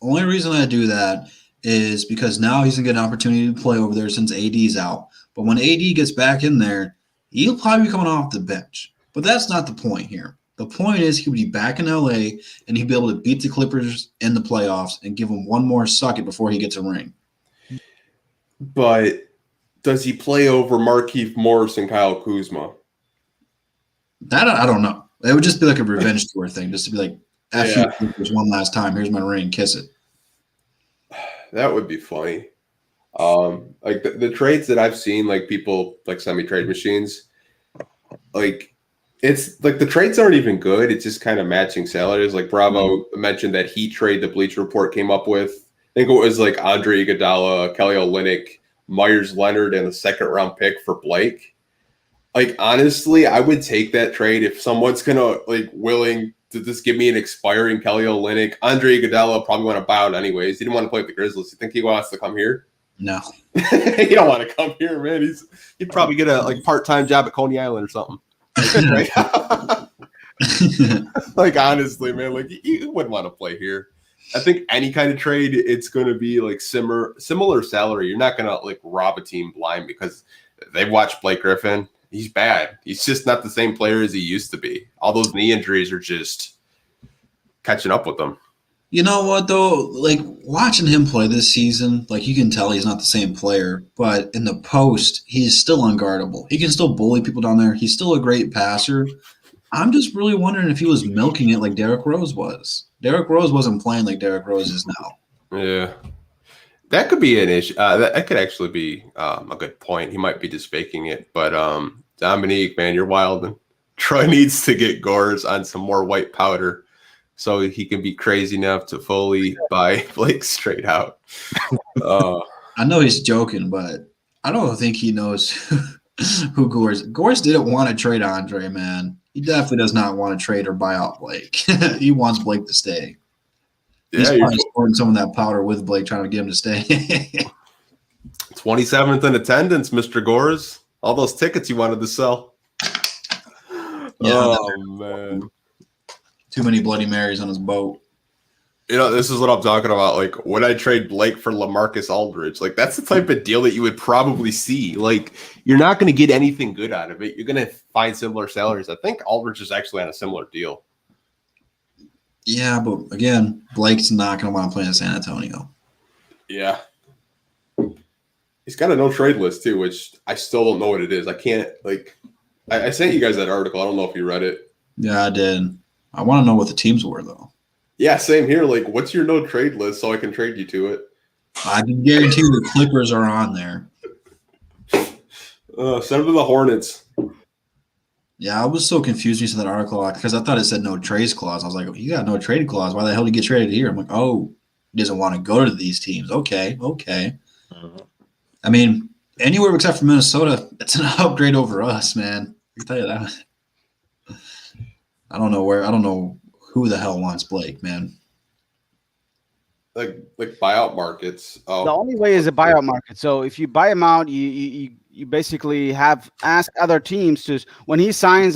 Only reason I do that is because now he's going to get an opportunity to play over there since AD's out. But when AD gets back in there, he'll probably be coming off the bench. But that's not the point here. The point is he would be back in LA and he'd be able to beat the Clippers in the playoffs and give them one more suck it before he gets a ring. But does he play over Markieff Morris and Kyle Kuzma? That I don't know. It would just be like a revenge tour thing, just to be like, F Yeah. you Clippers one last time. Here's my ring. Kiss it. That would be funny. Like the trades that I've seen, like people like send me trade machines, like it's like the trades aren't even good. It's just kind of matching salaries. Like Bravo mentioned that Heat trade the Bleacher Report came up with. I think it was like Andre Iguodala, Kelly Olynyk, Myers Leonard, and a second round pick for Blake. Like honestly, I would take that trade if someone's gonna like willing to just give me an expiring Kelly Olynyk. Andre Iguodala probably want to buy out anyways. He didn't want to play with the Grizzlies. You think he wants to come here? No. He don't want to come here, man. He'd probably get a like part-time job at Coney Island or something. Like honestly, man, like you wouldn't want to play here. I think any kind of trade, it's going to be like similar salary. You're not going to like rob a team blind because they've watched Blake Griffin. He's bad. He's just not the same player as he used to be. All those knee injuries are just catching up with him. You know what, though? Like, watching him play this season, like, you can tell he's not the same player. But in the post, he's still unguardable. He can still bully people down there. He's still a great passer. I'm just really wondering if he was milking it like Derrick Rose was. Derrick Rose wasn't playing like Derrick Rose is now. Yeah. That could be an issue. That could actually be a good point. He might be just faking it. But Dominique, man, you're wild. And Troy needs to get Gores on some more white powder so he can be crazy enough to fully buy Blake straight out. I know he's joking, but I don't think he knows who Gores. Gores didn't want to trade Andre, man. He definitely does not want to trade or buy out Blake. He wants Blake to stay. He's probably storing some of that powder with Blake, trying to get him to stay. 27th in attendance, Mr. Gores. All those tickets you wanted to sell. Yeah, man. Too many Bloody Marys on his boat. You know, this is what I'm talking about. Like, would I trade Blake for LaMarcus Aldridge? Like, that's the type of deal that you would probably see. Like, you're not going to get anything good out of it. You're going to find similar salaries. I think Aldridge is actually on a similar deal. Yeah, but again, Blake's not going to want to play in San Antonio. Yeah. He's got a no trade list, too, which I still don't know what it is. I can't, like, I sent you guys that article. I don't know if you read it. Yeah, I did. I want to know what the teams were, though. Yeah, same here. Like, what's your no trade list so I can trade you to it? I can guarantee the Clippers are on there. Send them to the Hornets. Yeah, I was so confused when you said that article because I thought it said no trades clause. I was like, you got no trade clause. Why the hell did you get traded here? I'm like, oh, he doesn't want to go to these teams. Okay. I mean, anywhere except for Minnesota, it's an upgrade over us, man. I can tell you that. I don't know who the hell wants Blake, man. Like buyout markets. Oh. The only way is a buyout market. So if you buy him out, you basically have asked other teams to, when he signs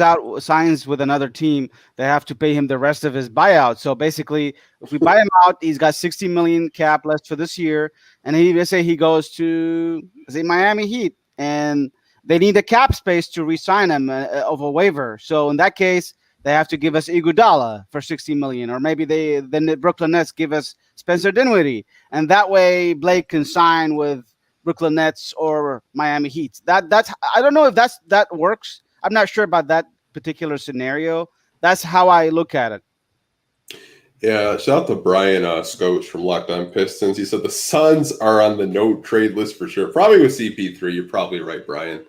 with another team, they have to pay him the rest of his buyout. So basically, if we buy him out, he's got $60 million cap left for this year, and let's say he goes to Miami Heat, and they need the cap space to re-sign him of a waiver. So in that case, they have to give us Iguodala for $60 million, or maybe then the Brooklyn Nets give us Spencer Dinwiddie, and that way Blake can sign with Brooklyn Nets or Miami Heat. That's I don't know if that works. I'm not sure about that particular scenario. That's how I look at it. Yeah, shout out to Brian Scotch from Locked On Pistons. He said the Suns are on the no trade list for sure. Probably with CP3. You're probably right, Brian.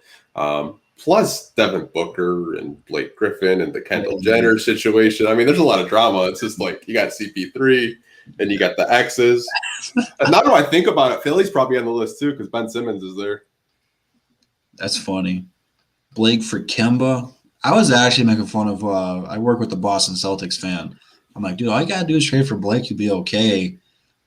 Plus Devin Booker and Blake Griffin and the Kendall Jenner situation. I mean, there's a lot of drama. It's just like you got CP3 and you got the X's. And now that I think about it, Philly's probably on the list too because Ben Simmons is there. That's funny. Blake for Kemba. I was actually making fun of I work with the Boston Celtics fan. I'm like, dude, all you got to do is trade for Blake. You'll be okay.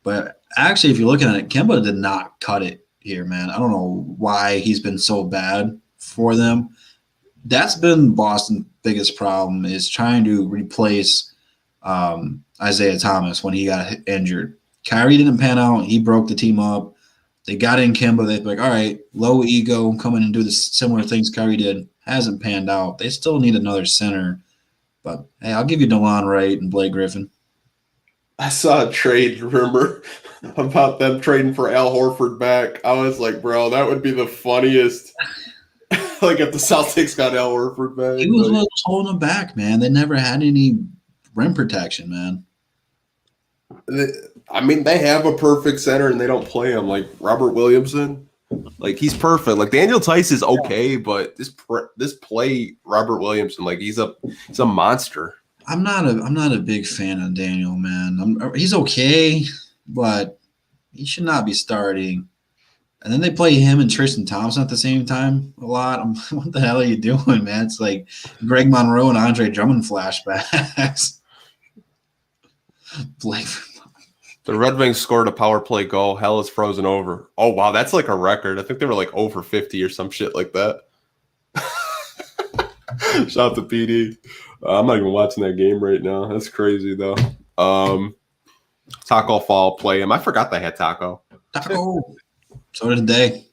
But actually, if you're looking at it, Kemba did not cut it here, man. I don't know why he's been so bad for them. That's been Boston's biggest problem is trying to replace Isaiah Thomas when he got injured. Kyrie didn't pan out. He broke the team up. They got in Kemba. They're like, all right, low ego, come in and do the similar things Kyrie did. Hasn't panned out. They still need another center. But hey, I'll give you DeLon Wright and Blake Griffin. I saw a trade, remember, about them trading for Al Horford back. I was like, bro, that would be the funniest. Like if the Celtics got Al Horford back. He was what was holding them back, man. They never had any rim protection, man. I mean, they have a perfect center and they don't play him. Like Robert Williamson, like he's perfect. Like Daniel Tice is okay, but this play Robert Williamson, like he's a monster. I'm not a big fan of Daniel, man. He's okay, but he should not be starting. And then they play him and Tristan Thompson at the same time a lot. What the hell are you doing, man? It's like Greg Monroe and Andre Drummond flashbacks. Blake. The Red Wings scored a power play goal. Hell is frozen over. Oh, wow. That's like a record. I think they were like over 50 or some shit like that. Shout out to PD. I'm not even watching that game right now. That's crazy, though. Taco Fall play him. I forgot they had Taco. Taco. So did they.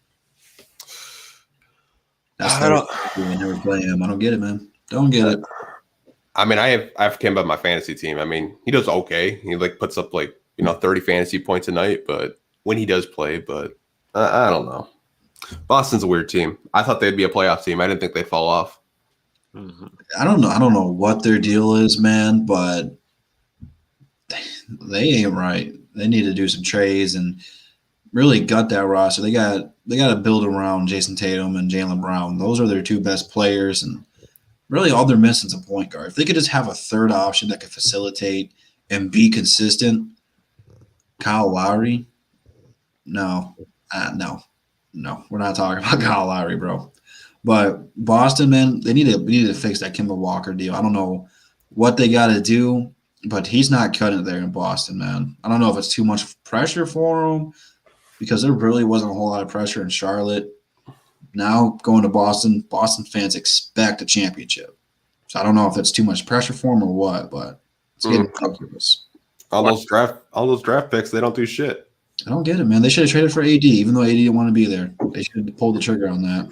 We never play him. I don't get it, man. Don't get it. I mean, I have Kemba on my fantasy team. I mean, he does okay. He like puts up like 30 fantasy points a night, but when he does play, but I don't know. Boston's a weird team. I thought they'd be a playoff team. I didn't think they'd fall off. Mm-hmm. I don't know what their deal is, man, but they ain't right. They need to do some trades and really gut that roster. They got to build around Jason Tatum and Jaylen Brown. Those are their two best players, and really all they're missing is a point guard. If they could just have a third option that could facilitate and be consistent, Kyle Lowry, no, we're not talking about Kyle Lowry, bro. But Boston, man, we need to fix that Kemba Walker deal. I don't know what they got to do, but he's not cutting it there in Boston, man. I don't know if it's too much pressure for him because there really wasn't a whole lot of pressure in Charlotte. Now going to Boston fans expect a championship. So I don't know if that's too much pressure for him or what, but it's getting ridiculous. All those draft picks, they don't do shit. I don't get it, man. They should have traded for AD, even though AD didn't want to be there. They should have pulled the trigger on that.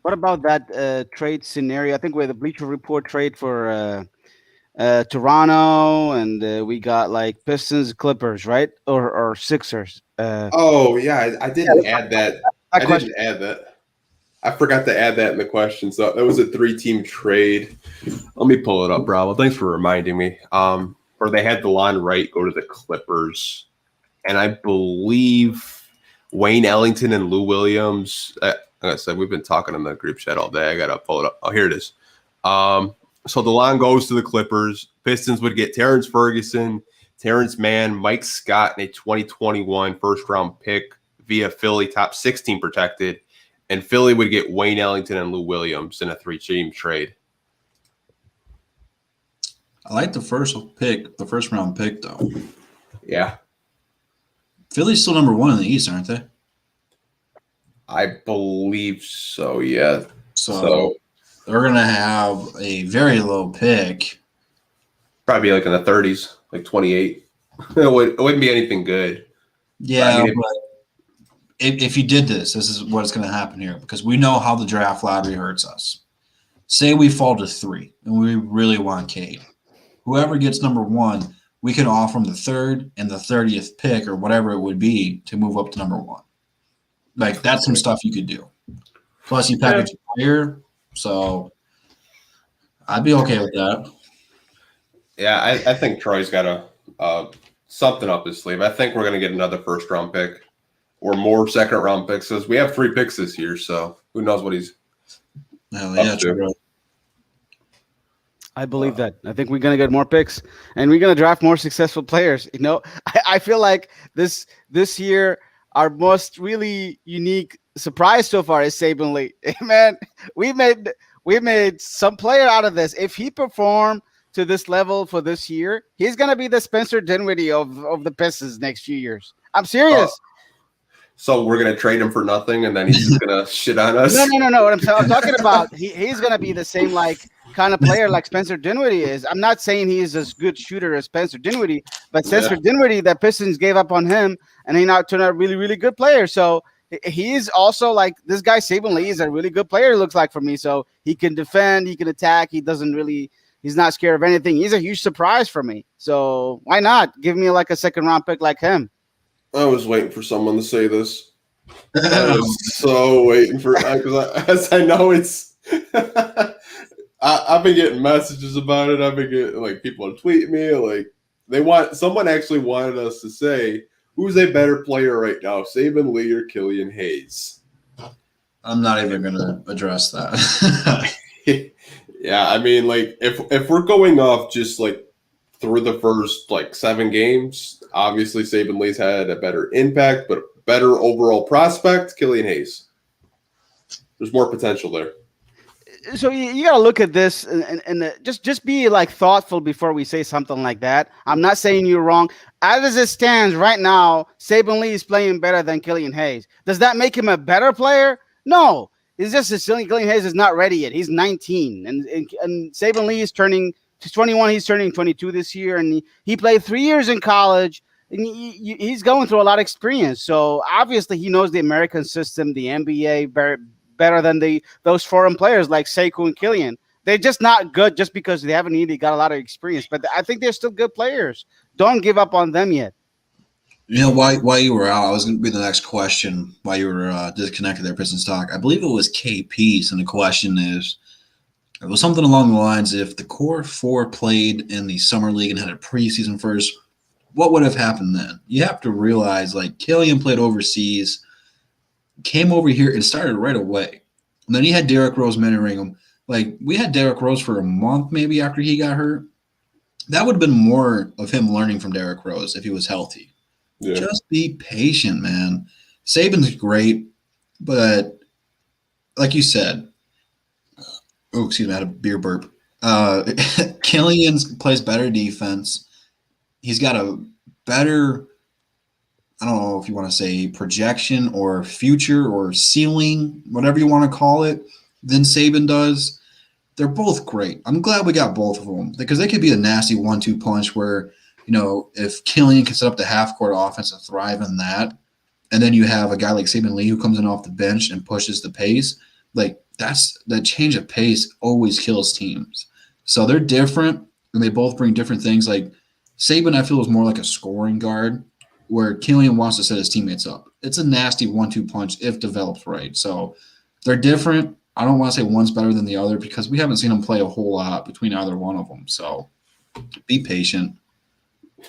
What about that trade scenario? I think we had the Bleacher Report trade for Toronto, and we got like Pistons, Clippers, right? Or Sixers. Oh yeah, I didn't add that. I didn't add that. I forgot to add that in the question. So that was a 3-team trade. Let me pull it up, Bravo. Thanks for reminding me. Where they had DeLon Wright go to the Clippers, and I believe Wayne Ellington and Lou Williams. Like I said, we've been talking in the group chat all day. I gotta pull it up. Oh, here it is. So DeLon goes to the Clippers. Pistons would get Terrence Ferguson, Terrence Mann, Mike Scott, and a 2021 first-round pick via Philly, top 16 protected. And Philly would get Wayne Ellington and Lou Williams in a 3-team trade. I like the first round pick, though. Yeah. Philly's still number 1 in the East, aren't they? I believe so, yeah. So they're going to have a very low pick. Probably like in the 30s, like 28. It wouldn't be anything good. Yeah, but if you did this is what's going to happen here, because we know how the draft lottery hurts us. Say we fall to 3 and we really want Cade. Whoever gets number 1, we can offer him the 3rd and the 30th pick or whatever it would be to move up to number 1. Like, that's some stuff you could do. Plus, you package a player, so I'd be okay with that. Yeah, I think Troy's got something up his sleeve. I think we're going to get another first-round pick or more second-round picks, because we have 3 picks this year, so who knows what he's up to. True. I believe that. I think we're going to get more picks, and we're going to draft more successful players. I feel like this year, our most really unique surprise so far is Saben Lee. Man, we made some player out of this. If he performed to this level for this year, he's going to be the Spencer Dinwiddie of the Pistons next few years. I'm serious. So we're going to trade him for nothing, and then he's just going to shit on us? No. What I'm talking about, he's going to be the same kind of player like Spencer Dinwiddie is. I'm not saying he's as good shooter as Spencer Dinwiddie, but Spencer Dinwiddie, the Pistons gave up on him, and he now turned out a really, really good player. So he is also like this guy. Saben Lee is a really good player. It looks like for me, so he can defend, he can attack. He's not scared of anything. He's a huge surprise for me. So why not give me like a second round pick like him? I was waiting for someone to say this. I was so waiting for because as I know it's. I've been getting messages about it. I've been getting like people are tweeting me like someone actually wanted us to say who's a better player right now, Saben Lee or Killian Hayes. I'm not even going to address that. Yeah, I mean, like if we're going off just like through the first like 7 games, obviously Saben Lee's had a better impact, but better overall prospect, Killian Hayes. There's more potential there. So you got to look at this and just be like thoughtful before we say something like that. I'm not saying you're wrong. As it stands right now, Saben Lee is playing better than Killian Hayes. Does that make him a better player? No. It's just that Killian Hayes is not ready yet. He's 19, and Saben Lee is turning 21. He's turning 22 this year, and he played 3 years in college. And he's going through a lot of experience. So obviously he knows the American system, the NBA better than those foreign players like Sekou and Killian. They're just not good just because they haven't really got a lot of experience. But I think they're still good players. Don't give up on them yet. You know, while you were out, I was going to be the next question while you were disconnected there, Pistons Talk. I believe it was KP, and the question is, it was something along the lines, if the core 4 played in the summer league and had a preseason first, what would have happened then? You have to realize, like, Killian played overseas, came over here and started right away. And then he had Derrick Rose mentoring him. Like, we had Derrick Rose for a month maybe after he got hurt. That would have been more of him learning from Derrick Rose if he was healthy. Yeah. Just be patient, man. Saban's great, but like you said, excuse me, I had a beer burp. Killian plays better defense. He's got a better, I don't know if you want to say projection or future or ceiling, whatever you want to call it, than Saben does. They're both great. I'm glad we got both of them because they could be a nasty 1-2 punch where, you know, if Killian can set up the half-court offense and thrive in that, and then you have a guy like Saben Lee who comes in off the bench and pushes the pace, like that change of pace always kills teams. So they're different, and they both bring different things. Like Saben, I feel, is more like a scoring guard, where Killian wants to set his teammates up. It's a nasty 1-2 punch if developed right. So they're different. I don't want to say one's better than the other because we haven't seen them play a whole lot between either one of them. So be patient.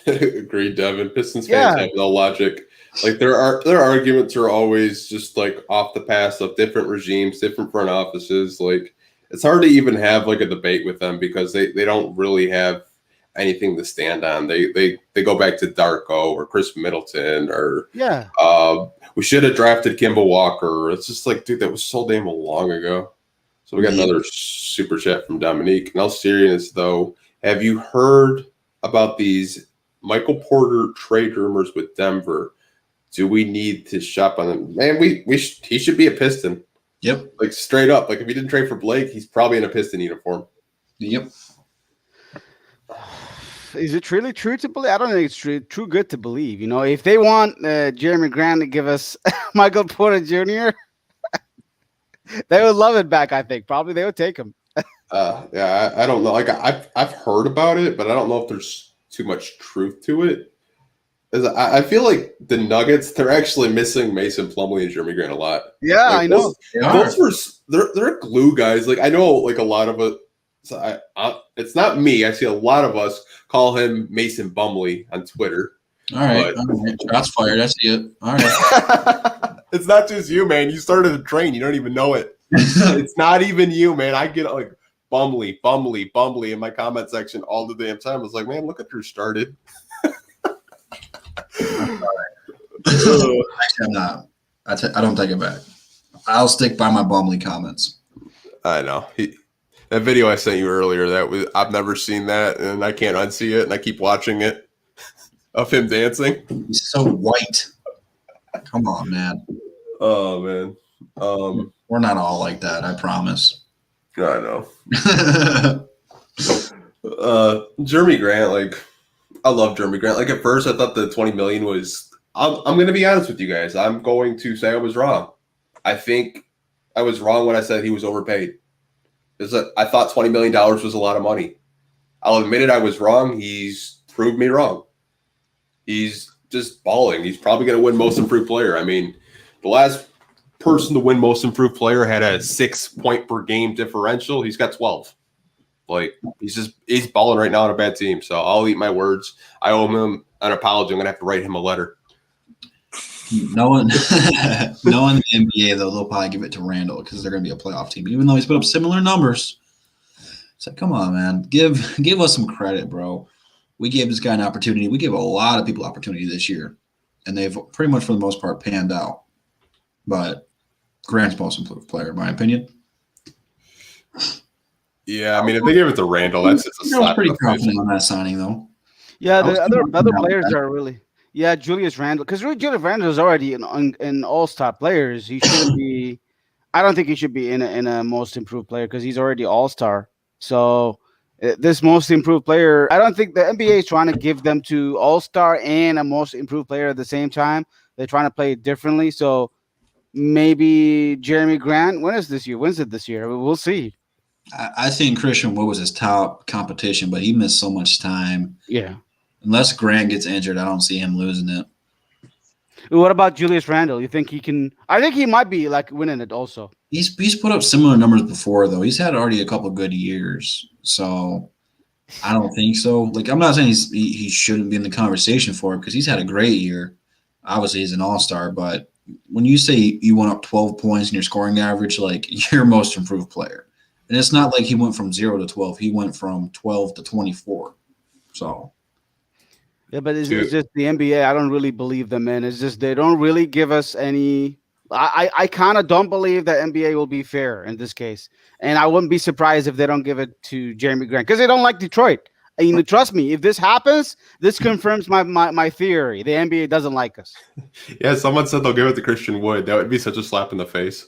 Agreed, Devin. Pistons fans have no logic. Like their arguments are always just like off the pass of different regimes, different front offices. Like it's hard to even have like a debate with them because they don't really have anything to stand on. They go back to Darko or Chris Middleton or we should have drafted Kemba Walker. It's just like, dude, that was so damn long ago. So we got another super chat from Dominique. In all seriousness, though, have you heard about these Michael Porter trade rumors with Denver? Do we need to shop on them? Man, he should be a Piston. Yep. Like straight up. Like if he didn't trade for Blake, he's probably in a Piston uniform. Yep. Is it really true to believe? I don't think it's true good to believe. You know, if they want Jerami Grant to give us Michael Porter Jr., they would love it back. I think probably they would take him. Yeah, I don't know. Like I've heard about it, but I don't know if there's too much truth to it. I feel like the Nuggets, they're actually missing Mason Plumlee and Jerami Grant a lot. Yeah, like, I know. They're glue guys. Like I know, like a lot of it. So it's not me. I see a lot of us call him Mason Bumley on Twitter. All right. Shots fired. I see it. All right. It's not just you, man. You started a train. You don't even know it. It's not even you, man. I get like Bumley in my comment section all the damn time. I was like, man, look at who started. Actually, I'm not. I don't take it back. I'll stick by my Bumley comments. I know. That video I sent you earlier, I've never seen that, and I can't unsee it, and I keep watching it of him dancing. He's so white. Come on, man. Oh, man. We're not all like that, I promise. I know. Jerami Grant, like, I love Jerami Grant. Like, at first, I thought the $20 million was I'm going to be honest with you guys. I'm going to say I was wrong. I think I was wrong when I said he was overpaid. I thought $20 million was a lot of money. I'll admit it. I was wrong. He's proved me wrong. He's just balling. He's probably going to win Most Improved Player. I mean, the last person to win Most Improved Player had a 6-point per game differential. He's got 12. Like, he's balling right now on a bad team. So I'll eat my words. I owe him an apology. I'm going to have to write him a letter. Knowing the NBA, though, they'll probably give it to Randall because they're going to be a playoff team. Even though he's put up similar numbers. It's like, come on, man. Give us some credit, bro. We gave this guy an opportunity. We gave a lot of people opportunity this year. And they've pretty much, for the most part, panned out. But Grant's most improved player, in my opinion. Yeah, I mean, if they give it to Randall, that's just a slap. I was pretty confident on that signing, though. Yeah, the other players are really. Yeah, Julius Randle, because Julius Randle is already an all-star player. He shouldn't be. I don't think he should be in a most improved player because he's already all-star. So this most improved player, I don't think the NBA is trying to give them to all-star and a most improved player at the same time. They're trying to play it differently. So maybe Jerami Grant wins it this year. We'll see. I think Christian Wood was his top competition, but he missed so much time. Yeah. Unless Grant gets injured, I don't see him losing it. What about Julius Randle? You think he can? I think he might be like winning it also. He's put up similar numbers before, though. He's had already a couple good years, so I don't think so. Like, I'm not saying he shouldn't be in the conversation for it because he's had a great year. Obviously, he's an all-star, but when you say you went up 12 points in your scoring average, like, you're most improved player. And it's not like he went from 0 to 12. He went from 12 to 24. So. Yeah, but it's just the NBA. I don't really believe them, man. It's just they don't really give us any. I kind of don't believe that NBA will be fair in this case, and I wouldn't be surprised if they don't give it to Jerami Grant because they don't like Detroit. And trust me, if this happens, this confirms my theory. The NBA doesn't like us. Yeah, someone said they'll give it to Christian Wood. That would be such a slap in the face.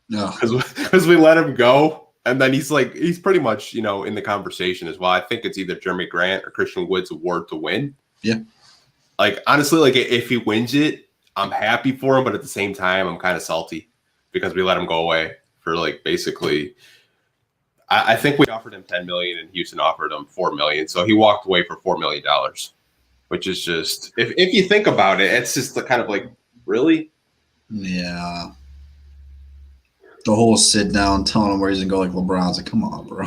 No, because we let him go. And then he's pretty much, in the conversation as well. I think it's either Jerami Grant or Christian Wood's award to win. Yeah. Like, honestly, if he wins it, I'm happy for him. But at the same time, I'm kind of salty because we let him go away for basically. I think we offered him $10 million and Houston offered him $4 million. So he walked away for $4 million, which is just, if you think about it, it's just the kind of really? Yeah. The whole sit down, telling him where he's going to go like LeBron's like, come on, bro.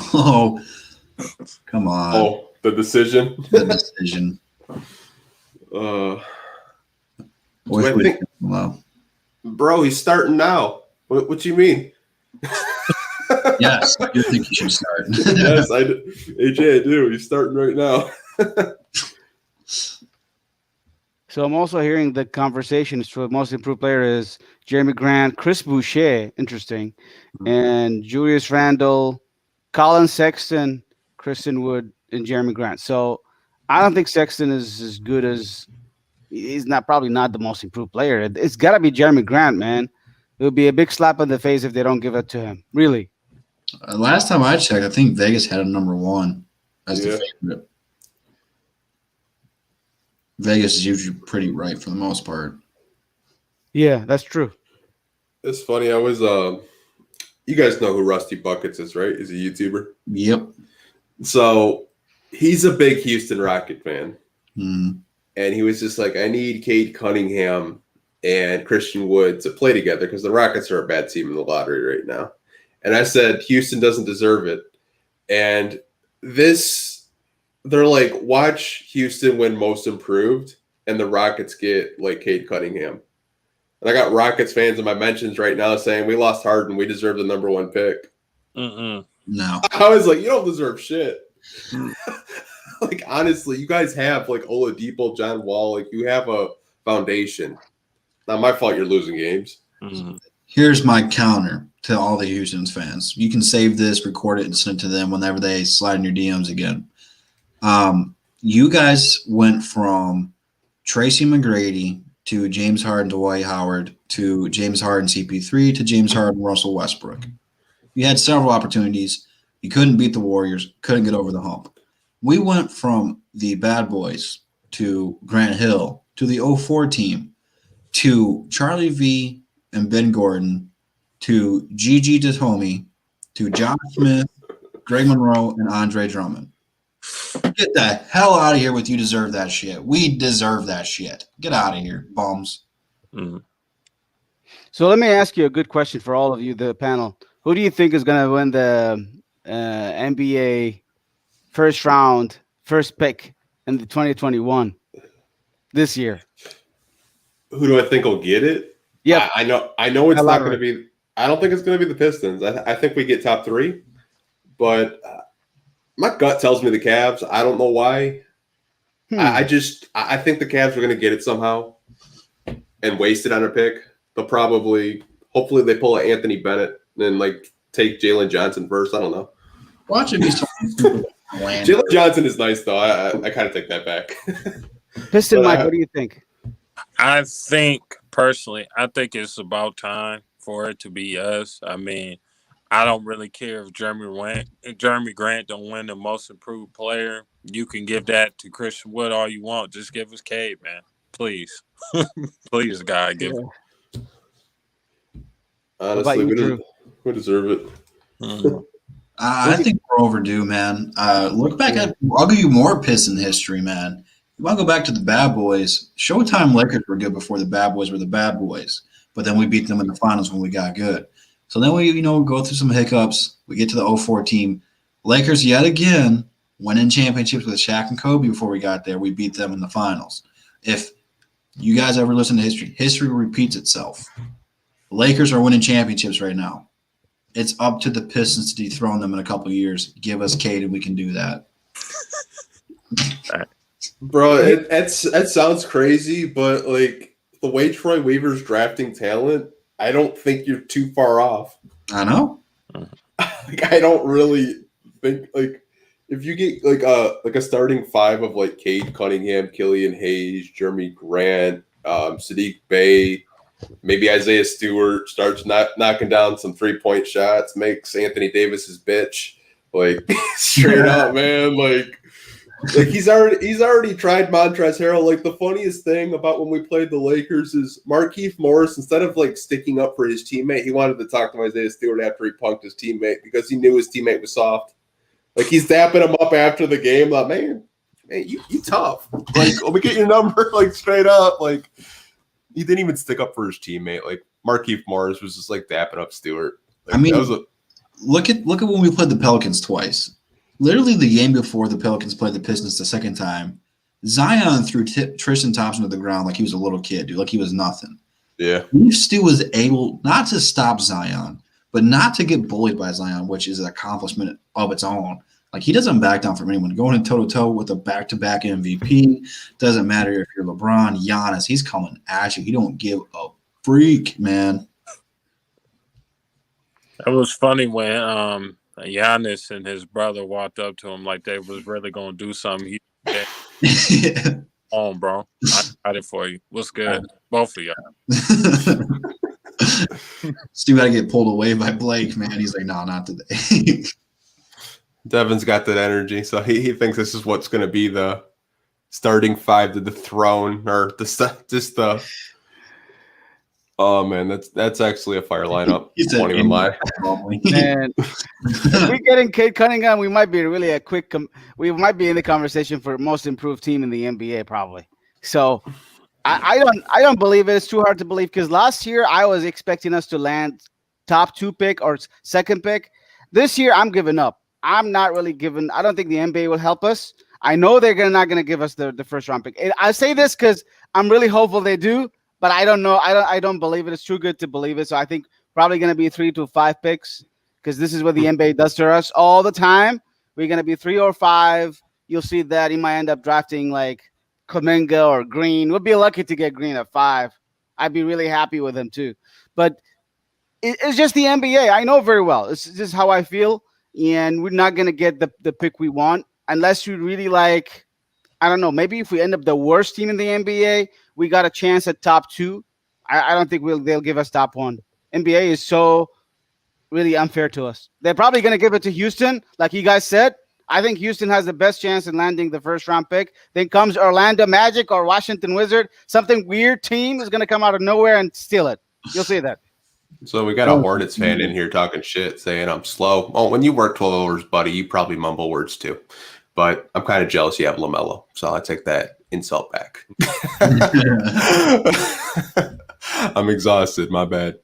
Come on. Oh, the decision? The decision. Bro, he's starting now. What you mean? Yes, I do think he should start. Yes, I do. AJ, I do. He's starting right now. So I'm also hearing the conversations for most improved player is Jerami Grant, Chris Boucher, interesting, and Julius Randle, Colin Sexton, Christian Wood, and Jerami Grant. So I don't think Sexton is as good as he's probably not the most improved player. It's got to be Jerami Grant, man. It would be a big slap in the face if they don't give it to him. Really. Last time I checked, I think Vegas had him number 1 as the favorite. Vegas is usually pretty right for the most part. Yeah, that's true. It's funny. I was you guys know who Rusty Buckets is, right? He's a YouTuber. Yep. So he's a big Houston Rocket fan. Mm. And he was just like, I need Cade Cunningham and Christian Wood to play together because the Rockets are a bad team in the lottery right now. And I said, Houston doesn't deserve it. And they're like, watch Houston win most improved and the Rockets get Cade Cunningham. And I got Rockets fans in my mentions right now saying we lost Harden. We deserve the number 1 pick. No. I was like, you don't deserve shit. Honestly, you guys have Oladipo, John Wall. You have a foundation. Not my fault you're losing games. Mm-hmm. Here's my counter to all the Houston's fans. You can save this, record it, and send it to them whenever they slide in your DMs again. You guys went from Tracy McGrady to James Harden, Dwight Howard, to James Harden, CP3, to James Harden, Russell Westbrook. You had several opportunities. You couldn't beat the Warriors, couldn't get over the hump. We went from the Bad Boys to Grant Hill to the 04 team to Charlie V and Ben Gordon to Gigi Datome to John Smith, Greg Monroe, and Andre Drummond. Get the hell out of here with you deserve that shit. We deserve that shit. Get out of here, bums. Mm-hmm. So let me ask you a good question for all of you, the panel. Who do you think is going to win the NBA first round, first pick in the 2021 this year? Who do I think will get it? Yeah, I know it's not going to be. I don't think it's going to be the Pistons. I think we get top 3, but my gut tells me the Cavs. I don't know why. I think the Cavs are going to get it somehow and waste it on a pick. They'll hopefully they pull an Anthony Bennett and like take Jalen Johnson first. I don't know. Watch him be so Jalen Johnson is nice though. I kind of take that back. Piston Mike, what do you think? I think personally, I think it's about time for it to be us. I mean, I don't really care if Jerami Grant don't win the most improved player. You can give that to Christian Wood all you want. Just give us Cade, man. Please. Please, God, give it. Honestly, we deserve it. Mm-hmm. I think we're overdue, man. Look back at I'll give you more Piston history, man. You want to go back to the Bad Boys? Showtime Lakers were good before the Bad Boys were the Bad Boys, but then we beat them in the finals when we got good. So then we, go through some hiccups. We get to the 04 team. Lakers yet again winning championships with Shaq and Kobe before we got there. We beat them in the finals. If you guys ever listen to history repeats itself. The Lakers are winning championships right now. It's up to the Pistons to dethrone them in a couple of years. Give us Cade, and we can do that. Bro, that sounds crazy, but like the way Troy Weaver's drafting talent, I don't think you're too far off. I know. Like, I don't really think like if you get like a starting 5 of like Cade Cunningham, Killian Hayes, Jerami Grant, Saddiq Bey, maybe Isaiah Stewart starts knocking down some 3-point shots, makes Anthony Davis his bitch, like straight up, man, like he's already tried Montrezl Harrell. Like the funniest thing about when we played the Lakers is Markieff Morris, instead of like sticking up for his teammate, he wanted to talk to Isaiah Stewart after he punked his teammate because he knew his teammate was soft. Like he's dapping him up after the game, like man, you tough. Like let me get your number, like straight up. Like he didn't even stick up for his teammate. Like Markieff Morris was just like dapping up Stewart. Like, I mean, look at when we played the Pelicans twice. Literally the game before the Pelicans played the Pistons the second time, Zion threw Tristan Thompson to the ground like he was a little kid, dude, like he was nothing. Yeah. He still was able not to stop Zion, but not to get bullied by Zion, which is an accomplishment of its own. Like he doesn't back down from anyone. Going in toe-to-toe with a back-to-back MVP, doesn't matter if you're LeBron, Giannis, he's coming at you. He don't give a freak, man. It was funny when Giannis and his brother walked up to him like they was really going to do something. He said, on, bro. I got it for you. What's good? Both of y'all. Stu had to get pulled away by Blake, man. He's like, no, not today. Devin's got that energy, so he thinks this is what's going to be the starting 5 to the throne, or the. Oh man, that's actually a fire lineup. I won't even lie. And if we get in Cade Cunningham, we might be really we might be in the conversation for most improved team in the NBA probably. So I don't believe it. It's too hard to believe because last year I was expecting us to land top 2 pick or second pick. This year I'm giving up. I'm not really giving. I don't think the NBA will help us. I know they're not going to give us the first round pick. I say this because I'm really hopeful they do. But I don't know. I don't believe it. It's too good to believe it. So I think probably going to be 3 to 5 picks because this is what the NBA does to us all the time. We're going to be 3 or 5. You'll see that he might end up drafting like Kuminga or Green. We'll be lucky to get Green at 5. I'd be really happy with him too. But it's just the NBA. I know very well. It's just how I feel. And we're not going to get the pick we want unless you really like, I don't know, maybe if we end up the worst team in the NBA, we got a chance at top 2. I don't think they'll give us top 1. NBA is so really unfair to us. They're probably going to give it to Houston, like you guys said. I think Houston has the best chance in landing the first-round pick. Then comes Orlando Magic or Washington Wizard. Something weird team is going to come out of nowhere and steal it. You'll see that. So we got a Hornets fan in here talking shit, saying I'm slow. Oh, when you work 12 hours, buddy, you probably mumble words too. But I'm kind of jealous you have LaMelo, so I take that insult back. I'm exhausted. My bad.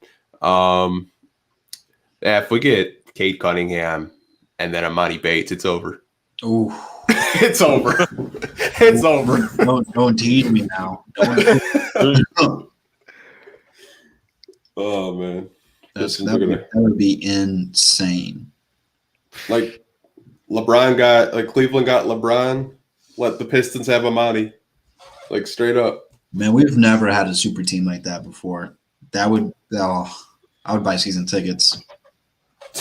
If we get Cade Cunningham and then Amani Bates, it's over. Ooh. It's over. It's over. Don't tease me now. Oh man, that would be insane. Like LeBron got, like Cleveland got LeBron. Let the Pistons have Amani, like straight up. Man, we've never had a super team like that before. I would buy season tickets.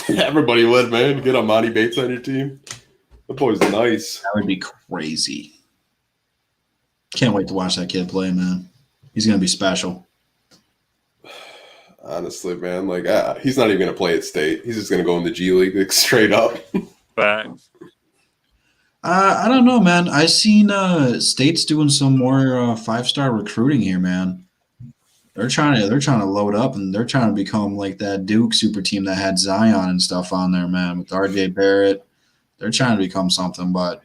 Everybody would, man. Get Amani Bates on your team. The boy's nice. That would be crazy. Can't wait to watch that kid play, man. He's gonna be special. Honestly, man, like he's not even gonna play at State. He's just gonna go in the G League, like, straight up. Facts. I don't know, man. I seen State's doing some more 5-star recruiting here, man. They're trying to load up, and they're trying to become like that Duke super team that had Zion and stuff on there, man, with RJ Barrett. They're trying to become something, but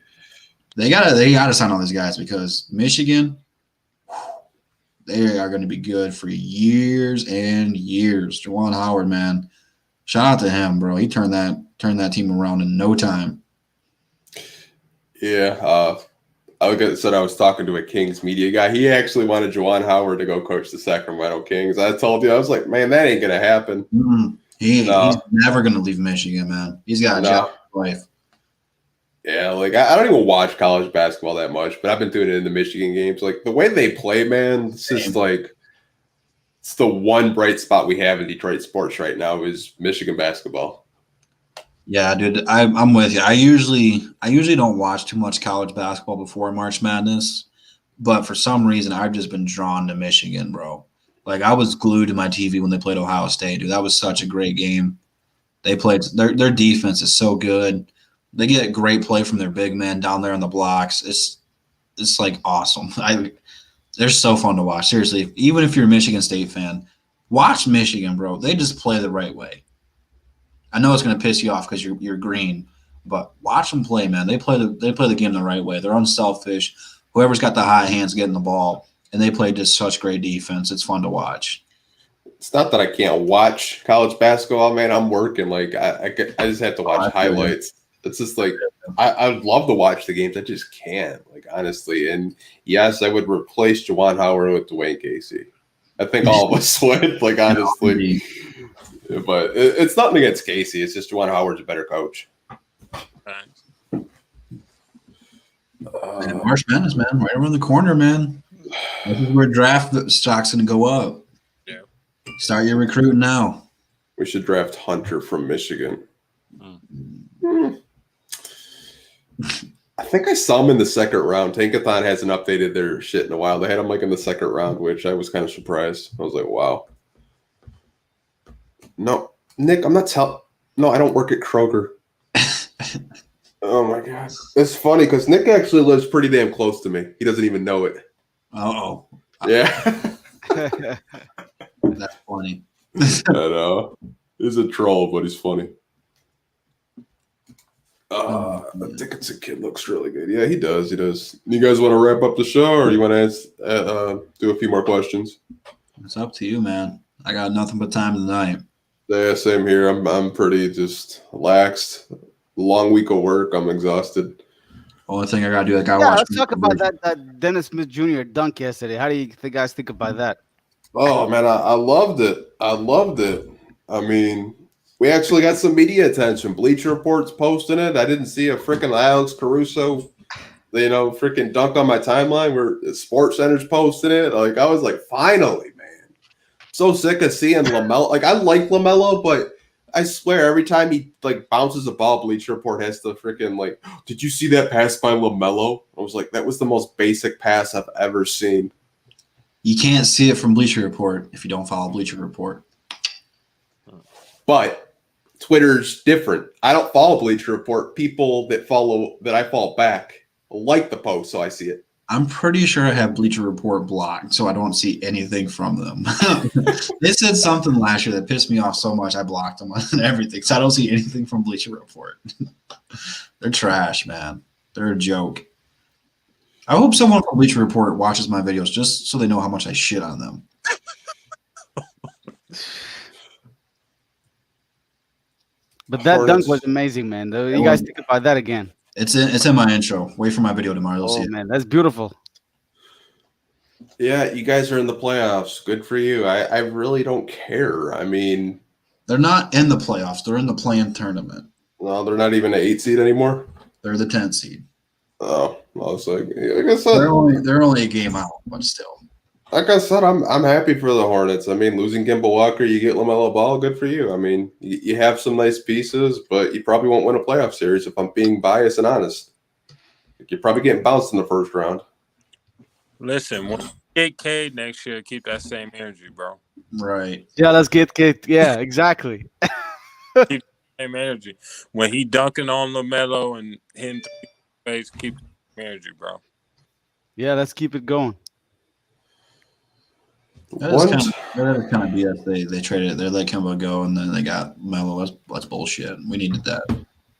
they gotta sign all these guys because Michigan, they are going to be good for years and years. Juwan Howard, man, shout out to him, bro. He turned that team around in no time. Yeah, I was talking to a Kings media guy. He actually wanted Juwan Howard to go coach the Sacramento Kings. I told you, I was like, man, that ain't gonna happen. Mm-hmm. He's never gonna leave Michigan, man. He's got a job for life. Yeah, like I don't even watch college basketball that much, but I've been doing it in the Michigan games. Like the way they play, man, it's just like it's the one bright spot we have in Detroit sports right now is Michigan basketball. Yeah, dude, I'm with you. I usually don't watch too much college basketball before March Madness, but for some reason I've just been drawn to Michigan, bro. Like I was glued to my TV when they played Ohio State, dude. That was such a great game. They played their defense is so good. They get great play from their big men down there on the blocks. It's like awesome. They're so fun to watch. Seriously, even if you're a Michigan State fan, watch Michigan, bro. They just play the right way. I know it's going to piss you off because you're green, but watch them play, man. They play the game the right way. They're unselfish. Whoever's got the high hands getting the ball, and they play just such great defense. It's fun to watch. It's not that I can't watch college basketball, man. I'm working. Like I just have to watch highlights. It's just like I'd love to watch the games. I just can't, like, honestly. And yes, I would replace Juwan Howard with Dwayne Casey. I think all of us would, like, honestly. But it's nothing against Casey. It's just Juwan Howard's a better coach. March Madness, man, right around the corner, man. This is where draft stock's going to go up. Yeah. Start your recruiting now. We should draft Hunter from Michigan. I think I saw him in the second round. Tankathon hasn't updated their shit in a while. They had him like in the second round, which I was kind of surprised. I was like, wow. No, Nick, I'm not No, I don't work at Kroger. Oh my God. It's funny because Nick actually lives pretty damn close to me. He doesn't even know it. Uh-oh. Yeah. That's funny. I know. He's a troll, but he's funny. Dickinson kid looks really good. Yeah, he does. He does. You guys want to wrap up the show, or you want to do a few more questions? It's up to you, man. I got nothing but time tonight. Yeah, same here. I'm pretty just relaxed. Long week of work. I'm exhausted. Only thing I gotta do, watch. Let's talk about that Dennis Smith Jr. dunk yesterday. How do you guys think about that? Oh man, I loved it. I mean, we actually got some media attention. Bleacher Report's posting it. I didn't see a freaking Alex Caruso, freaking dunk on my timeline where Sports Center's posting it. Like, I was like, finally, man. So sick of seeing LaMelo. Like, I like LaMelo, but I swear every time he like bounces a ball, Bleacher Report has to freaking like, did you see that pass by LaMelo? I was like, that was the most basic pass I've ever seen. You can't see it from Bleacher Report if you don't follow Bleacher Report. But Twitter's different. I don't follow Bleacher Report. People that I follow back like the post, so I see it. I'm pretty sure I have Bleacher Report blocked, so I don't see anything from them. They said something last year that pissed me off so much I blocked them on everything, so I don't see anything from Bleacher Report. They're trash, man. They're a joke. I hope someone from Bleacher Report watches my videos just so they know how much I shit on them. But that dunk was amazing, man. You guys think about that again. It's in my intro. Wait for my video tomorrow. You'll see it. Man, that's beautiful. Yeah, you guys are in the playoffs. Good for you. I really don't care. I mean, they're not in the playoffs. They're in the play-in tournament. No, they're not even an 8 seed anymore. They're the 10 seed. Oh, I was like I said, they're only a game out, but still. Like I said, I'm happy for the Hornets. I mean, losing Gimbal Walker, you get LaMelo Ball, good for you. I mean, you have some nice pieces, but you probably won't win a playoff series if I'm being biased and honest. You're probably getting bounced in the first round. Listen, when you get Cade next year, keep that same energy, bro. Right. Yeah, let's get yeah, exactly. Keep the same energy. When he dunking on LaMelo and hitting face, keep the same energy, bro. Yeah, let's keep it going. That is kind of BS. They traded it. They let Kemba go, and then they got Melo. That's bullshit. We needed that.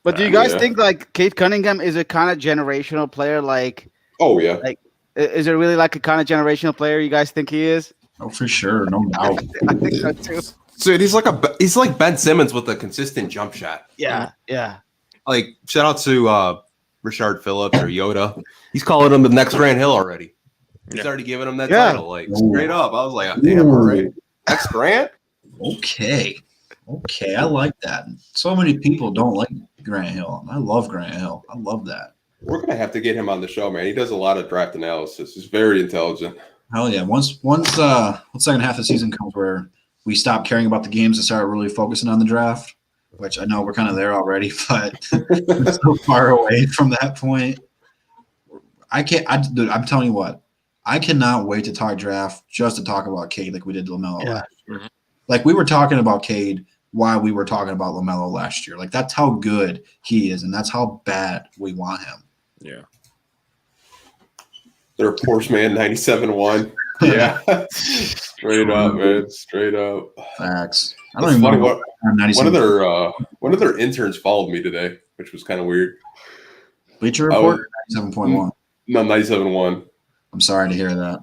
But do you guys think like Cade Cunningham is a kind of generational player? Like, oh yeah, like is it really like a kind of generational player? You guys think he is? Oh, for sure, no doubt. I think so too. Dude, he's like Ben Simmons with a consistent jump shot. Yeah, yeah. Like shout out to Richard Phillips or Yoda. He's calling him the next Grant Hill already. He's already giving him that title, like straight up. I was like, oh, damn, all right. Next Grant? Okay, I like that. So many people don't like Grant Hill. I love Grant Hill. I love that. We're gonna have to get him on the show, man. He does a lot of draft analysis. He's very intelligent. Hell yeah. Once the second half of the season comes where we stop caring about the games and start really focusing on the draft, which I know we're kind of there already, but we're so far away from that point. Dude, I'm telling you what. I cannot wait to talk draft just to talk about Cade like we did LaMelo last year. Mm-hmm. Like we were talking about Cade while we were talking about LaMelo last year. Like that's how good he is, and that's how bad we want him. Yeah. They're a Porsche man 97-1. Yeah. Straight up, man. Straight up. Facts. I don't even know one of their interns followed me today, which was kind of weird. Bleacher Report 97.1. No, 97.1. I'm sorry to hear that.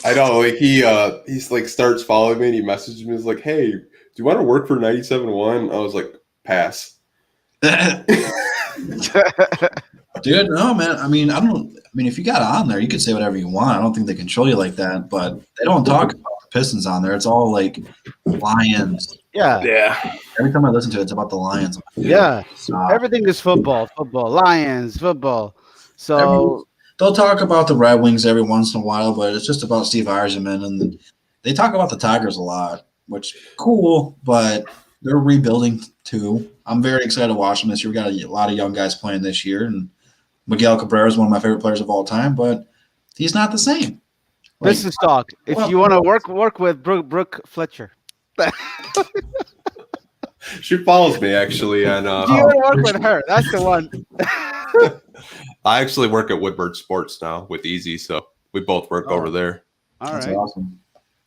I know, like he's like starts following me and he messages me. He's like, "Hey, do you want to work for 97.1?" I was like, "Pass." Dude, no, man. I mean, if you got on there, you could say whatever you want. I don't think they control you like that, but they don't talk about the Pistons on there. It's all like Lions. Yeah. Every time I listen to it, it's about the Lions. Yeah. Everything is football, Lions, football. So they'll talk about the Red Wings every once in a while, but it's just about Steve Yzerman, and they talk about the Tigers a lot, which cool, but they're rebuilding too. I'm very excited to watch them this year. We got a lot of young guys playing this year, and Miguel Cabrera is one of my favorite players of all time, but he's not the same. Pistons talk. If you want to work with Brooke Fletcher. She follows me actually, and you want to work with her? That's the one. I actually work at Woodward Sports now with Easy, so we both work over there. All That's right. awesome.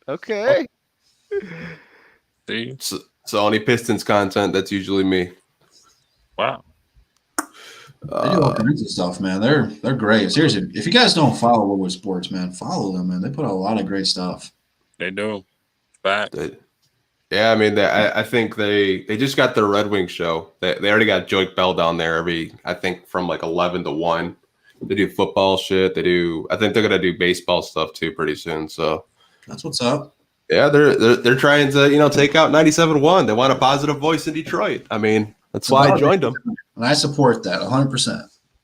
Okay. See? So any Pistons content, that's usually me. Wow. They do all kinds of stuff, man. They're great. Seriously, if you guys don't follow Woodward Sports, man, follow them, man. They put out a lot of great stuff. They do. Fact. Yeah, I mean, I think they just got their Red Wings show. They already got Joik Bell down there I think from like 11 to 1. They do football shit. I think they're gonna do baseball stuff too pretty soon. So that's what's up. Yeah, they're trying to take out 97.1. They want a positive voice in Detroit. I mean, that's why I joined them. And I support that 100%.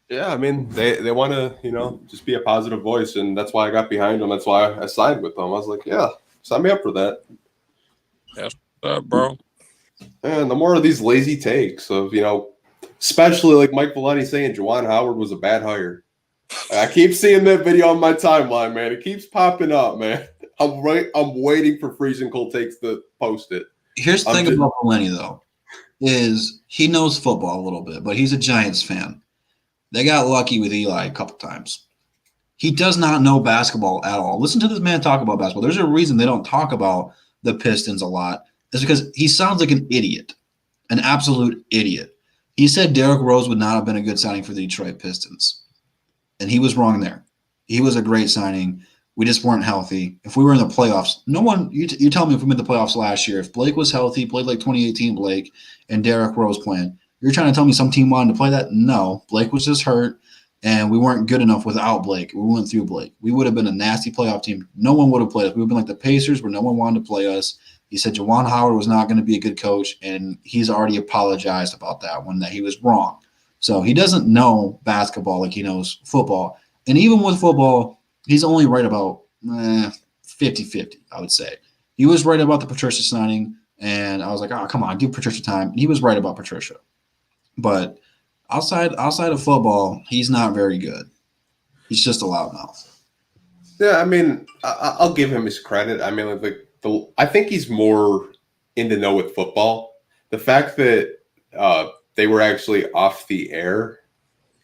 Yeah, I mean, they want to just be a positive voice, and that's why I got behind them. That's why I signed with them. I was like, yeah, sign me up for that. That's what's up, bro. And the more of these lazy takes of, especially like Mike Valenti saying Juwan Howard was a bad hire. I keep seeing that video on my timeline, man. It keeps popping up, man. I'm waiting for Freezing Cold Takes to post it. Here's the thing about Valenti, though. is he knows football a little bit, but he's a Giants fan. They got lucky with Eli a couple times. He does not know basketball at all. Listen to this man talk about basketball. There's a reason they don't talk about the Pistons a lot. It's because he sounds like an idiot, an absolute idiot. He said Derrick Rose would not have been a good signing for the Detroit Pistons, and he was wrong there. He was a great signing. We just weren't healthy. If we were in the playoffs, no one – you tell me if we made the playoffs last year, if Blake was healthy, played like 2018 Blake, and Derrick Rose playing, you're trying to tell me some team wanted to play that? No. Blake was just hurt, and we weren't good enough without Blake. We went through Blake. We would have been a nasty playoff team. No one would have played us. We would have been like the Pacers where no one wanted to play us. He said Juwan Howard was not going to be a good coach, and he's already apologized about that one, that he was wrong. So he doesn't know basketball like he knows football. And even with football, he's only right about 50-50, I would say. He was right about the Patricia signing, and I was like, oh, come on, give Patricia time. And he was right about Patricia. But outside of football, he's not very good. He's just a loudmouth. Yeah, I mean, I'll give him his credit. I mean, I think he's more in the know with football. The fact that they were actually off the air,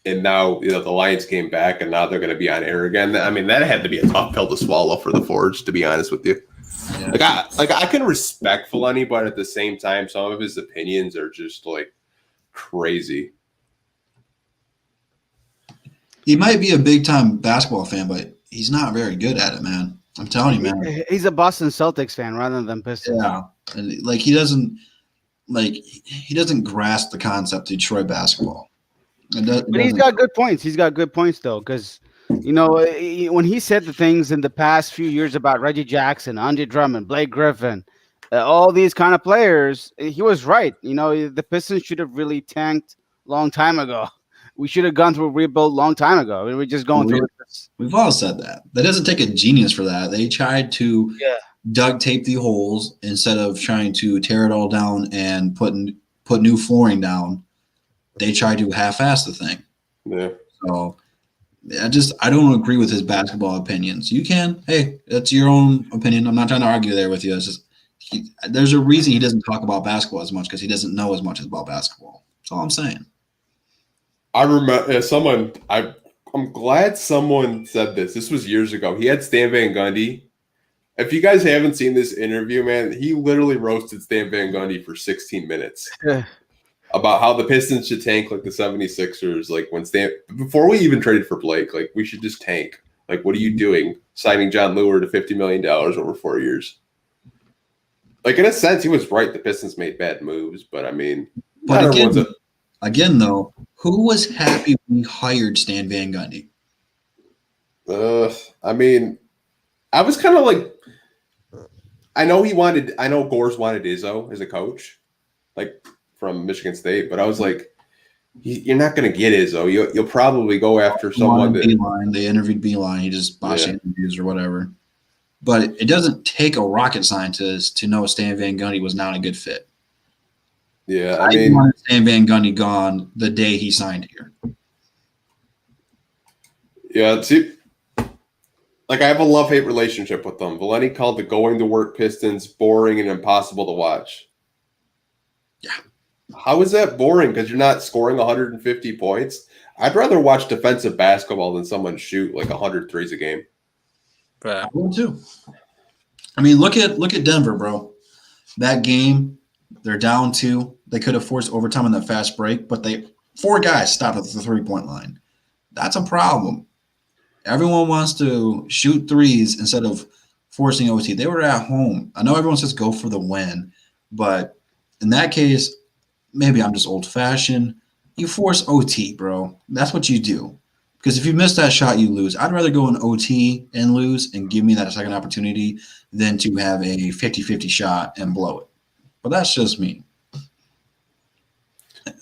and now the Lions came back, and now they're going to be on air again. I mean, that had to be a tough pill to swallow for the Forge, to be honest with you. Yeah. I can respect Filoni, but at the same time, some of his opinions are just like crazy. He might be a big time basketball fan, but he's not very good at it, man. I'm telling you, man. He's a Boston Celtics fan rather than Pistons. Yeah, and he doesn't grasp the concept of Detroit basketball. But he's got good points. He's got good points though, because when he said the things in the past few years about Reggie Jackson, Andre Drummond, Blake Griffin, all these kind of players, he was right. The Pistons should have really tanked a long time ago. We should have gone through a rebuild a long time ago. We're just going through this. We've all said that. That doesn't take a genius for that. They tried to duct tape the holes instead of trying to tear it all down and put new flooring down. They tried to half-ass the thing. Yeah. So I don't agree with his basketball opinions. You can. Hey, that's your own opinion. I'm not trying to argue there with you. It's just there's a reason he doesn't talk about basketball as much, because he doesn't know as much about basketball. That's all I'm saying. I remember I'm glad someone said this. This was years ago. He had Stan Van Gundy. If you guys haven't seen this interview, man, he literally roasted Stan Van Gundy for 16 minutes about how the Pistons should tank like the 76ers. Like before we even traded for Blake, like we should just tank. Like, what are you doing? Signing John Lewis to $50 million over 4 years. Like, in a sense, he was right. The Pistons made bad moves, but I mean, again, though, who was happy when we hired Stan Van Gundy? I mean, I was kind of like, I know Gores wanted Izzo as a coach, like from Michigan State, but I was like, you're not going to get Izzo. You'll probably go after someone that they interviewed Beeline. He just botched interviews or whatever. But it doesn't take a rocket scientist to know Stan Van Gundy was not a good fit. Yeah, I mean, wanted Stan Van Gundy gone the day he signed here. Yeah, see, like I have a love-hate relationship with them. Valenti called the going to work Pistons boring and impossible to watch. Yeah. How is that boring? Because you're not scoring 150 points? I'd rather watch defensive basketball than someone shoot like 100 threes a game. I would too. I mean, look at Denver, bro. That game, they're down 2. They could have forced overtime in that fast break, but 4 guys stopped at the 3-point line. That's a problem. Everyone wants to shoot threes instead of forcing OT. They were at home. I know everyone says go for the win, but in that case, maybe I'm just old-fashioned. You force OT, bro. That's what you do. Because if you miss that shot, you lose. I'd rather go in OT and lose and give me that second opportunity than to have a 50-50 shot and blow it. But that's just me.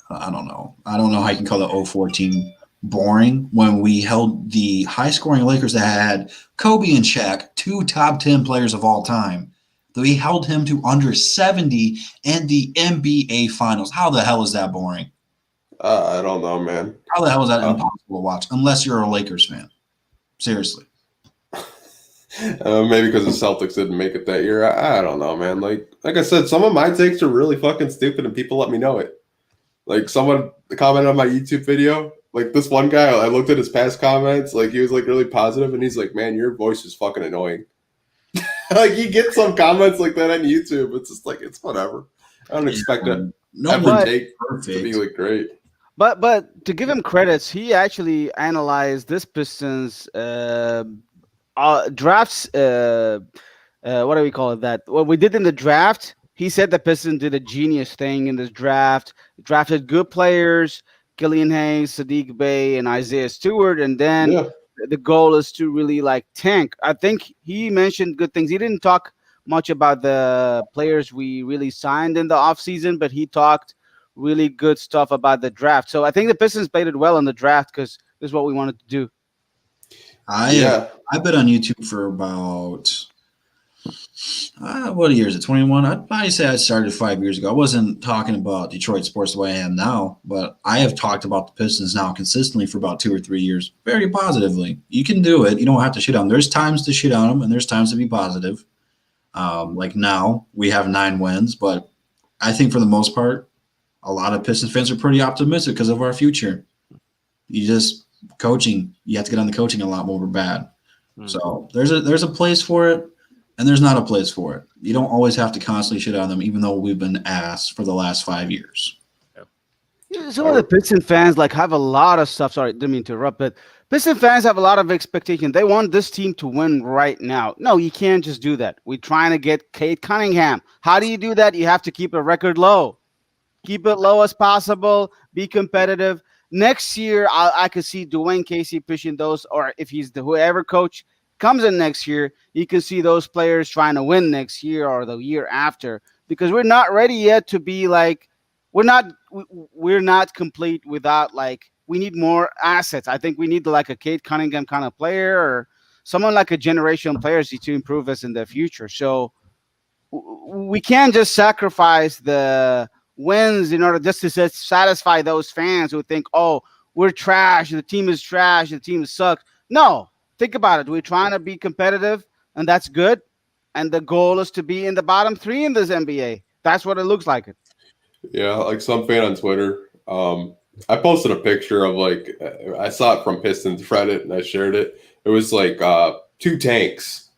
I don't know. I don't know how you can call the 0-14 boring when we held the high-scoring Lakers that had Kobe and Shaq, 2 top 10 players of all time. We held him to under 70 in the NBA Finals. How the hell is that boring? I don't know, man. How the hell is that impossible to watch? Unless you're a Lakers fan. Seriously. Maybe because the Celtics didn't make it that year. I don't know, man. Like I said, some of my takes are really fucking stupid, and people let me know it. Like someone commented on my YouTube video. Like this one guy, I looked at his past comments. Like he was like really positive, and he's like, "Man, your voice is fucking annoying." Like you get some comments like that on YouTube. It's just like it's whatever. I don't expect it. Every take to be like great. But to give him credits, he actually analyzed this Pistons drafts. What do we call it? That what we did in the draft. He said the Pistons did a genius thing in this draft. Drafted good players, Killian Hayes, Saddiq Bey, and Isaiah Stewart, and then the goal is to really like tank. I think he mentioned good things. He didn't talk much about the players we really signed in the offseason, but he talked really good stuff about the draft. So I think the Pistons played it well in the draft because this is what we wanted to do. I've been on YouTube for about what year is it? 21. I'd probably say I started 5 years ago. I wasn't talking about Detroit sports the way I am now, but I have talked about the Pistons now consistently for about 2 or 3 years, very positively. You can do it. You don't have to shit on them. There's times to shit on them, and there's times to be positive. Like now, we have 9 wins, but I think for the most part, a lot of Pistons fans are pretty optimistic because of our future. Coaching. You have to get on the coaching a lot more bad. So there's a place for it, and there's not a place for it. You don't always have to constantly shit on them, even though we've been ass for the last 5 years. Some of the Piston fans have a lot of stuff. Sorry, didn't mean to interrupt, but Piston fans have a lot of expectation. They want this team to win right now. No, you can't just do that. We're trying to get Cade Cunningham. How do you do that? You have to keep a record low. Keep it low as possible. Be competitive. Next year, I could see Dwayne Casey pushing those, or if he's whoever coach comes in next year, you can see those players trying to win next year or the year after, because we're not ready yet to be like we're not complete without we need more assets. I think we need a Cade Cunningham kind of player or someone like a generational player to improve us in the future. So we can't just sacrifice the wins in order just to satisfy those fans who think, oh, we're trash, the team is trash, the team sucks. No, think about it. We're trying to be competitive, and that's good. And the goal is to be in the bottom 3 in this NBA. That's what it looks like. Yeah, like some fan on Twitter, I posted a picture of I saw it from Pistons Reddit and I shared it. It was 2 tanks,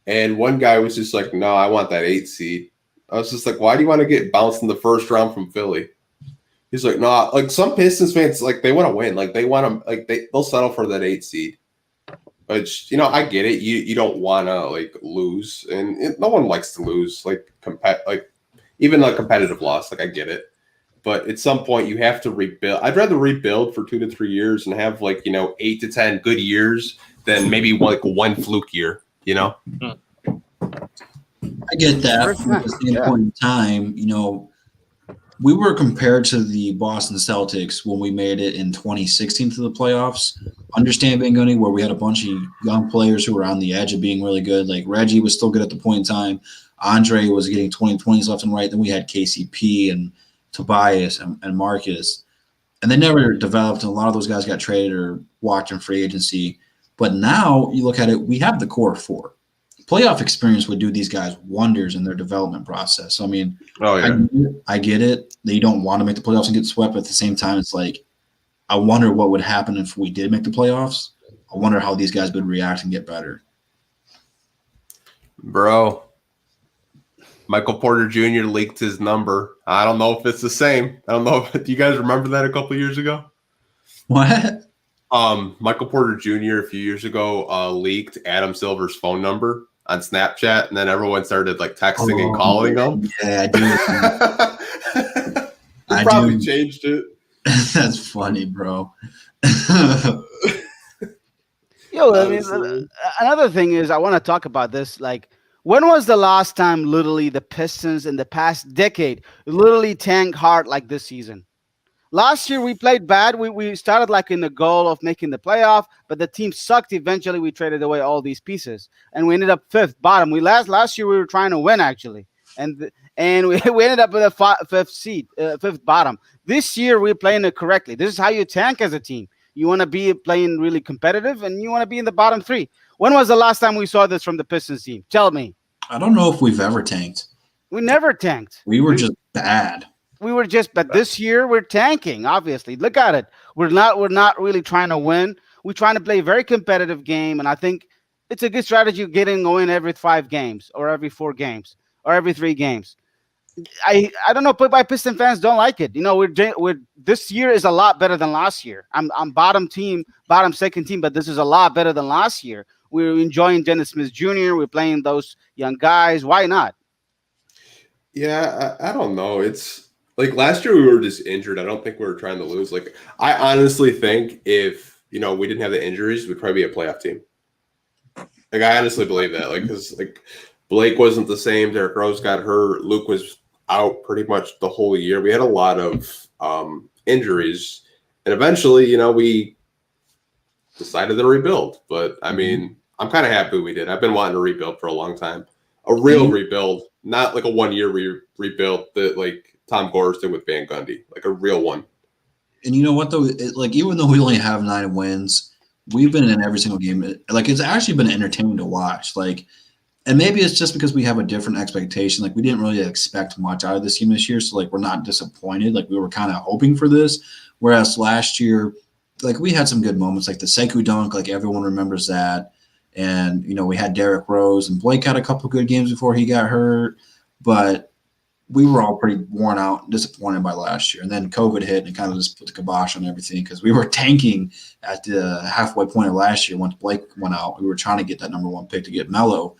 and one guy was just like, "No, I want that 8 seed." I was just like, "Why do you want to get bounced in the first round from Philly?" He's like, "No, some Pistons fans they want to win, they want to they'll settle for that 8 seed." But I get it. You don't want to lose, and no one likes to lose. Even a competitive loss, I get it. But at some point, you have to rebuild. I'd rather rebuild for 2 to 3 years and have 8 to 10 good years than maybe one fluke year. I get that. From the standpoint in time, we were compared to the Boston Celtics when we made it in 2016 to the playoffs. Understand, Bangoni, where we had a bunch of young players who were on the edge of being really good. Like Reggie was still good at the point in time. Andre was getting 20-20s left and right. Then we had KCP and Tobias and Marcus. And they never developed, and a lot of those guys got traded or walked in free agency. But now you look at it, we have the core 4. Playoff experience would do these guys wonders in their development process. So, I mean, I get it that you don't want to make the playoffs and get swept, but at the same time, it's I wonder what would happen if we did make the playoffs. I wonder how these guys would react and get better. Bro, Michael Porter Jr. leaked his number. I don't know if it's the same. I don't know. Do you guys remember that a couple years ago? What? Michael Porter Jr. a few years ago leaked Adam Silver's phone number on Snapchat, and then everyone started texting and calling him. Yeah, I do. He probably changed it. That's funny, bro. Yo, I mean, another thing is I want to talk about this. When was the last time literally the Pistons in the past decade literally tanked hard like this season? Last year we played bad. We started in the goal of making the playoff, but the team sucked. Eventually we traded away all these pieces, and we ended up 5th bottom. Last year we were trying to win actually, and we ended up with a 5th bottom. This year we're playing it correctly. This is how you tank as a team. You want to be playing really competitive, and you want to be in the bottom 3. When was the last time we saw this from the Pistons team? Tell me. I don't know if we've ever tanked. We never tanked. We were just bad. But this year we're tanking. Obviously, look at it. We're not really trying to win. We're trying to play a very competitive game, and I think it's a good strategy getting going every 5 games, or every 4 games, or every 3 games. I don't know, but my Piston fans don't like it. You know, we're this year is a lot better than last year. I'm bottom second team, but this is a lot better than last year. We're enjoying Dennis Smith Jr. We're playing those young guys. Why not? Yeah, I don't know. It's like last year we were just injured. I don't think we were trying to lose. Like, I honestly think if, we didn't have the injuries, we'd probably be a playoff team. Like, I honestly believe that. Like, because like Blake wasn't the same. Derrick Rose got hurt. Luke was out pretty much the whole year. We had a lot of injuries, and eventually, we decided to rebuild. But I mean, I'm kind of happy we did. I've been wanting to rebuild for a long time. A real rebuild, not like a 1-year rebuild that like Tom Gores did with Van Gundy, like a real one. And you know what though? Even though we only have 9 wins, we've been in every single game. Like, it's actually been entertaining to watch. Like, and maybe it's just because we have a different expectation. Like, we didn't really expect much out of this team this year, so like we're not disappointed. Like, we were kind of hoping for this. Whereas last year, like, we had some good moments, like the Sekou dunk. Like, everyone remembers that. And we had Derrick Rose, and Blake had a couple of good games before he got hurt, but we were all pretty worn out and disappointed by last year. And then COVID hit and kind of just put the kibosh on everything, because we were tanking at the halfway point of last year. Once Blake went out, we were trying to get that number 1 pick to get Melo.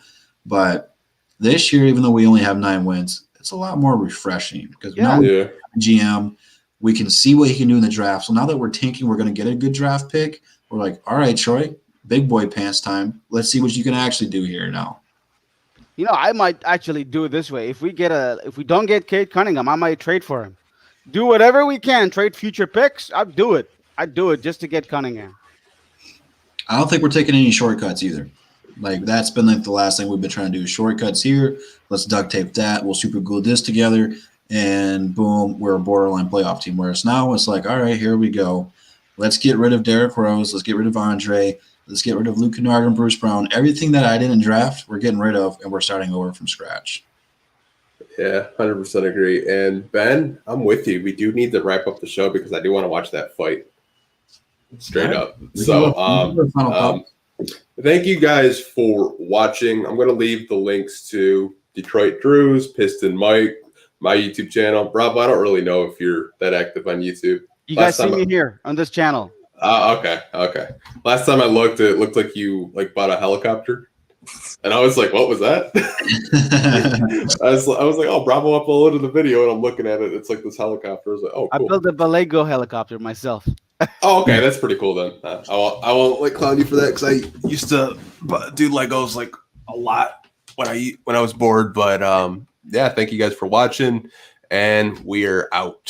But this year, even though we only have 9 wins, it's a lot more refreshing, because now we have a GM. We can see what he can do in the draft. So now that we're tanking, we're going to get a good draft pick. We're like, all right, Troy, big boy pants time. Let's see what you can actually do here now. I might actually do it this way. If we don't get Cade Cunningham, I might trade for him. Do whatever we can. Trade future picks. I'd do it. Just to get Cunningham. I don't think we're taking any shortcuts either. Like, that's been like the last thing we've been trying to do. Shortcuts here. Let's duct tape that. We'll super glue this together, and boom, we're a borderline playoff team. Whereas now it's like, all right, here we go. Let's get rid of Derrick Rose. Let's get rid of Andre. Let's get rid of Luke Kennard and Bruce Brown. Everything that I didn't draft, we're getting rid of, and we're starting over from scratch. Yeah, 100% agree. And Ben, I'm with you. We do need to wrap up the show because I do want to watch that fight. Straight up. So, thank you guys for watching. I'm going to leave the links to Detroit Drews, Piston Mic, my YouTube channel. Rob, I don't really know if you're that active on YouTube. You guys see me here on this channel. Okay. Last time I looked, it looked like you bought a helicopter, and I was like, "What was that?" I was like, "Oh, Bravo uploaded the video," and I'm looking at it. It's like this helicopter. I was like, "Oh, cool." I built a Balego helicopter myself. Oh, okay, that's pretty cool then. I won't clown you for that, because I used to do Legos a lot when I was bored. But yeah, thank you guys for watching, and we're out.